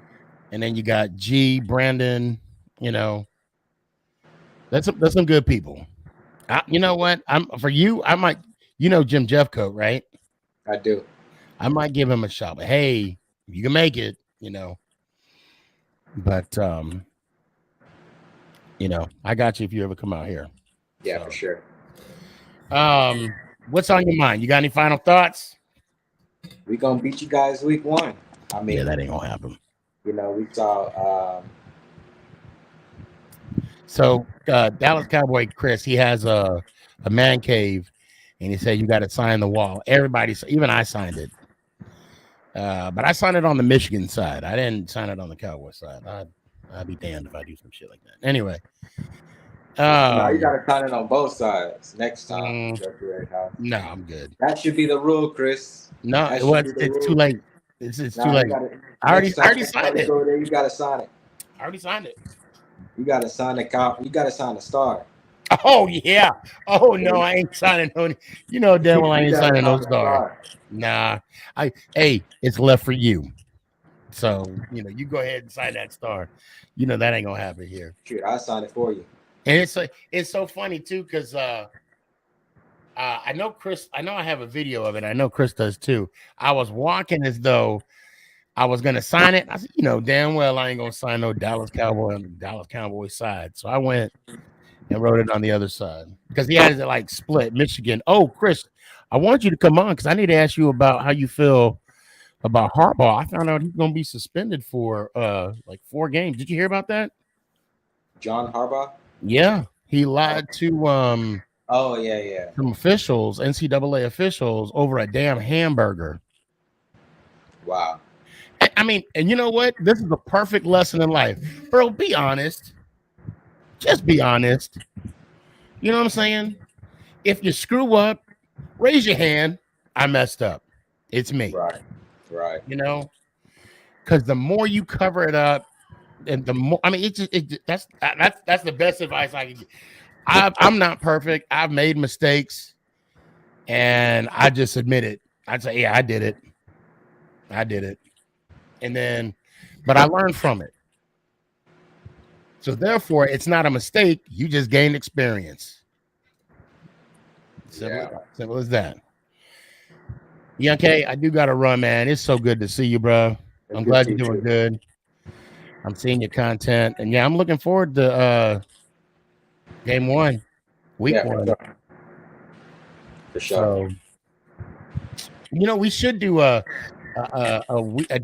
Speaker 1: And then you got G, Brandon, that's some good people. You know what? I might, Jim Jeffcoat, right?
Speaker 9: I do.
Speaker 1: I might give him a shot, but hey, if you can make it, But I got you if you ever come out here.
Speaker 9: Yeah, so, for sure.
Speaker 1: What's on your mind? You got any final thoughts?
Speaker 9: We gonna beat you guys week 1. I mean,
Speaker 1: yeah, that ain't gonna happen.
Speaker 9: We saw.
Speaker 1: So Dallas Cowboy Chris, he has a man cave, and he said you got to sign the wall. Everybody, even I signed it. But I signed it on the Michigan side. I didn't sign it on the Cowboy side. I'd be damned if I do some shit like that. Anyway.
Speaker 9: No, you gotta sign it on both sides next time.
Speaker 1: No, I'm good.
Speaker 9: That should be the rule, Chris.
Speaker 1: No,
Speaker 9: That
Speaker 1: well,
Speaker 9: should be the
Speaker 1: it's
Speaker 9: rule.
Speaker 1: too late. It's too late. I already signed it.
Speaker 9: Go there, you gotta sign it.
Speaker 1: I already signed it.
Speaker 9: You gotta sign the cop. You gotta sign the star.
Speaker 1: Oh yeah. Oh no, I ain't signing no. You know damn well I ain't signing no star. Nah. Hey, it's left for you. So you go ahead and sign that star. You know that ain't gonna happen here.
Speaker 9: Shoot, I'll sign it for you.
Speaker 1: And it's so funny too, because I know Chris. I know I have a video of it. I know Chris does too. I was walking as though I was gonna sign it. I said, damn well I ain't gonna sign no Dallas Cowboy on the Dallas Cowboy side. So I went and wrote it on the other side because he had it like split Michigan. Oh, Chris, I want you to come on because I need to ask you about how you feel about Harbaugh. I found out he's gonna be suspended for like 4 games. Did you hear about that?
Speaker 9: John Harbaugh?
Speaker 1: Yeah, he lied to
Speaker 9: Oh yeah.
Speaker 1: some officials, NCAA officials, over a damn hamburger.
Speaker 9: Wow.
Speaker 1: I mean, and you know what? This is a perfect lesson in life, bro. Be honest. Just be honest. You know what I'm saying? If you screw up, raise your hand. I messed up. It's me.
Speaker 9: Right.
Speaker 1: Because the more you cover it up, and the more, I mean, that's the best advice I can give. I'm not perfect. I've made mistakes, and I just admit it. I'd say, yeah, I did it. And then, but I learned from it. So therefore, it's not a mistake. You just gained experience. Simple as that. Okay, I do got to run, man. It's so good to see you, bro. I'm glad you're doing good. I'm seeing your content, and yeah, I'm looking forward to game 1, week 1.
Speaker 9: For sure.
Speaker 1: So, we should do a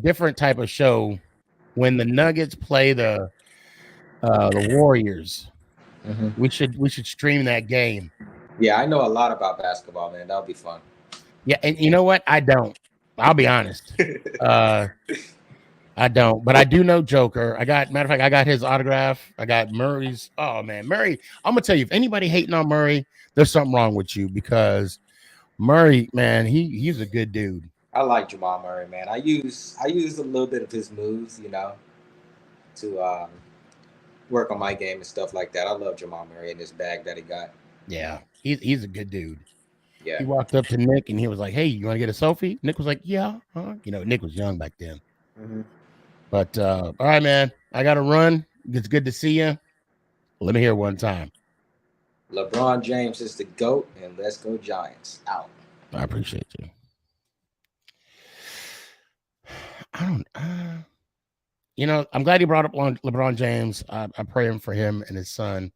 Speaker 1: different type of show when the Nuggets play the Warriors.
Speaker 9: Mm-hmm.
Speaker 1: We should stream that game.
Speaker 9: Yeah, I know a lot about basketball, man. That'll be fun.
Speaker 1: Yeah, and you know what? I don't. I'll be honest. I don't, but I do know Joker. Matter of fact, I got his autograph. I got Murray's. Oh man, Murray. I'm gonna tell you, if anybody hating on Murray, there's something wrong with you because Murray, man, he's a good dude.
Speaker 9: I like Jamal Murray, man. I use a little bit of his moves, to work on my game and stuff like that. I love Jamal Murray and this bag that he got.
Speaker 1: Yeah, he's a good dude.
Speaker 9: Yeah.
Speaker 1: He walked up to Nick and he was like, "Hey, you want to get a selfie?" Nick was like, "Yeah." Nick was young back then.
Speaker 9: Mm-hmm.
Speaker 1: But all right, man, I got to run. It's good to see you. Let me hear it one time.
Speaker 9: LeBron James is the GOAT, and let's go Giants. Out.
Speaker 1: I appreciate you. I'm glad he brought up LeBron James. I'm praying for him and his son.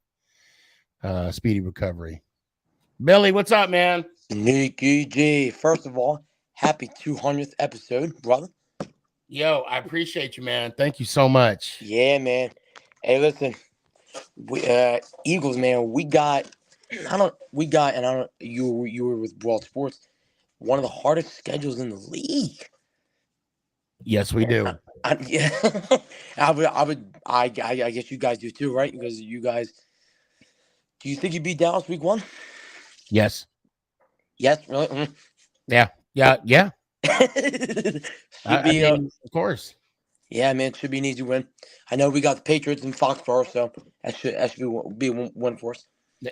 Speaker 1: Speedy recovery. Billy, what's up, man?
Speaker 10: SneakyG. First of all, happy 200th episode, brother.
Speaker 1: Yo, I appreciate you, man. Thank you so much.
Speaker 10: Yeah, man. Hey, listen, we Eagles, man. You were with World Sports, one of the hardest schedules in the league.
Speaker 1: Yes, we do.
Speaker 10: I guess you guys do too, right? Because you guys. Do you think you beat Dallas week 1?
Speaker 1: Yes.
Speaker 10: Yes, really? Mm-hmm.
Speaker 1: Yeah. Of course.
Speaker 10: Yeah, man, it should be an easy win. I know we got the Patriots in Foxborough, so that should be a win for us.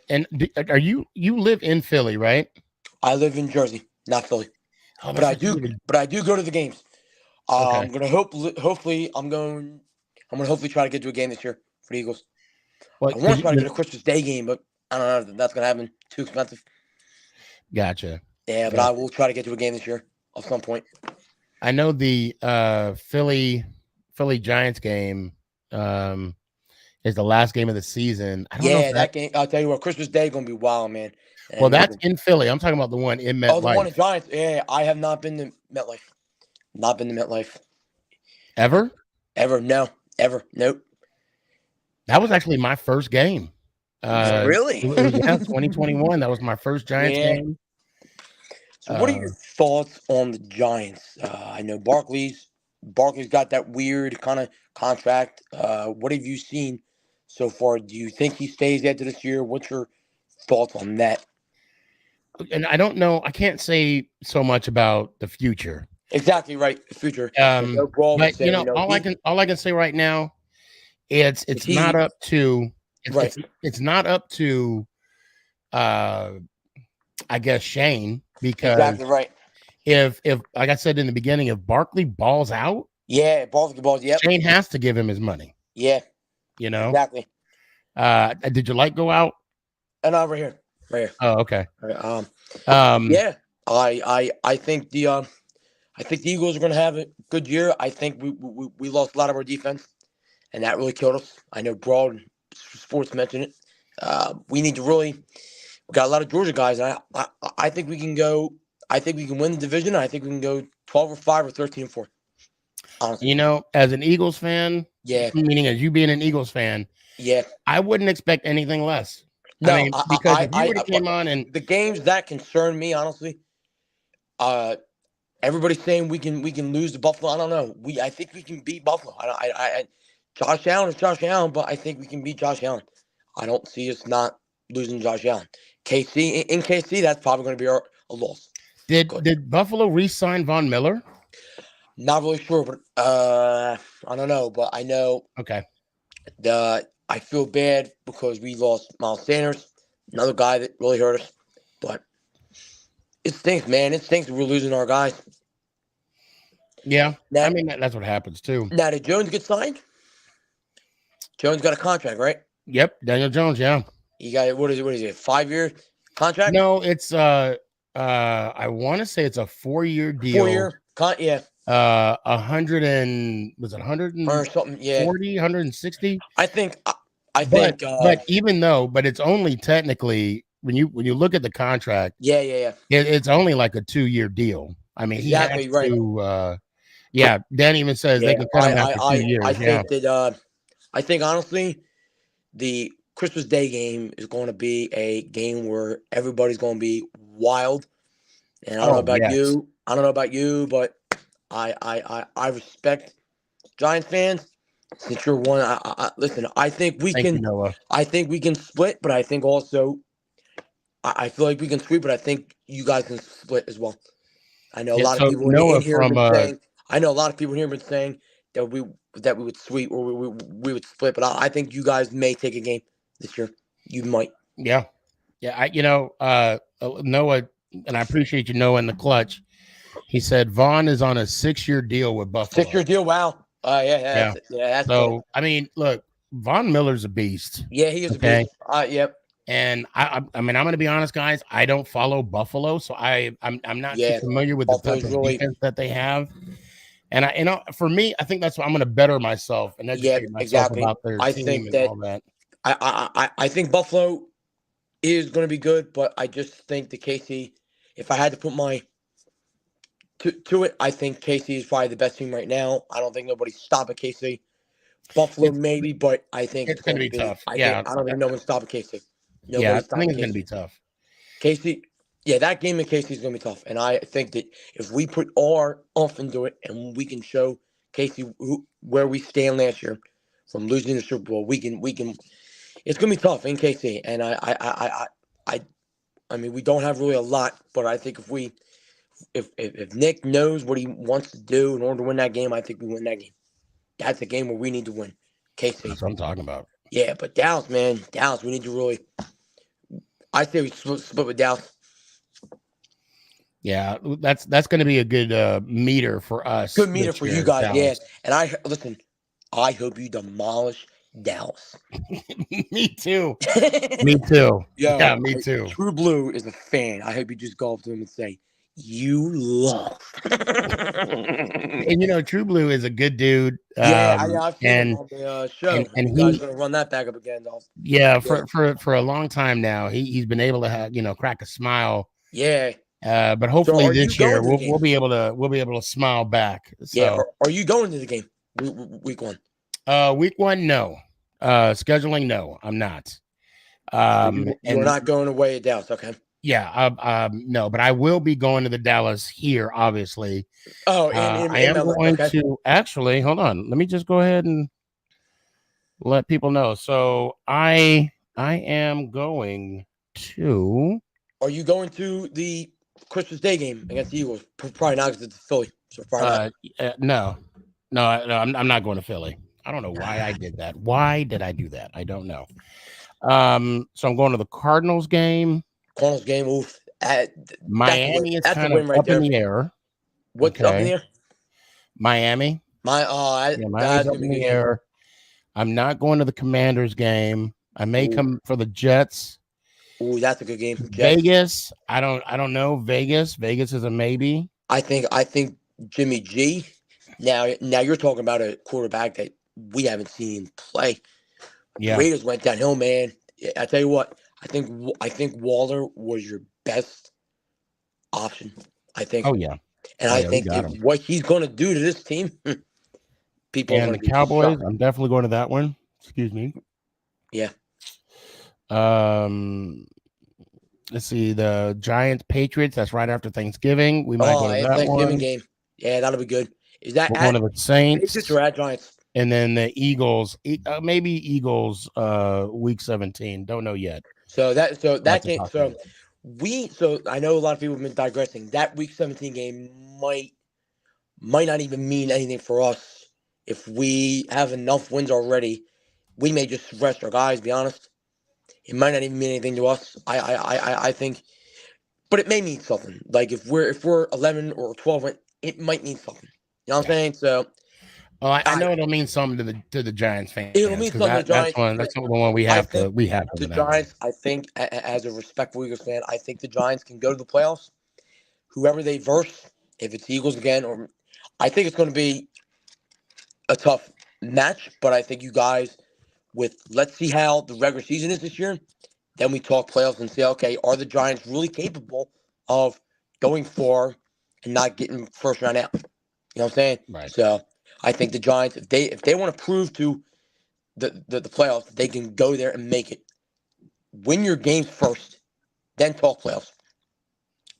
Speaker 1: And are you live in Philly, right?
Speaker 10: I live in Jersey, not Philly, but I do go to the games.
Speaker 1: Okay.
Speaker 10: I'm gonna hopefully try to get to a game this year for the Eagles.
Speaker 1: Well,
Speaker 10: I want to try to get a Christmas Day game, but I don't know if that's gonna happen. Too expensive.
Speaker 1: Gotcha.
Speaker 10: Yeah, but I will try to get to a game this year at some point.
Speaker 1: I know the Philly Giants game is the last game of the season. I don't know
Speaker 10: that game. I'll tell you what, Christmas Day gonna be wild, man. And
Speaker 1: well, that's in Philly. I'm talking about the one in MetLife.
Speaker 10: Oh, the one in Giants. Yeah, I have not been to MetLife. Not been to MetLife.
Speaker 1: Ever?
Speaker 10: No. Ever. Nope.
Speaker 1: That was actually my first game.
Speaker 10: Really?
Speaker 1: Yeah, 2021. That was my first Giants game.
Speaker 10: So, what are your thoughts on the Giants? I know Barkley's got that weird kind of contract. What have you seen so far? Do you think he stays after this year? What's your thoughts on that?
Speaker 1: And I don't know. I can't say so much about the future.
Speaker 10: Exactly right. The future. No brawl would
Speaker 1: But
Speaker 10: say,
Speaker 1: all I can say right now, it's not up to it's not up to I guess Shane, because
Speaker 10: exactly right.
Speaker 1: If like I said in the beginning, if Barkley balls out,
Speaker 10: balls, yep.
Speaker 1: Shane has to give him his money.
Speaker 10: Yeah.
Speaker 1: You know?
Speaker 10: Exactly.
Speaker 1: Did your light go out?
Speaker 10: No, right here. Right here.
Speaker 1: Oh, okay.
Speaker 10: Yeah. I think the Eagles are going to have a good year. I think we lost a lot of our defense, and that really killed us. I know Broad Sports mentioned it. We need to we got a lot of Georgia guys, and I think we can go. I think we can win the division. I think we can go 12-5 or 13-4. Honestly.
Speaker 1: You know, as an Eagles fan, meaning as you being an Eagles fan, I wouldn't expect anything less.
Speaker 10: No,
Speaker 1: I mean, because if you would have came on and
Speaker 10: the games that concern me, honestly, everybody's saying we can lose to Buffalo. I don't know. I think we can beat Buffalo. Josh Allen is Josh Allen, but I think we can beat Josh Allen. I don't see us not losing Josh Allen. KC, that's probably going to be a loss.
Speaker 1: Did Buffalo re-sign Von Miller?
Speaker 10: Not really sure, but I don't know. But I know.
Speaker 1: Okay.
Speaker 10: I feel bad because we lost Miles Sanders, another guy that really hurt us. But it stinks, man. It stinks that we're losing our guys.
Speaker 1: Yeah. I mean, that's what happens, too.
Speaker 10: Now, did Jones get signed? Jones got a contract, right?
Speaker 1: Yep. Daniel Jones, yeah.
Speaker 10: You got, what is it, 5-year contract?
Speaker 1: No, it's, I want to say it's a 4-year deal.
Speaker 10: 4-year, yeah.
Speaker 1: 100 and was it 100
Speaker 10: or something? Yeah,
Speaker 1: 40, 160.
Speaker 10: I think.
Speaker 1: But even though, it's only technically when you look at the contract.
Speaker 10: Yeah.
Speaker 1: It's only like a 2-year deal. I mean,
Speaker 10: exactly
Speaker 1: he has to. Yeah, Dan even says they can cut him after 2 years.
Speaker 10: I think that. I think honestly, the Christmas Day game is going to be a game where everybody's going to be wild. And I don't know about you. I don't know about you, but I respect Giants fans. Since you're one, listen. I think we can. I think we can split, but I think also, I feel like we can sweep, but I think you guys can split as well. I know a lot of people in here have been saying. I know a lot of people here have been saying that we would sweep or we would split, but I think you guys may take a game this year. You might.
Speaker 1: Yeah. Noah, and I appreciate you, Noah, in the clutch. He said Vaughn is on a 6-year deal with Buffalo.
Speaker 10: 6-year deal, wow. Yeah. That's
Speaker 1: so
Speaker 10: cool.
Speaker 1: I mean, look, Von Miller's a beast.
Speaker 10: Yeah, he is a beast. Yep.
Speaker 1: And I mean, I'm going to be honest, guys. I don't follow Buffalo, so I'm not too familiar with Buffalo's the type of defense that they have. And for me, I think that's why I'm going to better myself and educate myself about their team and all that.
Speaker 10: I think Buffalo is going to be good, but I just think the KC. If I had to put my to it, I think KC is probably the best team right now. I don't think nobody's stopping KC. Buffalo maybe, but I think
Speaker 1: it's going to be tough.
Speaker 10: I don't think no one's stopping KC.
Speaker 1: I think it's going to be tough.
Speaker 10: KC, that game in KC is going to be tough. And I think that if we put our oomph into it and we can show KC where we stand last year from losing the Super Bowl, we can. It's going to be tough in KC. And I mean, we don't have really a lot, but I think if Nick knows what he wants to do in order to win that game, I think we win that game. That's a game where we need to win. KC.
Speaker 1: That's what I'm talking about.
Speaker 10: Yeah, but Dallas, man. Dallas, we need to really. I say we split with Dallas.
Speaker 1: Yeah, that's going to be a good meter for us.
Speaker 10: Good meter for you guys, Dallas. And I hope you demolish Dallas.
Speaker 1: Me too. Me too.
Speaker 10: Yeah,
Speaker 1: me too.
Speaker 10: True Blue is a fan. I hope you just go up to him and say, "You lost."
Speaker 1: And True Blue is a good dude.
Speaker 10: I've seen him on the show.
Speaker 1: And
Speaker 10: he's going to run that back up again.
Speaker 1: Yeah, for a long time now, he's been able to have crack a smile.
Speaker 10: Yeah.
Speaker 1: But hopefully this year we'll be able to smile back. So.
Speaker 10: Yeah. Are you going to the game week 1?
Speaker 1: Week 1, no. Scheduling, no, I'm not.
Speaker 10: You're not going away at Dallas, okay?
Speaker 1: Yeah, no, but I will be going to the Dallas here, obviously.
Speaker 10: Oh,
Speaker 1: I am going to actually hold on. Let me just go ahead and let people know. So I am going to.
Speaker 10: Are you going to the Christmas Day game against the Eagles? Probably not because it's Philly. So probably not.
Speaker 1: No, I'm not going to Philly. I don't know why I did that. Why did I do that? I don't know. So I'm going to the Cardinals game.
Speaker 10: Cardinals game. Oof.
Speaker 1: Miami is
Speaker 10: that's
Speaker 1: kind
Speaker 10: a win
Speaker 1: of
Speaker 10: right
Speaker 1: up
Speaker 10: there.
Speaker 1: in the air.
Speaker 10: What's up in the air?
Speaker 1: Miami. Miami's up in the air. I'm not going to the Commanders game. I may come for the Jets.
Speaker 10: Ooh, that's a good game. Jets.
Speaker 1: Vegas. I don't know. Vegas is a maybe.
Speaker 10: I think Jimmy G. Now you're talking about a quarterback that we haven't seen play. Yeah. The Raiders went downhill, man. I tell you what, I think Waller was your best option. I think.
Speaker 1: Oh yeah.
Speaker 10: And I think what he's going to do to this team, people are going to be
Speaker 1: Cowboys.
Speaker 10: shocked.
Speaker 1: I'm definitely going to that one. Excuse me.
Speaker 10: Yeah.
Speaker 1: Let's see, the Giants Patriots. That's right after Thanksgiving. We might go to that
Speaker 10: Thanksgiving
Speaker 1: one.
Speaker 10: Game. Yeah, that'll be good. Is that
Speaker 1: one of the Saints
Speaker 10: Patriots or at Giants?
Speaker 1: And then the Eagles. Maybe Eagles. Week 17. Don't know yet.
Speaker 10: So that game. So I know a lot of people have been digressing. That Week 17 game might not even mean anything for us. If we have enough wins already, we may just rest our guys. Be honest, it might not even mean anything to us. I think, but it may mean something. Like if we're 11 or 12, it might mean something. You know what I'm saying? So.
Speaker 1: I know it'll mean something to the Giants fans.
Speaker 10: It'll mean something to the Giants.
Speaker 1: That's the one we have to.
Speaker 10: The Giants. I think, as a respectful Eagles fan, I think the Giants can go to the playoffs. Whoever they verse, if it's Eagles again, or I think it's going to be a tough match. But I think you guys, let's see how the regular season is this year. Then we talk playoffs and say, okay, are the Giants really capable of going far and not getting first round out? You know what I'm saying?
Speaker 1: Right.
Speaker 10: So. I think the Giants, if they want to prove to the playoffs, they can go there and make it. Win your games first, then talk playoffs.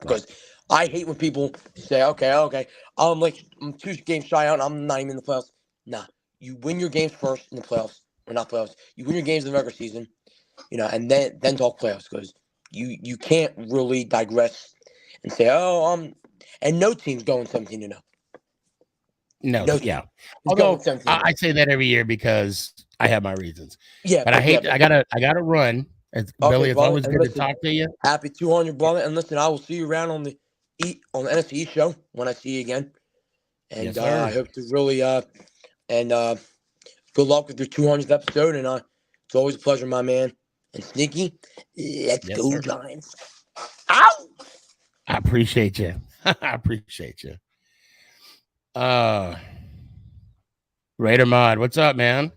Speaker 10: Because I hate when people say, okay, I'm 2 games shy out and I'm not even in the playoffs. Nah, you win your games first in the playoffs, or not playoffs. You win your games in the regular season, and then talk playoffs. Because you can't really digress and say, and no team's going 17-0.
Speaker 1: No, yeah. Although I say that every year because I have my reasons.
Speaker 10: Yeah,
Speaker 1: but I gotta run. Billy, it's always good to talk to you.
Speaker 10: Happy 200, brother. And listen, I will see you around on the NFC show when I see you again. And
Speaker 1: yes,
Speaker 10: I hope to really good luck with your 200th episode. And it's always a pleasure, my man. And Sneaky, let's go, Giants. Ow!
Speaker 1: I appreciate you. I appreciate you. Raider Mod, what's up, man?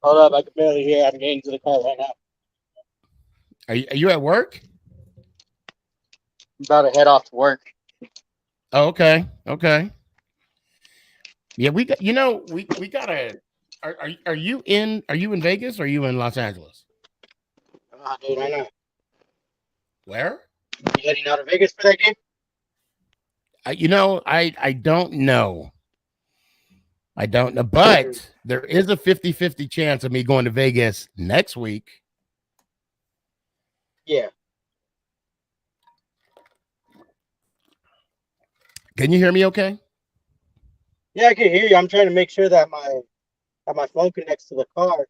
Speaker 11: Hold up, I can barely hear. I'm getting to the car right now.
Speaker 1: Are you at work?
Speaker 11: I'm about to head off to work.
Speaker 1: Oh, okay. Yeah, we got. We gotta. Are you in Vegas or are you in Los Angeles?
Speaker 11: Dude, I know.
Speaker 1: Where?
Speaker 11: You heading out of Vegas for that game?
Speaker 1: I don't know. I don't know, but there is a 50-50 chance of me going to Vegas next week.
Speaker 11: Yeah.
Speaker 1: Can you hear me okay?
Speaker 11: Yeah, I can hear you. I'm trying to make sure that my phone connects to the car.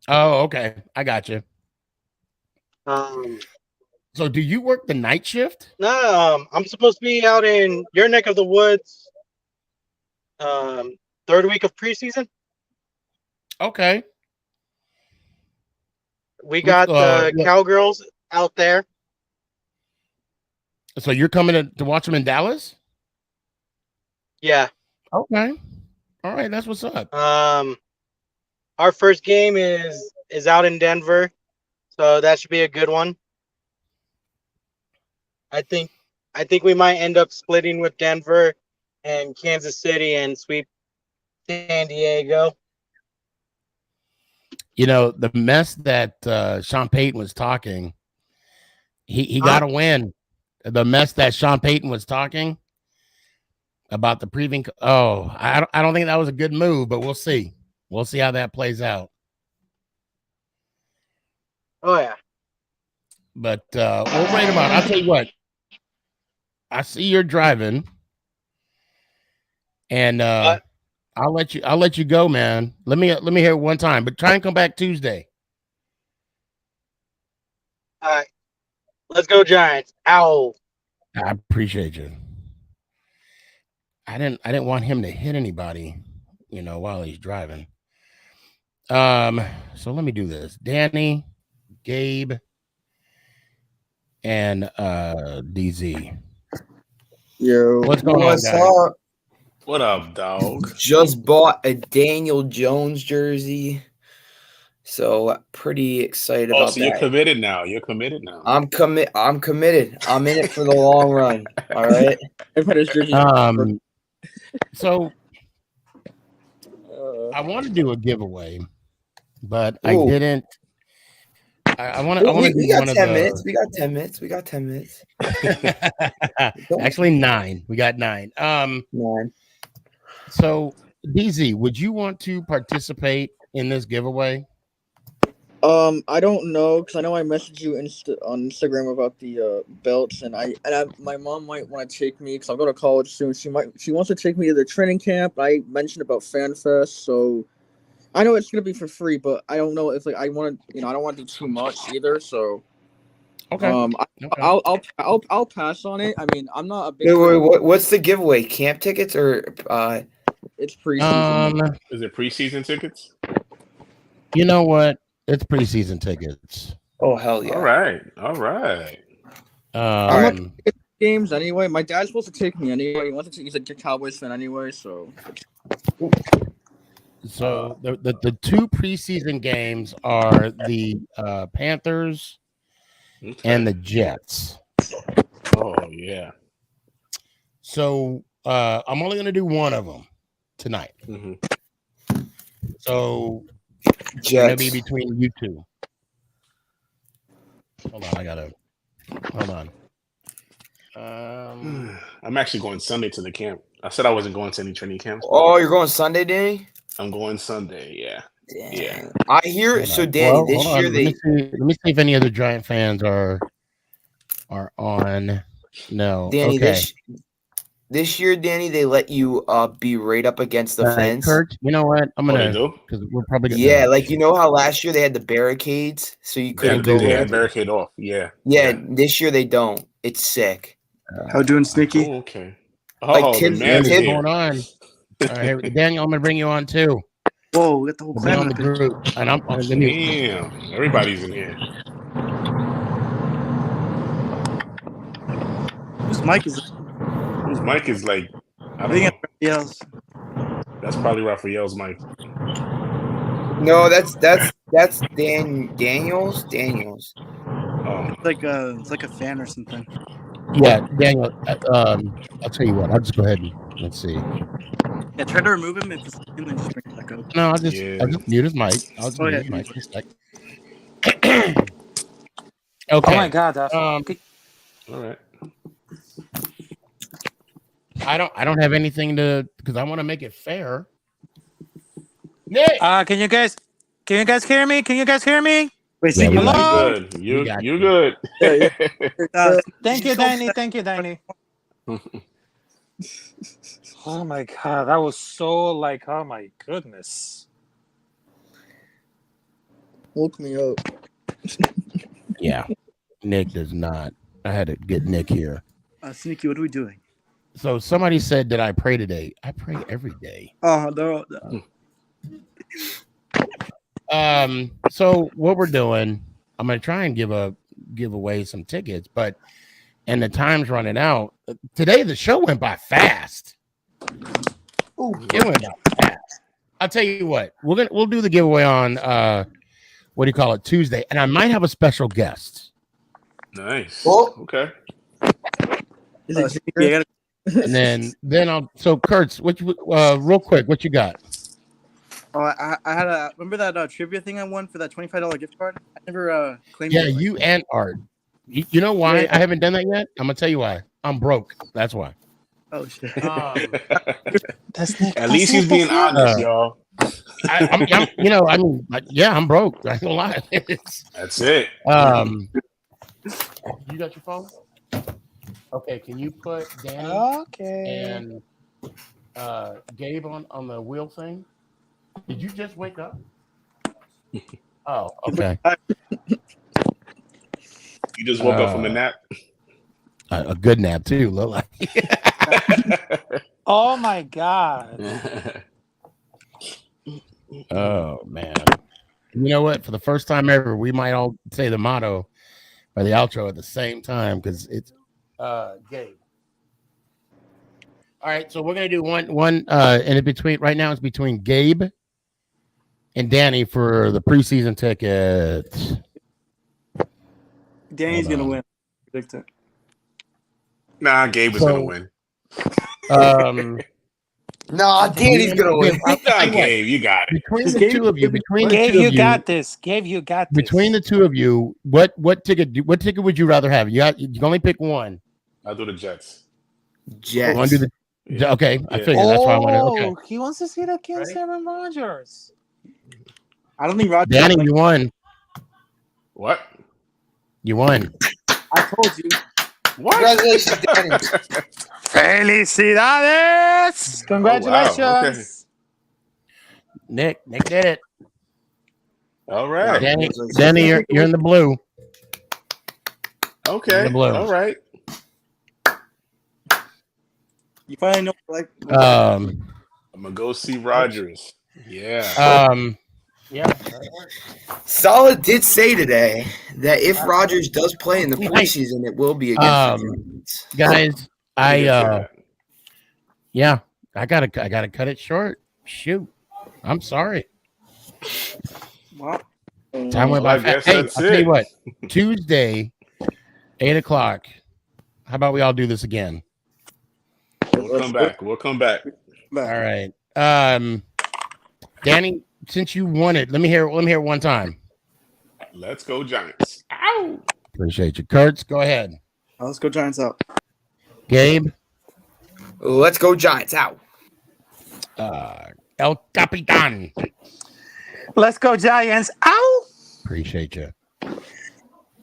Speaker 1: Oh, okay. I got you.
Speaker 11: So
Speaker 1: do you work the night shift?
Speaker 11: No, I'm supposed to be out in your neck of the woods. Third week of preseason.
Speaker 1: Okay.
Speaker 11: We got the Cowgirls out there.
Speaker 1: So you're coming to watch them in Dallas?
Speaker 11: Yeah.
Speaker 1: Okay. All right, that's what's up.
Speaker 11: Our first game is out in Denver, so that should be a good one. I think we might end up splitting with Denver and Kansas City and sweep San Diego.
Speaker 1: The mess that Sean Payton was talking He got to win. The mess that Sean Payton was talking about the previewing. Oh, I don't think that was a good move, but we'll see. We'll see how that plays out.
Speaker 11: Oh yeah.
Speaker 1: But we'll wait about. I'll tell you what. I see you're driving, and I'll let you go, man. Let me hear it one time, but try and come back Tuesday.
Speaker 11: All right. Let's go Giants. Ow.
Speaker 1: I appreciate you. I didn't want him to hit anybody, while he's driving. So let me do this. Danny, Gabe, and DZ.
Speaker 12: Yo,
Speaker 1: what's going on,
Speaker 12: what's
Speaker 1: guys?
Speaker 12: up?
Speaker 13: What up, dog?
Speaker 12: Just bought a Daniel Jones jersey, so pretty excited about
Speaker 13: So
Speaker 12: that.
Speaker 13: you're committed now. You're committed now.
Speaker 12: I'm committed. I'm in it for the long run. All right.
Speaker 1: So I want to do a giveaway, but I
Speaker 12: Ooh.
Speaker 1: didn't. I want to.
Speaker 12: We got 10 minutes. We got 10 minutes.
Speaker 1: Actually, 9. We got 9.
Speaker 12: 9.
Speaker 1: So, DZ, would you want to participate in this giveaway?
Speaker 14: I don't know because I know I messaged you on Instagram about the belts, and my mom might want to take me because I'll go to college soon. She wants to take me to the training camp. I mentioned about FanFest, so I know it's gonna be for free, but I don't know if I want to. I don't want to do too much either. So
Speaker 1: okay.
Speaker 14: I'll pass on it. I mean, I'm not a big.
Speaker 12: Wait, what's the giveaway? Camp tickets or?
Speaker 14: It's preseason.
Speaker 13: Is it preseason tickets?
Speaker 1: You know what? It's preseason tickets.
Speaker 12: Oh hell yeah!
Speaker 13: All right.
Speaker 14: I'm not games anyway. My dad's supposed to take me anyway. He's a Cowboys fan anyway, so.
Speaker 1: So the 2 preseason games are the Panthers and the Jets.
Speaker 13: Oh yeah.
Speaker 1: So I'm only going to do one of them tonight.
Speaker 13: Mm-hmm.
Speaker 1: So
Speaker 12: Jets.
Speaker 1: It'll be between you two. Hold on.
Speaker 13: I'm actually going Sunday to the camp. I said I wasn't going to any training camps.
Speaker 12: Oh, you're going Sunday, Danny?
Speaker 13: I'm going Sunday. Yeah.
Speaker 12: Damn.
Speaker 13: Yeah.
Speaker 12: I hear so, Danny. This year
Speaker 1: let me see if any other Giant fans are on. No,
Speaker 12: Danny.
Speaker 1: Okay.
Speaker 12: This year, Danny, they let you be right up against the fence.
Speaker 1: Kurt, you know what? I'm gonna because we're probably gonna,
Speaker 12: like you know how last year they had the barricades, so you couldn't go there.
Speaker 13: Barricade off. Yeah.
Speaker 12: This year they don't. It's sick.
Speaker 15: How doing, Sneaky?
Speaker 13: Oh, okay.
Speaker 12: Like Tim's
Speaker 1: going on. All right, Daniel, I'm gonna bring you on too.
Speaker 15: Whoa, we got the whole
Speaker 1: clan on the group, and I'm on the
Speaker 13: Damn, everybody's in here.
Speaker 15: Whose mic is?
Speaker 13: Whose mic is like? I think it's
Speaker 15: Raphael's.
Speaker 13: That's probably Raphael's mic.
Speaker 12: No, that's Daniel's.
Speaker 13: Oh,
Speaker 15: it's like a fan or something.
Speaker 1: Yeah, Daniel. I'll tell you what. I'll just go ahead and let's see.
Speaker 15: Yeah, try to remove him if it's him and just bring it back up.
Speaker 1: No, I'll just mute his mic. I'll just mute his mic. Okay.
Speaker 16: Oh my God.
Speaker 13: All right.
Speaker 1: I don't have anything to because I want to make it fair. Nick,
Speaker 16: can you guys hear me?
Speaker 15: Wait,
Speaker 1: yeah,
Speaker 16: hello.
Speaker 13: You good?
Speaker 16: Thank you, Danny. Oh my God, that was so oh my goodness.
Speaker 14: Woke me up.
Speaker 1: Yeah, Nick does not. I had to get Nick here.
Speaker 15: Sneaky, what are we doing?
Speaker 1: So somebody said, "Did I pray today?" I pray every day.
Speaker 15: Oh no.
Speaker 1: So what we're doing, I'm gonna try and give away some tickets, and the time's running out. Today the show went by fast. It went by fast. I'll tell you what, we'll do the giveaway on Tuesday, and I might have a special guest.
Speaker 13: Nice.
Speaker 12: Oh.
Speaker 13: Okay.
Speaker 1: And then I'll. So Kurtz, real quick, what you got?
Speaker 15: Oh, I had remember that trivia thing I won for that $25 gift card? I never claimed it.
Speaker 1: Yeah, you and Art. You know why
Speaker 15: Yeah.
Speaker 1: I haven't done that yet? I'm gonna tell you why. I'm broke. That's why.
Speaker 15: Oh shit.
Speaker 13: At least he's being honest, y'all.
Speaker 1: I'm I'm broke. I ain't gonna lie.
Speaker 13: That's it.
Speaker 1: You got your phone? Okay, can you put Danny and Gabe on the wheel thing? Did you just wake up? Oh, okay.
Speaker 13: You just woke up from a nap?
Speaker 1: A good nap too, look like.
Speaker 16: Oh my god.
Speaker 1: Oh man. You know what? For the first time ever, we might all say the motto or the outro at the same time because it's Gabe. All right, so we're gonna do one and in between right now it's between Gabe and Danny for the preseason tickets.
Speaker 15: Danny's gonna win. Predict it.
Speaker 13: Nah, Gabe is gonna win.
Speaker 12: Nah, Danny's gonna win.
Speaker 13: Nah, Gabe, you got it.
Speaker 1: Between the two of you,
Speaker 16: Gabe, you got this. Gabe, you got this.
Speaker 1: Between the two of you, what ticket would you rather have? You can only pick one.
Speaker 13: I'll do the Jets.
Speaker 12: Jets.
Speaker 1: Want to do the, okay, I figured that's why I wanted. Okay,
Speaker 16: He wants to see the against Aaron Rodgers.
Speaker 15: I don't think Rodgers.
Speaker 1: Danny, you won.
Speaker 13: What?
Speaker 1: You won.
Speaker 15: I told you.
Speaker 13: What?
Speaker 12: Congratulations, Danny.
Speaker 16: Felicidades! Congratulations.
Speaker 13: Oh, wow. Okay.
Speaker 1: Nick did it.
Speaker 13: All right.
Speaker 1: Danny, you're in the blue.
Speaker 13: Okay.
Speaker 1: The blue.
Speaker 13: All right.
Speaker 15: You finally know, like.
Speaker 13: I'm gonna go see Rodgers. Yeah.
Speaker 1: Yeah.
Speaker 12: Solid did say today that if Rodgers does play in the preseason, it will be against the Giants.
Speaker 1: Guys, I gotta cut it short. Shoot, I'm sorry.
Speaker 15: Wow.
Speaker 1: Time went by.
Speaker 13: I guess
Speaker 1: Hey,
Speaker 13: that's
Speaker 1: I'll tell you
Speaker 13: it.
Speaker 1: what. Tuesday, 8:00. How about we all do this again?
Speaker 13: We'll come back. We'll come back.
Speaker 1: All right. Danny, since you won it, let me hear it one time.
Speaker 13: Let's go Giants.
Speaker 1: Ow! Appreciate you. Kurtz, go ahead.
Speaker 15: Let's go Giants out.
Speaker 1: Gabe.
Speaker 12: Let's go Giants out.
Speaker 1: El Capitan.
Speaker 16: Let's go Giants. Ow!
Speaker 1: Appreciate you.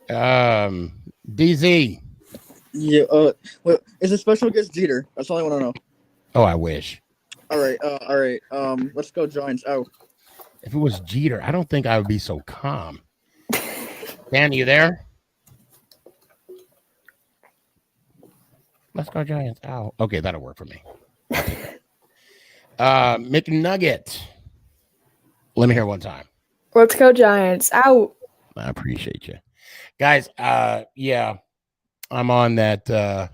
Speaker 1: DZ.
Speaker 14: Yeah. Well, is it special against Jeter? That's all I want to know.
Speaker 1: Oh, I wish.
Speaker 14: All right. Let's go Giants out.
Speaker 1: If it was Jeter, I don't think I would be so calm. Dan, you there? Let's go Giants out. Okay, that'll work for me. McNugget. Let me hear one time.
Speaker 17: Let's go Giants out.
Speaker 1: I appreciate you. Guys, yeah. I'm on that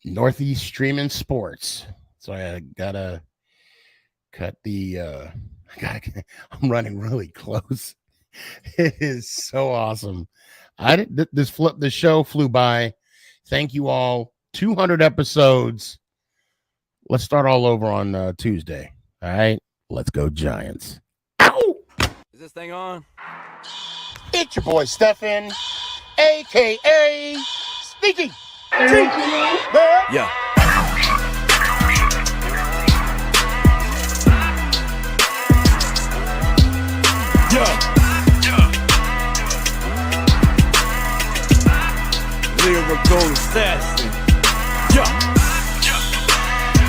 Speaker 1: Northeast Streaming Sports. So I gotta cut the I'm running really close. It is so awesome. The show flew by. Thank you all. 200 episodes. Let's start all over on Tuesday. All right. Let's go Giants. Ow!
Speaker 4: Is this thing on?
Speaker 1: It's your boy Stefan, aka Sneaky.
Speaker 4: Yeah. Lyrical assassin.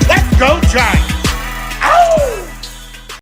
Speaker 1: Let's go Giants.